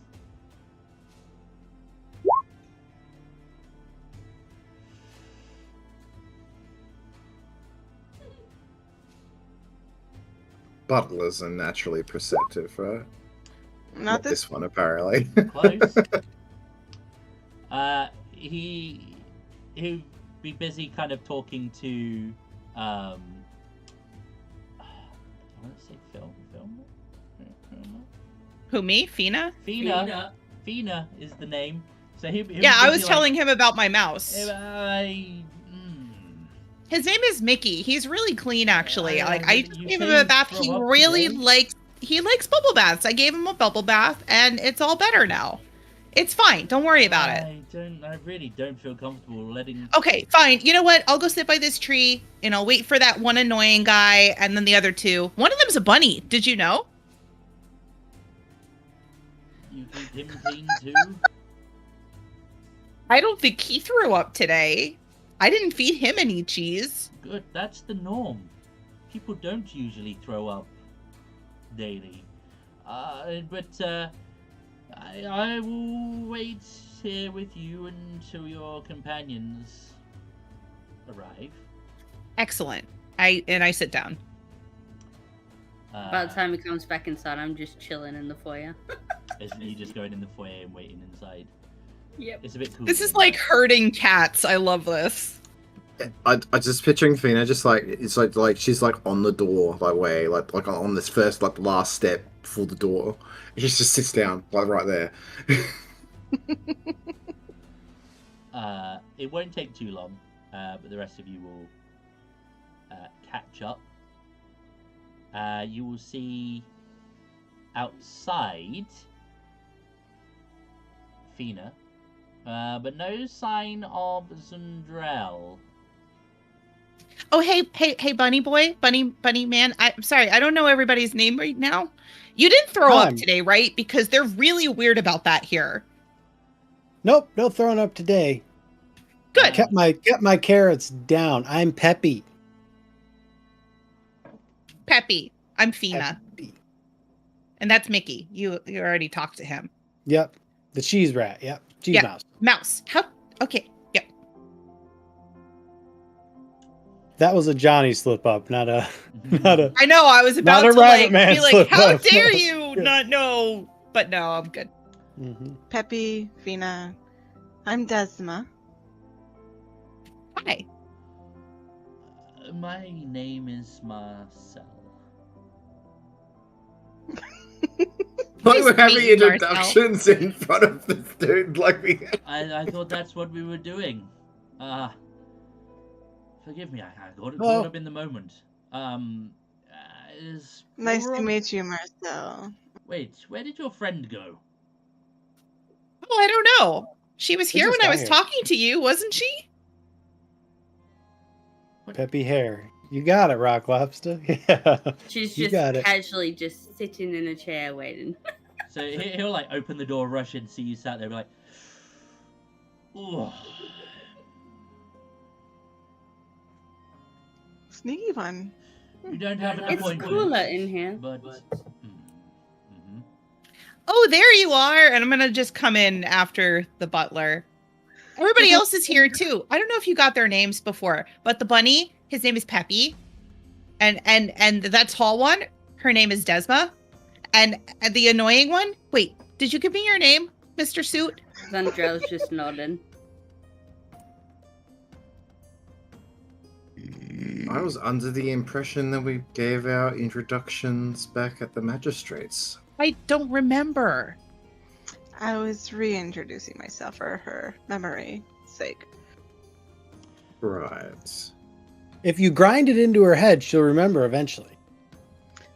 Butlers are naturally perceptive, right? Not this. This one, apparently. Close. He'd be busy kind of talking to I want to say film. Who, me? Fina? Fina is the name. So Yeah, I was telling him about my mouse. His name is Mickey. He's really clean, actually. Yeah, Like, I you just gave say him a bath. throw He up really today? likes bubble baths. I gave him a bubble bath, and it's all better now. It's fine. Don't worry about it. I really don't feel comfortable letting. Okay, fine. You know what? I'll go sit by this tree, and I'll wait for that one annoying guy, and then the other two. One of them's a bunny. Did you know? You keep him clean too. I don't think he threw up today. I didn't feed him any cheese. Good. That's the norm. People don't usually throw up daily. But I will wait here with you until your companions arrive. Excellent. I sit down. By the time he comes back inside, I'm just chilling in the foyer. Isn't he just going in the foyer and waiting inside? Yep. It's a bit cool. This is like herding cats. I love this. I just picturing Fina just like it's like she's like on the door like way like on this first like last step before the door. And she just sits down like right there. It won't take too long, but the rest of you will catch up. You will see outside Fina, but no sign of Zundrel. Oh, hey, bunny boy, bunny man. I'm sorry, I don't know everybody's name right now. You didn't throw up today, right? Because they're really weird about that here. Nope, no throwing up today. Good. Kept my carrots down. I'm Peppy. Peppy. I'm Fina. Peppy. And that's Mickey. You already talked to him. Yep. The cheese rat. Yep. Cheese Yeah. mouse. Mouse. How? Okay. Yep. That was a Johnny slip up, not a. I know. I was about Not a to rabbit like man be like, slip how up." dare you not know? But no, I'm good. Mhm. Peppy, Fina. I'm Desma. Hi. My name is Marcel. Like we're having meet you, Marcel. introductions in front of this dude, like we. I thought that's what we were doing. Forgive me, I got Oh. caught up in the moment. Is Nice to Welborn- meet you, Marcel. Wait, where did your friend go? Oh, I don't know. She was here just when I got was here. talking to you, wasn't she? Peppy hair. You got it, Rock Lobster. Yeah. She's You just got it. casually just sitting in a chair waiting. So he'll like open the door, rush in, see you sat there, be like, "Oh, Sneaky one. you don't have an It's appointment." cooler in here. But Oh, there you are. And I'm going to just come in after the butler. Everybody else is here too. I don't know if you got their names before, but the bunny, his name is Peppy. And that tall one, her name is Desma. And the annoying one, wait, did you give me your name, Mr. Suit? Zundrell's just nodding. I was under the impression that we gave our introductions back at the magistrates. I don't remember. I was reintroducing myself for her memory's sake. Right. If you grind it into her head, she'll remember eventually.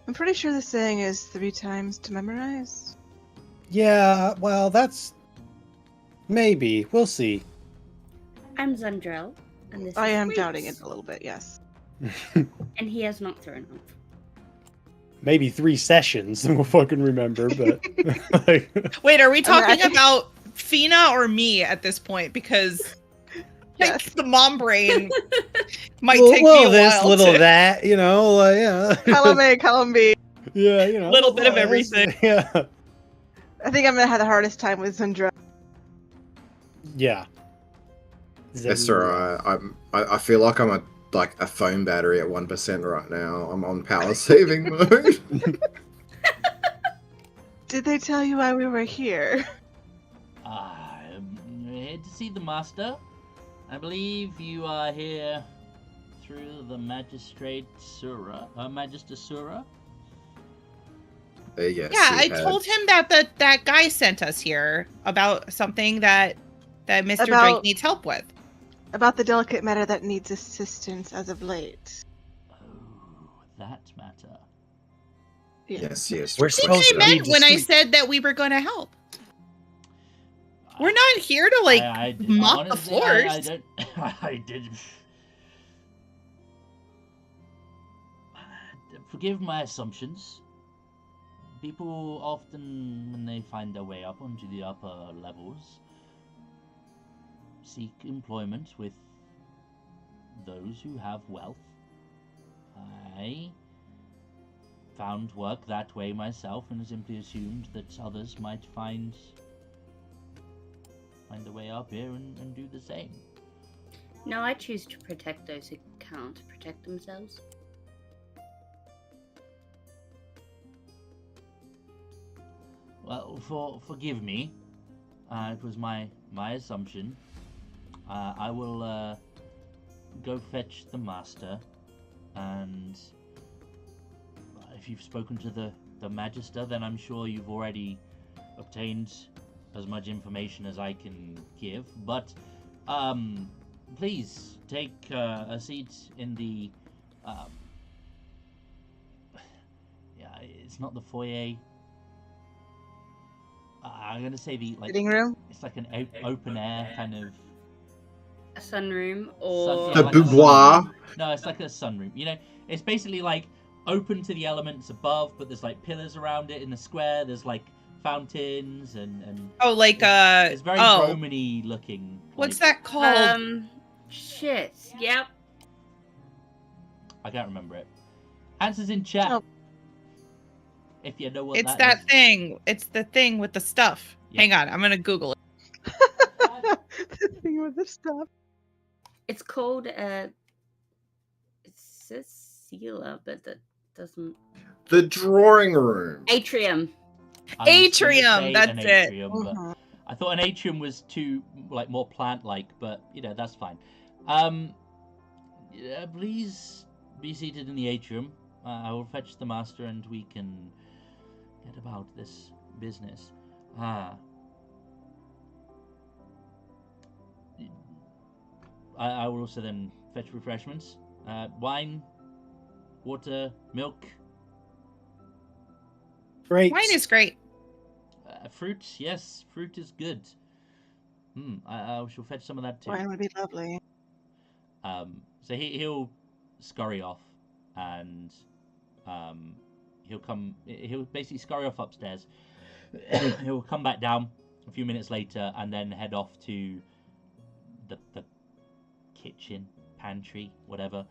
I'm pretty sure the saying is 3 times to memorize. Yeah, well, that's maybe. We'll see. I'm Zundrel, and this I is am Reese. doubting it a little bit, yes. And he has not thrown up. Maybe 3 sessions, we'll fucking remember, but like, Wait, are we talking think- about Fina or me at this point? Because like Yes. the mom brain might little, take me little a this, while little to that, you know, yeah. Column A, column B. Yeah, you know. Little bit of it's- everything. Yeah. I think I'm gonna have the hardest time with Zundra. Yeah. That's alright. I feel like I'm a phone battery at 1% right now. I'm on power saving mode. Did they tell you why we were here? I'm here to see the master. I believe you are here through the magistrate Sura, Magister Sura. Yes, Yeah, he I had. told him that that guy sent us here about something that Mr. Drake About- needs help with. About the delicate matter that needs assistance as of late. Oh, that matter. Yes, yes. We're I think supposed I to be meant when I discreet. said that we were going to help. We're not here to like mop the honestly, floors. I don't. I did. Forgive my assumptions. People often, when they find their way up onto the upper levels, seek employment with those who have wealth. I found work that way myself and simply assumed that others might find a way up here and do the same. No, I choose to protect those who can't protect themselves. Well, forgive me. It was my assumption. I will go fetch the master, and if you've spoken to the magister, then I'm sure you've already obtained as much information as I can give. But please take a seat in the. Yeah, it's not the foyer. I'm gonna say the Sitting room? It's like an open air kind of. A sunroom or yeah, The like a boudoir. sunroom. No, it's like a sunroom. You know, it's basically like open to the elements above, but there's like pillars around it in the square. There's like fountains and Oh, like it's very oh, Roman-y looking. what's like- that called? shit. Yep. I can't remember it. Answers in chat. Oh. If you know what It's that that is. thing. It's the thing with the stuff. Yeah. Hang on, I'm gonna Google it. The thing with the stuff. It's called it says Sela, but that doesn't. The drawing room. Atrium. I was gonna Atrium, say that's an it. atrium, but Mhm. I thought an atrium was too like more plant-like, but you know that's fine. Yeah, please be seated in the atrium. I will fetch the master, and we can get about this business. I will also then fetch refreshments. Wine, water, milk, Great. Wine is great. fruit. Yes, fruit is good. I shall fetch some of that too. Wine would be lovely. So he'll scurry off, and he'll basically scurry off upstairs. He'll come back down a few minutes later, and then head off to the kitchen, pantry, whatever.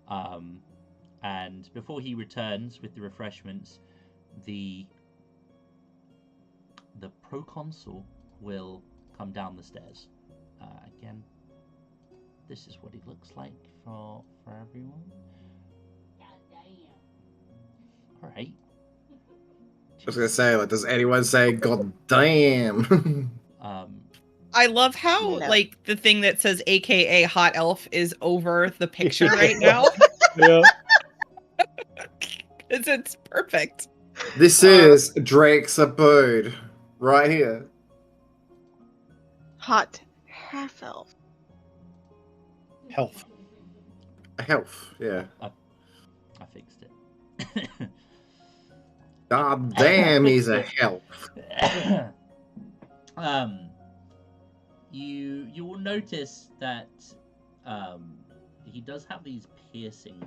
And before he returns with the refreshments, the proconsul will come down the stairs. Again, this is what he looks like for everyone. All right. I was gonna say, like, does anyone say "God damn"? I love how No. like the thing that says AKA hot elf is over the picture right now. Yeah. It's perfect. This is Drake's abode, right here. Hot half elf. Health. Health, yeah. I fixed it. God damn, he's a health. you will notice that he does have these piercing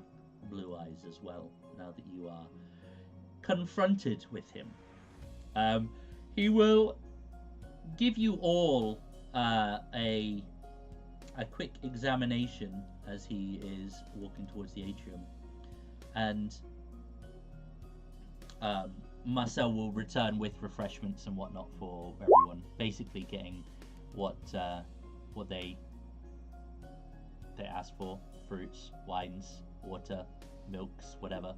blue eyes as well. Now that you are confronted with him, he will give you all a quick examination as he is walking towards the atrium, and Marcel will return with refreshments and whatnot for everyone, basically getting what they ask for: fruits, wines, water, milks, whatever.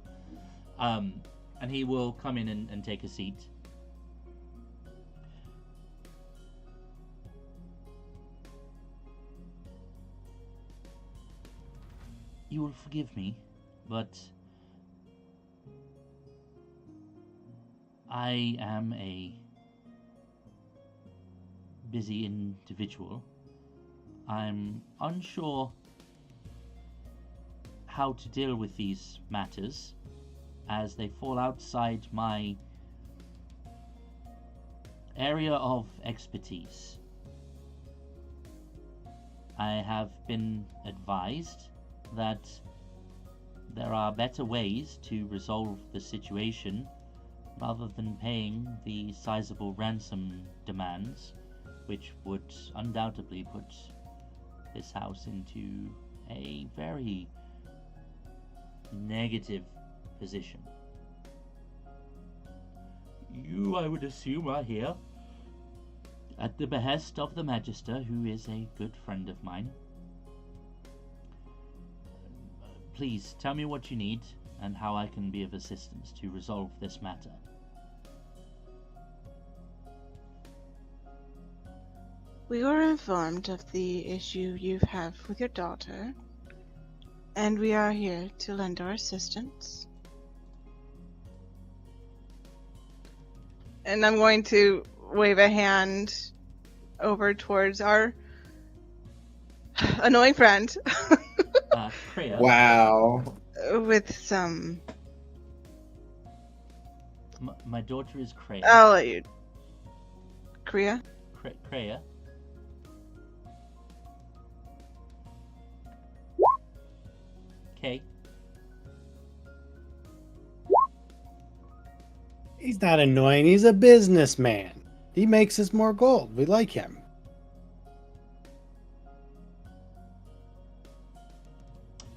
And he will come in and take a seat. You will forgive me, but I am a busy individual. I'm unsure how to deal with these matters, as they fall outside my area of expertise. I have been advised that there are better ways to resolve the situation rather than paying the sizable ransom demands, which would undoubtedly put this house into a very negative position. You, I would assume, are here at the behest of the Magister, who is a good friend of mine. Please tell me what you need and how I can be of assistance to resolve this matter. We were informed of the issue you have with your daughter, and we are here to lend our assistance. And I'm going to wave a hand over towards our annoying friend Kreia. Wow. with some. My daughter is Kreia. I'll let you. Kreia? Kreia. Okay. He's not annoying. He's a businessman. He makes us more gold. We like him.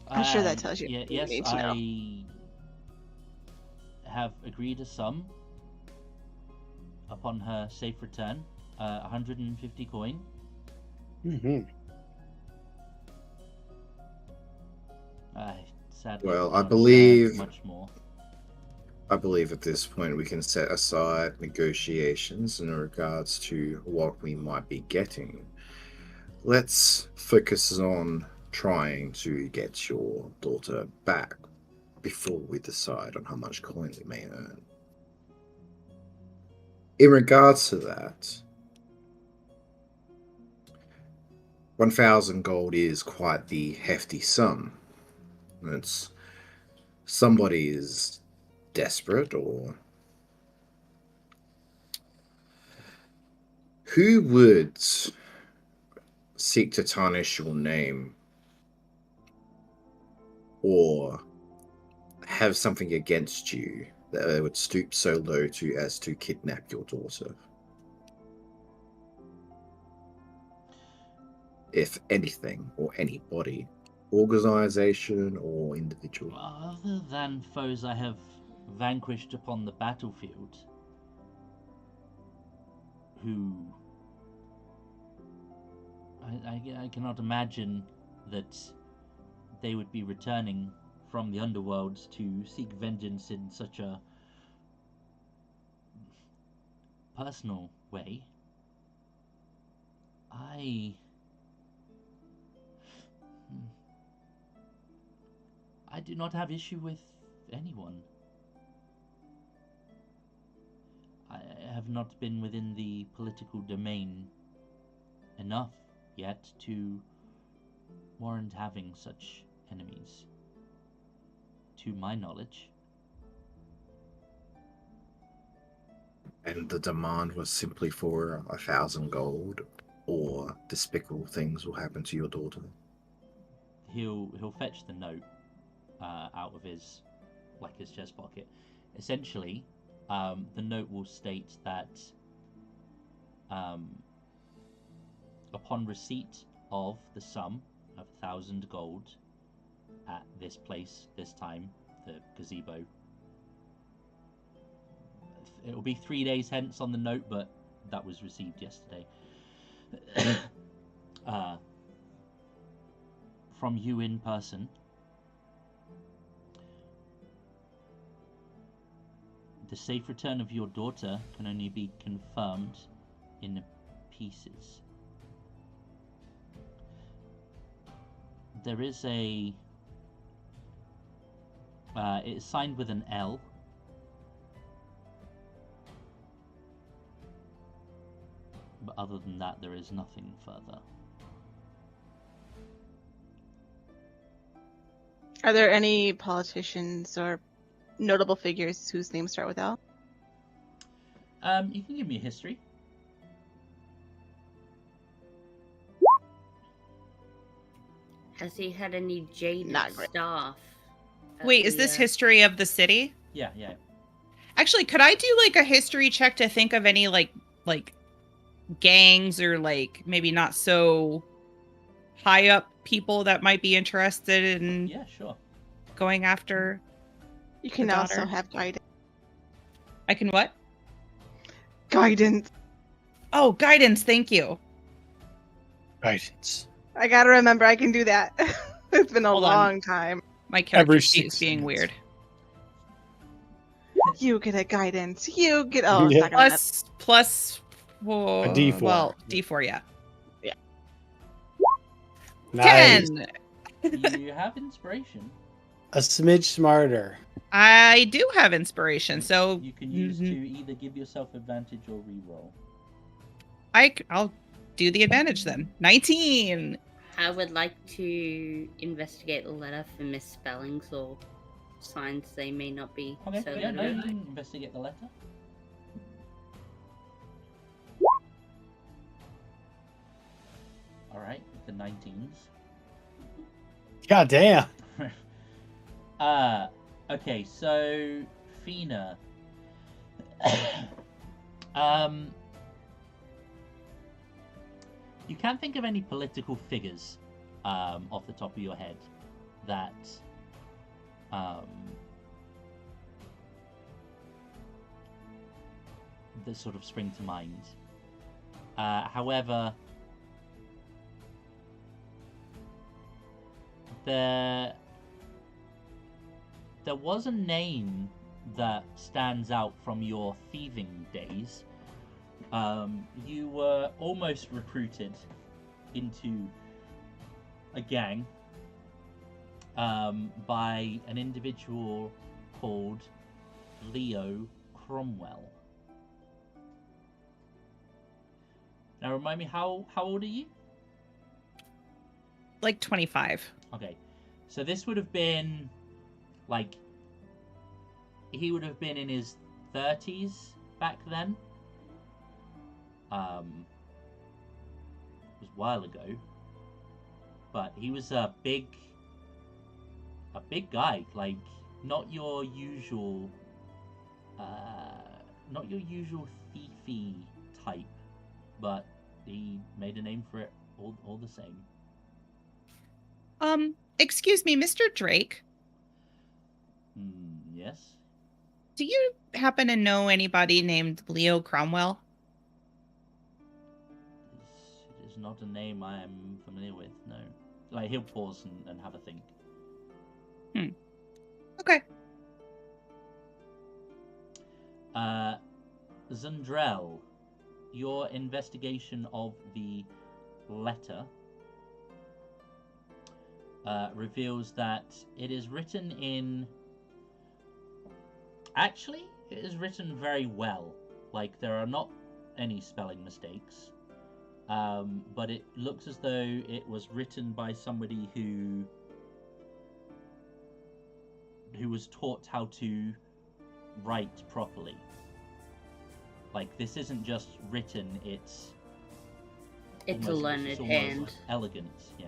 I'm sure that tells you. Yes, you need to know. I have agreed a sum upon her safe return, 150 coin. Mm-hmm. Sadly, Well, do I not believe- have much more. I believe at this point we can set aside negotiations in regards to what we might be getting. Let's focus on trying to get your daughter back before we decide on how much coin we may earn. In regards to that, 1,000 gold is quite the hefty sum. It's somebody is desperate, or who would seek to tarnish your name or have something against you that they would stoop so low to as to kidnap your daughter? If anything, or anybody, organization or individual. Other than foes I have vanquished upon the battlefield, who I cannot imagine that they would be returning from the underworld to seek vengeance in such a personal way. I do not have issue with anyone. I have not been within the political domain enough yet to warrant having such enemies, to my knowledge. And the demand was simply for 1,000 gold. or despicable things will happen to your daughter. He'll fetch the note out of his chest pocket. Essentially, the note will state that upon receipt of the sum of 1,000 gold at this place, this time, the gazebo. It'll be 3 days hence on the note, but that was received yesterday. From you in person. The safe return of your daughter can only be confirmed in pieces. There is a... it is signed with an L. But other than that, there is nothing further. Are there any politicians or notable figures whose names start with L? You can give me a history. Has he had any jaded Not great. staff? Wait, is this history of the city? Yeah. Actually, could I do like a history check to think of any like gangs or like maybe not so high up people that might be interested in Yeah, sure. going after? You can The also daughter. have guidance. I can what? Guidance. Oh, guidance, thank you. Guidance. I gotta remember I can do that. It's been a Hold on. long time. My character Every sheet is 6 being minutes. weird. You get a guidance. You get it's Yeah. not gonna matter. Plus A D4. Well, D4, yeah. Nice. 10. You have inspiration. A smidge smarter. I do have inspiration, so You can use to either give yourself advantage or reroll. I'll do the advantage then. 19. I would like to investigate the letter for misspellings or signs they may not be. Okay, so yeah, no, you literate. can investigate the letter. Alright, the 19s. God damn. Okay, so Fina. You can't think of any political figures off the top of your head that that sort of spring to mind. However, there was a name that stands out from your thieving days. You were almost recruited into a gang by an individual called Leo Cromwell. Now remind me, how old are you? Like 25. Okay, so this would have been like, he would have been in his 30s back then. It was a while ago, but he was a big guy, like not your usual thiefy type, but he made a name for it all the same. Excuse me, Mr. Drake. Yes. Do you happen to know anybody named Leo Cromwell? It is not a name I am familiar with, no. Like, he'll pause and have a think. Okay. Zundrell, your investigation of the letter reveals that it is written in... Actually, it is written very well. Like, there are not any spelling mistakes. But it looks as though it was written by somebody who was taught how to write properly. Like, this isn't just written, it's It's a almost, learned it's almost hand. elegant. Yeah.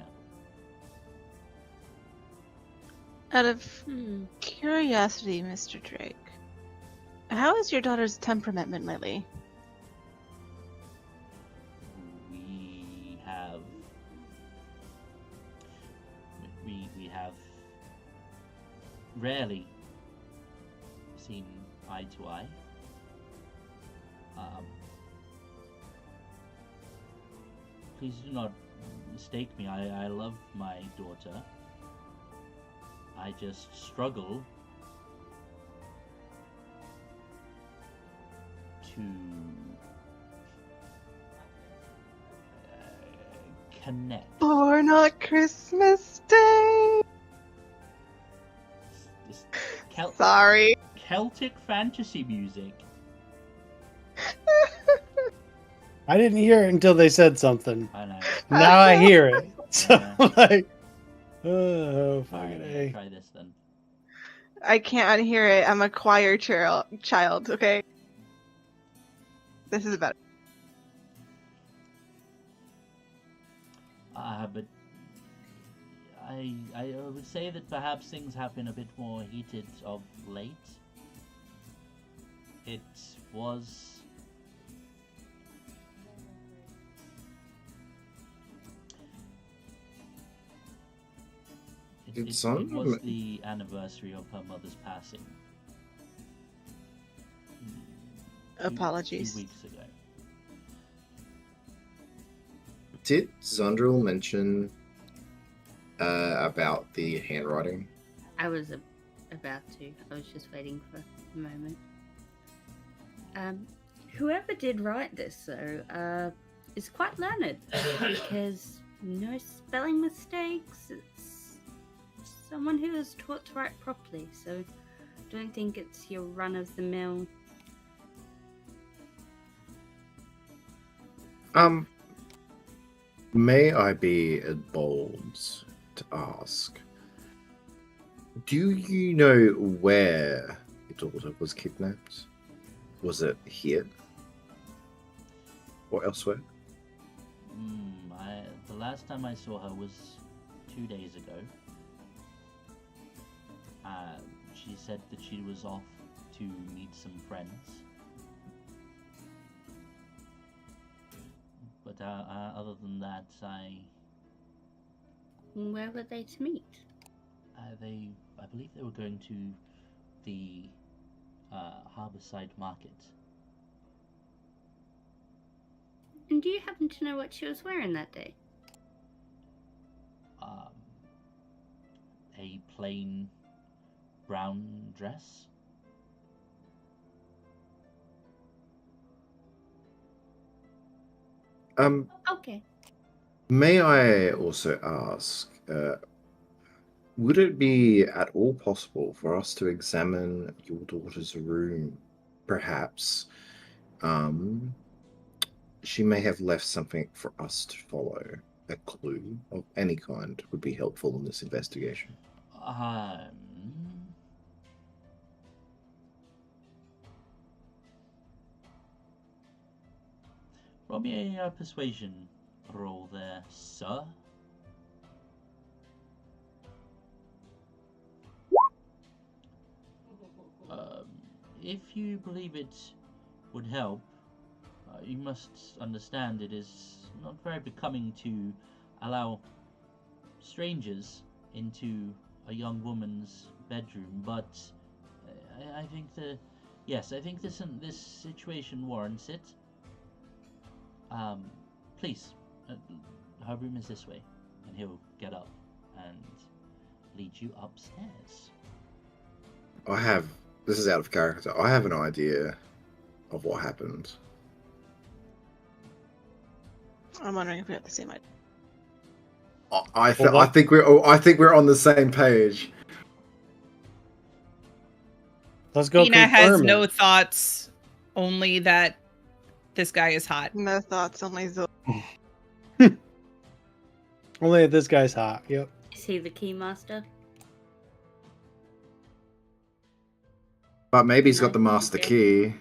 Out of Hmm. curiosity, Mr. Drake, how is your daughter's temperament lately? We have we have rarely seen eye to eye. Please do not mistake me. I love my daughter. I just struggle to connect. Born on Christmas Day. This Sorry. Celtic fantasy music. I didn't hear it until they said something. I know. Now I hear it. So Yeah. I'm like, oh, Alright, fucking let's A. try this then. I can't unhear it. I'm a choir child, okay? This is better. But I would say that perhaps things have been a bit more heated of late. It was Did it some- was the anniversary of her mother's passing. Apologies. 2 weeks ago. Did Zundril mention about the handwriting? I was about to. I was just waiting for a moment. Whoever did write this, though, is quite learned because no spelling mistakes. It's someone who is taught to write properly, so don't think it's your run-of-the-mill. May I be bold to ask? Do you know where your daughter was kidnapped? Was it here? Or elsewhere? The last time I saw her was 2 days ago. She said that she was off to meet some friends. But other than that, Where were they to meet? I believe they were going to the Harborside Market. And do you happen to know what she was wearing that day? A plain brown dress. Okay. May I also ask, would it be at all possible for us to examine your daughter's room? Perhaps she may have left something for us to follow. A clue of any kind would be helpful in this investigation. Roll me a persuasion roll there, sir. If you believe it would help, you must understand it is not very becoming to allow strangers into a young woman's bedroom, but I think I think this situation warrants it. Please, her room is this way, and he'll get up and lead you upstairs. This is out of character. I have an idea of what happened. I'm wondering if we have the same idea. I think we're on the same page. Let's go. Tina has confirm no it. thoughts, only that this guy is hot. No thoughts, only Zil. Only that this guy's hot. Yep. Is he the keymaster? But maybe he's got the No, master okay. key.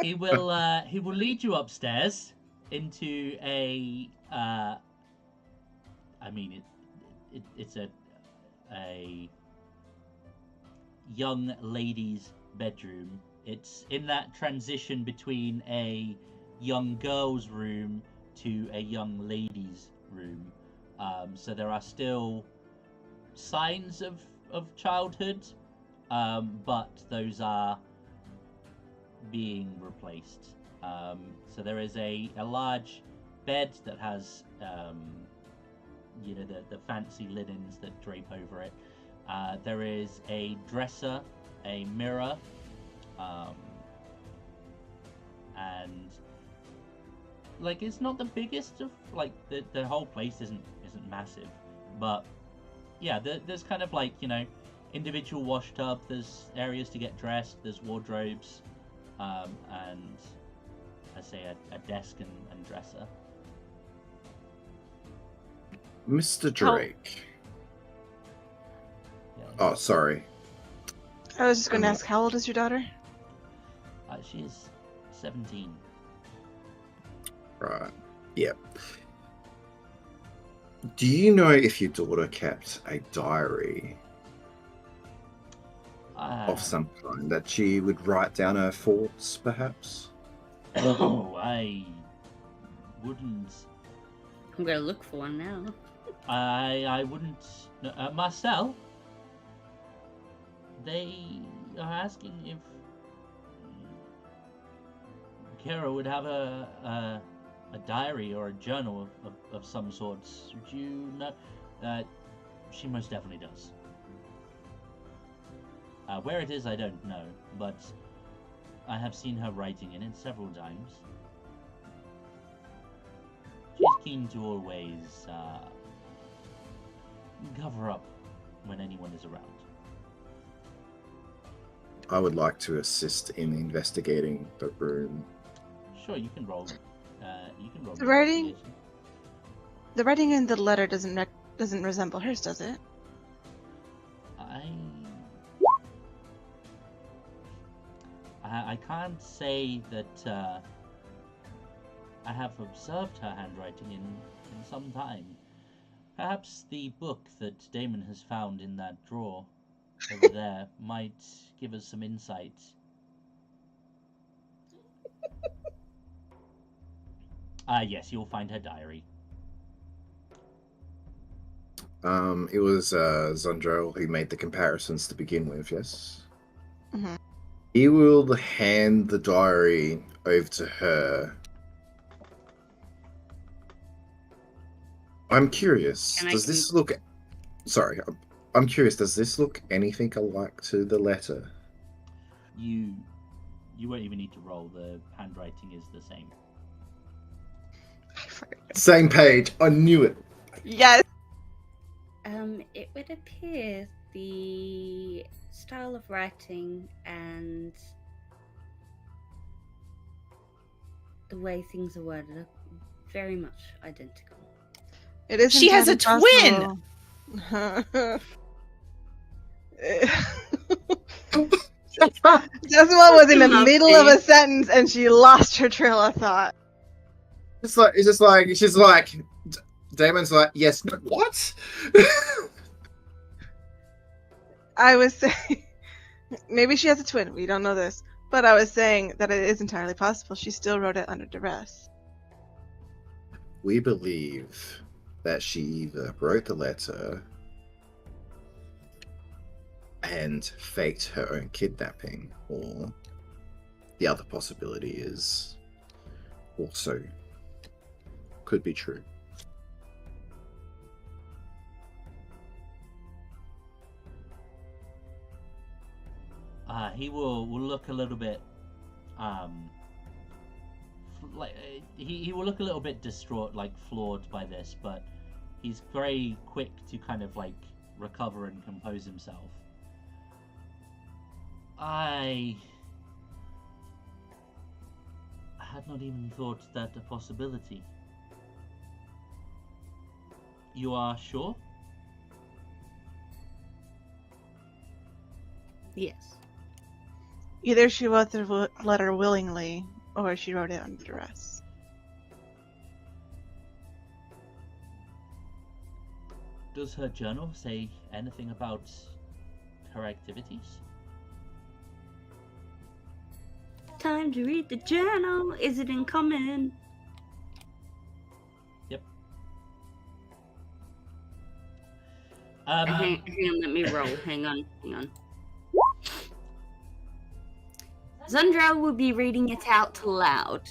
He will lead you upstairs into a I mean it's a young lady's bedroom. It's in that transition between a young girl's room to a young lady's room. So there are still signs of childhood, but those are being replaced. So there is a large bed that has the fancy linens that drape over it. There is a dresser, a mirror, and like it's not the biggest of like the whole place isn't massive, but yeah, there's kind of like individual wash tub. There's areas to get dressed. There's wardrobes, and I say a desk and dresser. Mr. Drake. Yeah. Oh, sorry. I was just going to ask, how old is your daughter? She is 17. Right. Yep. Do you know if your daughter kept a diary of some kind that she would write down her thoughts, perhaps? Oh, I wouldn't. I'm gonna look for one now. I wouldn't. Marcel, they are asking if Kara would have a diary or a journal of some sorts. Would you know? She most definitely does. Where it is, I don't know, but I have seen her writing in it several times. She's keen to always cover up when anyone is around. I would like to assist in investigating the room. Sure, you can roll. You can roll. The writing? investigation. The writing in the letter doesn't resemble hers, does it? I can't say that I have observed her handwriting in some time. Perhaps the book that Damon has found in that drawer over there might give us some insight. Yes, you'll find her diary. It was Zondrel who made the comparisons to begin with, yes? Mm-hmm. He will hand the diary over to her. I'm curious, does this look... Sorry, I'm curious, does this look anything alike to the letter? You won't even need to roll. The handwriting is the same. Same page, I knew it. Yes. It would appear the style of writing and the way things are worded are very much identical. It is. She has a twin. Desmond was in the middle of a sentence and she lost her trail of thought. She's like, Damon's like, yes, no, what? I was saying, maybe she has a twin. We don't know this, but I was saying that it is entirely possible she still wrote it under duress. We believe that she either wrote the letter and faked her own kidnapping, or the other possibility is also could be true. He will look a little bit like he will look a little bit distraught, like flawed by this, but he's very quick to kind of like recover and compose himself. I had not even thought that a possibility. You are sure? Yes. Either she wrote the letter willingly, or she wrote it under duress. Does her journal say anything about her activities? Time to read the journal. Is it in common? Yep. Hang on, let me roll. Hang on. Zundra will be reading it out loud.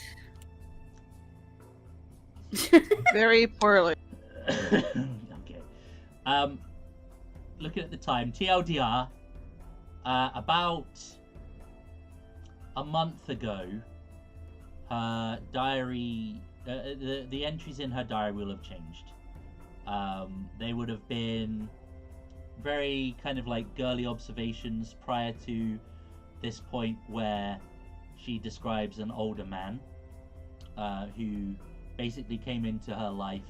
Very poorly. Okay. Looking at the time, TLDR, about a month ago, her diary, the entries in her diary will have changed. They would have been very kind of like girly observations prior to this point, where she describes an older man who basically came into her life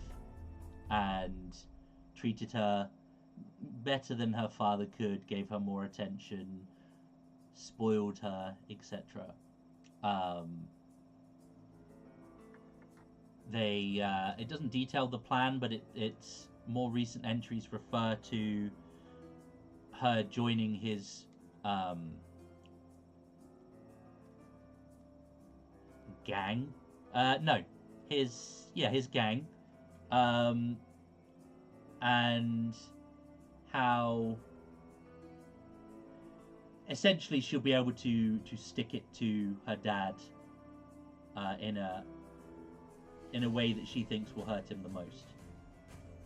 and treated her better than her father could, gave her more attention, spoiled her, etc. It doesn't detail the plan, but its more recent entries refer to her joining his gang. His gang. And how essentially she'll be able to stick it to her dad in a way that she thinks will hurt him the most.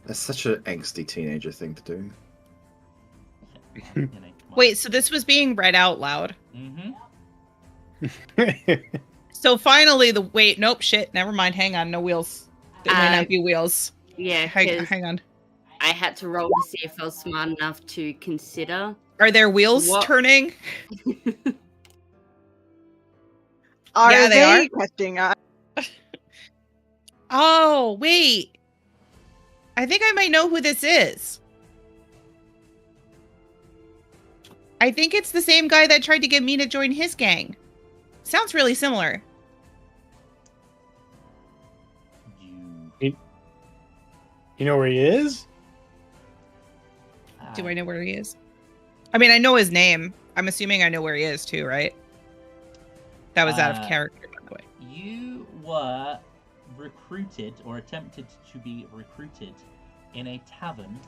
That's such an angsty teenager thing to do. Come on. Wait, so this was being read out loud? Mm-hmm. So finally, never mind. Hang on, no wheels. There might not be wheels. Yeah, hang on. I had to roll to see if I was smart enough to consider. Are there wheels turning? Are they are catching up? Oh, wait. I think I might know who this is. I think it's the same guy that tried to get me to join his gang. Sounds really similar. You know where he is? Do I know where he is? I mean, I know his name. I'm assuming I know where he is too, right? That was out of character, by the way. You were recruited, or attempted to be recruited, in a tavern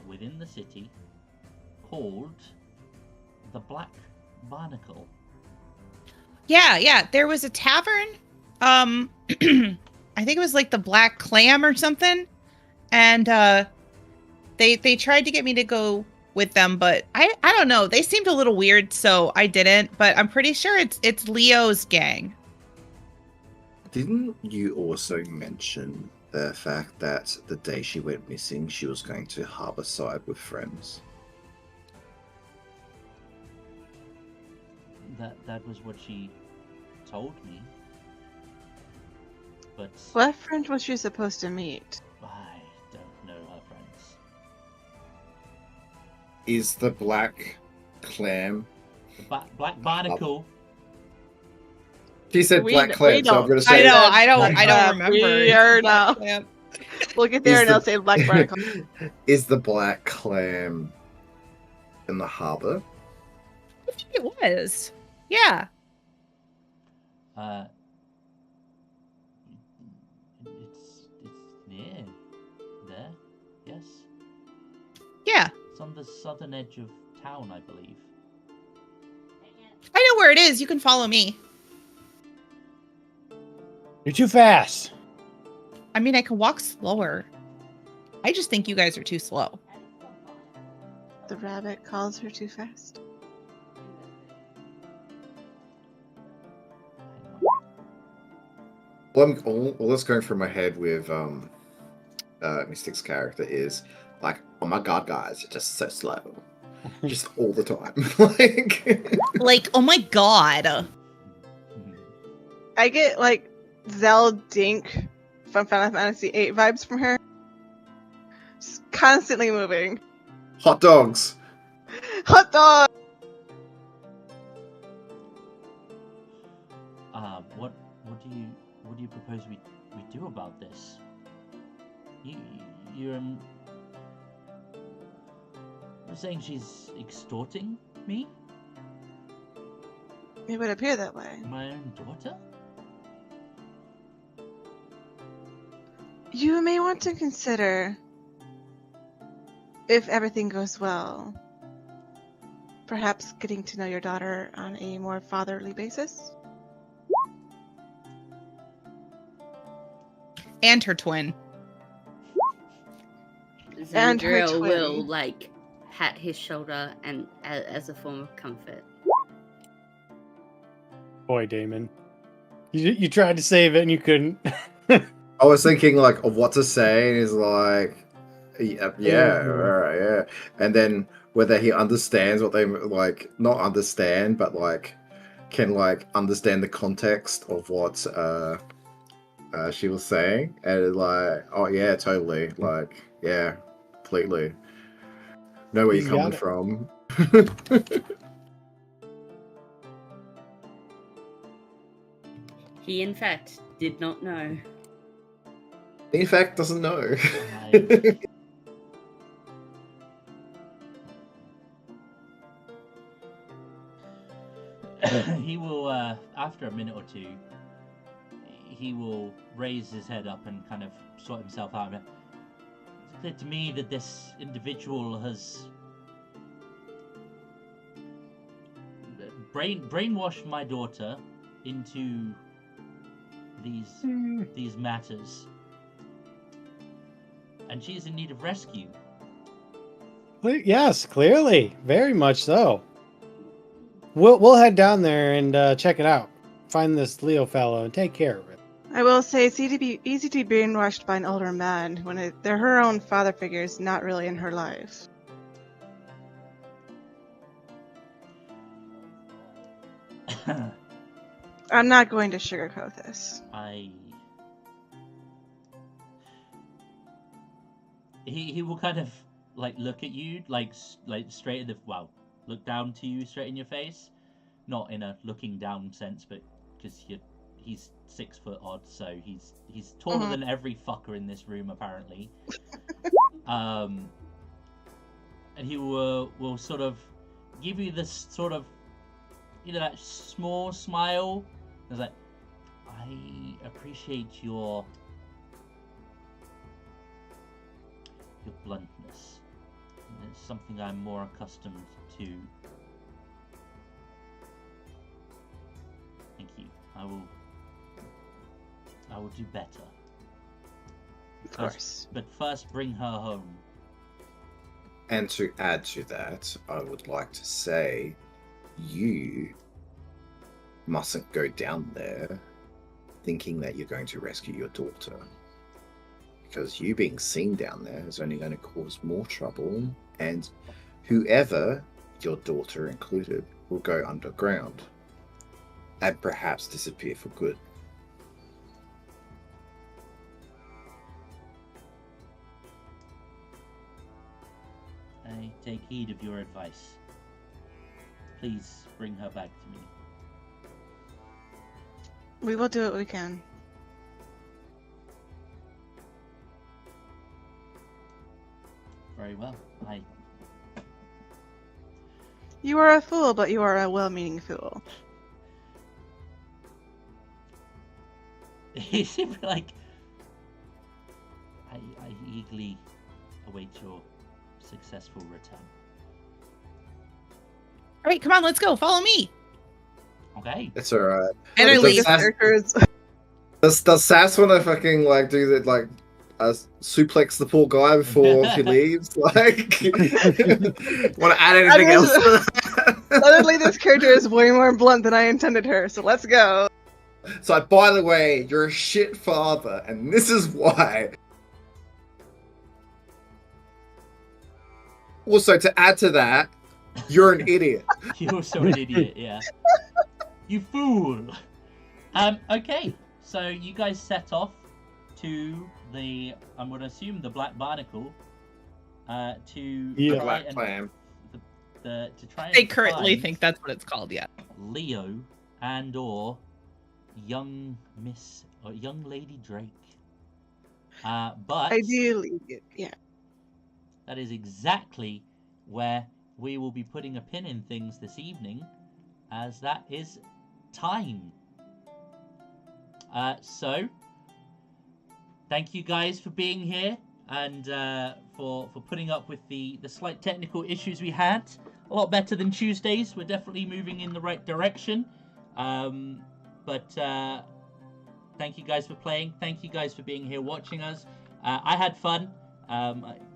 within the city called the Black Barnacle. Yeah. There was a tavern. I think it was like the Black Clam or something. And they tried to get me to go with them, but I don't know. They seemed a little weird, so I didn't. But I'm pretty sure it's Leo's gang. Didn't you also mention the fact that the day she went missing, she was going to Harborside with friends? That was what she told me. But What friend was she supposed to meet? I don't know her friends. Is the Black Clam? The Black Barnacle. She said We- Black we Clam, so I'm don't- going to say I don't remember. We are now. Yeah. We'll get there Is and the- I'll say Black Barnacle. Is the Black Clam in the harbor? I think it was. Yeah. It's near there. Yes, Yeah. it's on the southern edge of town, I believe. I know where it is. You can follow me. You're too fast. I mean, I can walk slower. I just think you guys are too slow. The rabbit calls her too fast. All that's going through my head with Mystic's character is like, oh my god, guys, you're just so slow. Just all the time. Like, oh my god. I get like Zell Dink from Final Fantasy VIII vibes from her. Just constantly moving. Hot dogs. Hot dog! What do you propose we do about this? You're saying she's extorting me? It would appear that way. My own daughter? You may want to consider, if everything goes well, perhaps getting to know your daughter on a more fatherly basis. And her twin. And her Zandriel will twin. like pat his shoulder and as a form of comfort. Boy, Damon. You tried to save it and you couldn't. I was thinking like of what to say, and he's like, yeah, all right, yeah. And then whether he understands what they like, not understand, but like can like understand the context of what she was saying, and it's like, oh yeah, totally, like yeah, completely. Know where He's you're coming got it. from. He, in fact, did not know. In fact, doesn't know. He will, after a minute or two, he will raise his head up and kind of sort himself out. It's clear to me that this individual has brainwashed my daughter into these matters, and she is in need of rescue. Yes, clearly, very much so. We'll head down there and check it out. Find this Leo fellow and take care of it. I will say it's easy to be brainwashed by an older man when they're her own father figures, not really in her life. I'm not going to sugarcoat this. He will kind of like look at you like straight in the look down to you straight in your face, not in a looking down sense, but because he's 6 foot odd, so he's taller than every fucker in this room apparently. And he will sort of give you this sort of, you know, that small smile. It's like, I appreciate your bluntness. It's something I'm more accustomed to. Thank you. I will do better. Of course. But first, bring her home. And to add to that, I would like to say, you mustn't go down there thinking that you're going to rescue your daughter. Because you being seen down there is only going to cause more trouble, and whoever, your daughter included, will go underground and perhaps disappear for good. I take heed of your advice. Please bring her back to me. We will do what we can. Very well. You are a fool, but you are a well-meaning fool. He seems like I eagerly await your successful return. All right, come on, let's go. Follow me. Okay. It's alright. And I Does leave. Does Sass want to fucking like do that, like suplex the poor guy before he leaves? Like, want to add anything else to that? Suddenly, this character is way more blunt than I intended her, so let's go. So, by the way, you're a shit father, and this is why. Also, to add to that, you're an idiot. You're also an idiot, yeah. You fool! Okay, so you guys set off to the, I'm going to assume the Black Barnacle, to The try Black and Clam. to try and They currently find think that's what it's called, yeah. Leo and or young Miss or young Lady Drake. But Ideally, yeah. that is exactly where we will be putting a pin in things this evening, as that is time. So, thank you guys for being here and for putting up with the slight technical issues we had. A lot better than Tuesdays. We're definitely moving in the right direction. But thank you guys for playing. Thank you guys for being here watching us. I had fun.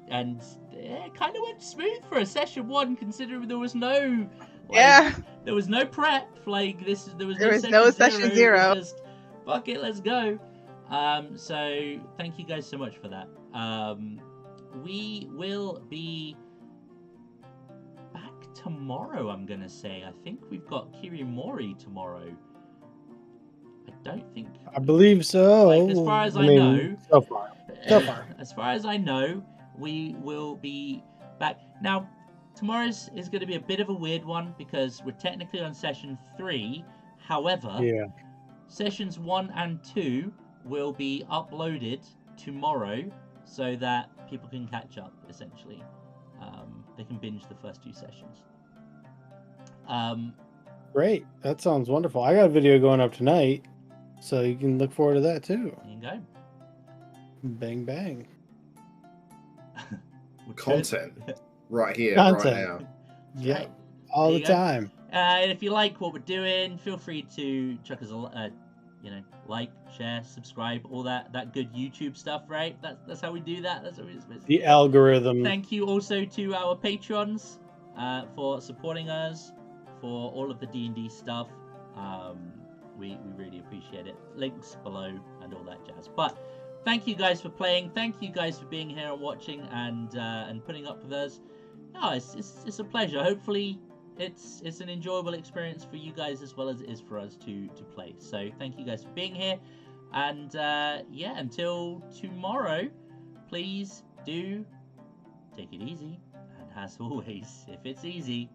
And it kind of went smooth for a session 1, considering there was no there was no prep. Like this, there was no session 0. It was just fuck it, let's go. So thank you guys so much for that. We will be back tomorrow. I'm gonna say. I think we've got Kirimori tomorrow. I don't think. I believe so. Like, as far as I know, so far. As far as I know, we will be back. Now, tomorrow's is going to be a bit of a weird one because we're technically on session 3. However, sessions 1 and 2 will be uploaded tomorrow so that people can catch up, essentially. They can binge the first 2 sessions. Great. That sounds wonderful. I got a video going up tonight, so you can look forward to that too. There you go. Bang, bang. Content right here, right now. Yeah, Right. all There the you go. time. And if you like what we're doing, feel free to chuck us a like, share, subscribe, all that good YouTube stuff, right? That's how we do that. That's what we're supposed to do. The algorithm. Thank you also to our patrons for supporting us for all of the D&D stuff. We really appreciate it. Links below and all that jazz. But thank you guys for playing. Thank you guys for being here and watching and putting up with us. No, it's a pleasure. Hopefully it's an enjoyable experience for you guys as well as it is for us to play. So thank you guys for being here. And yeah, until tomorrow, please do take it easy. And as always, if it's easy,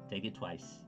take it twice.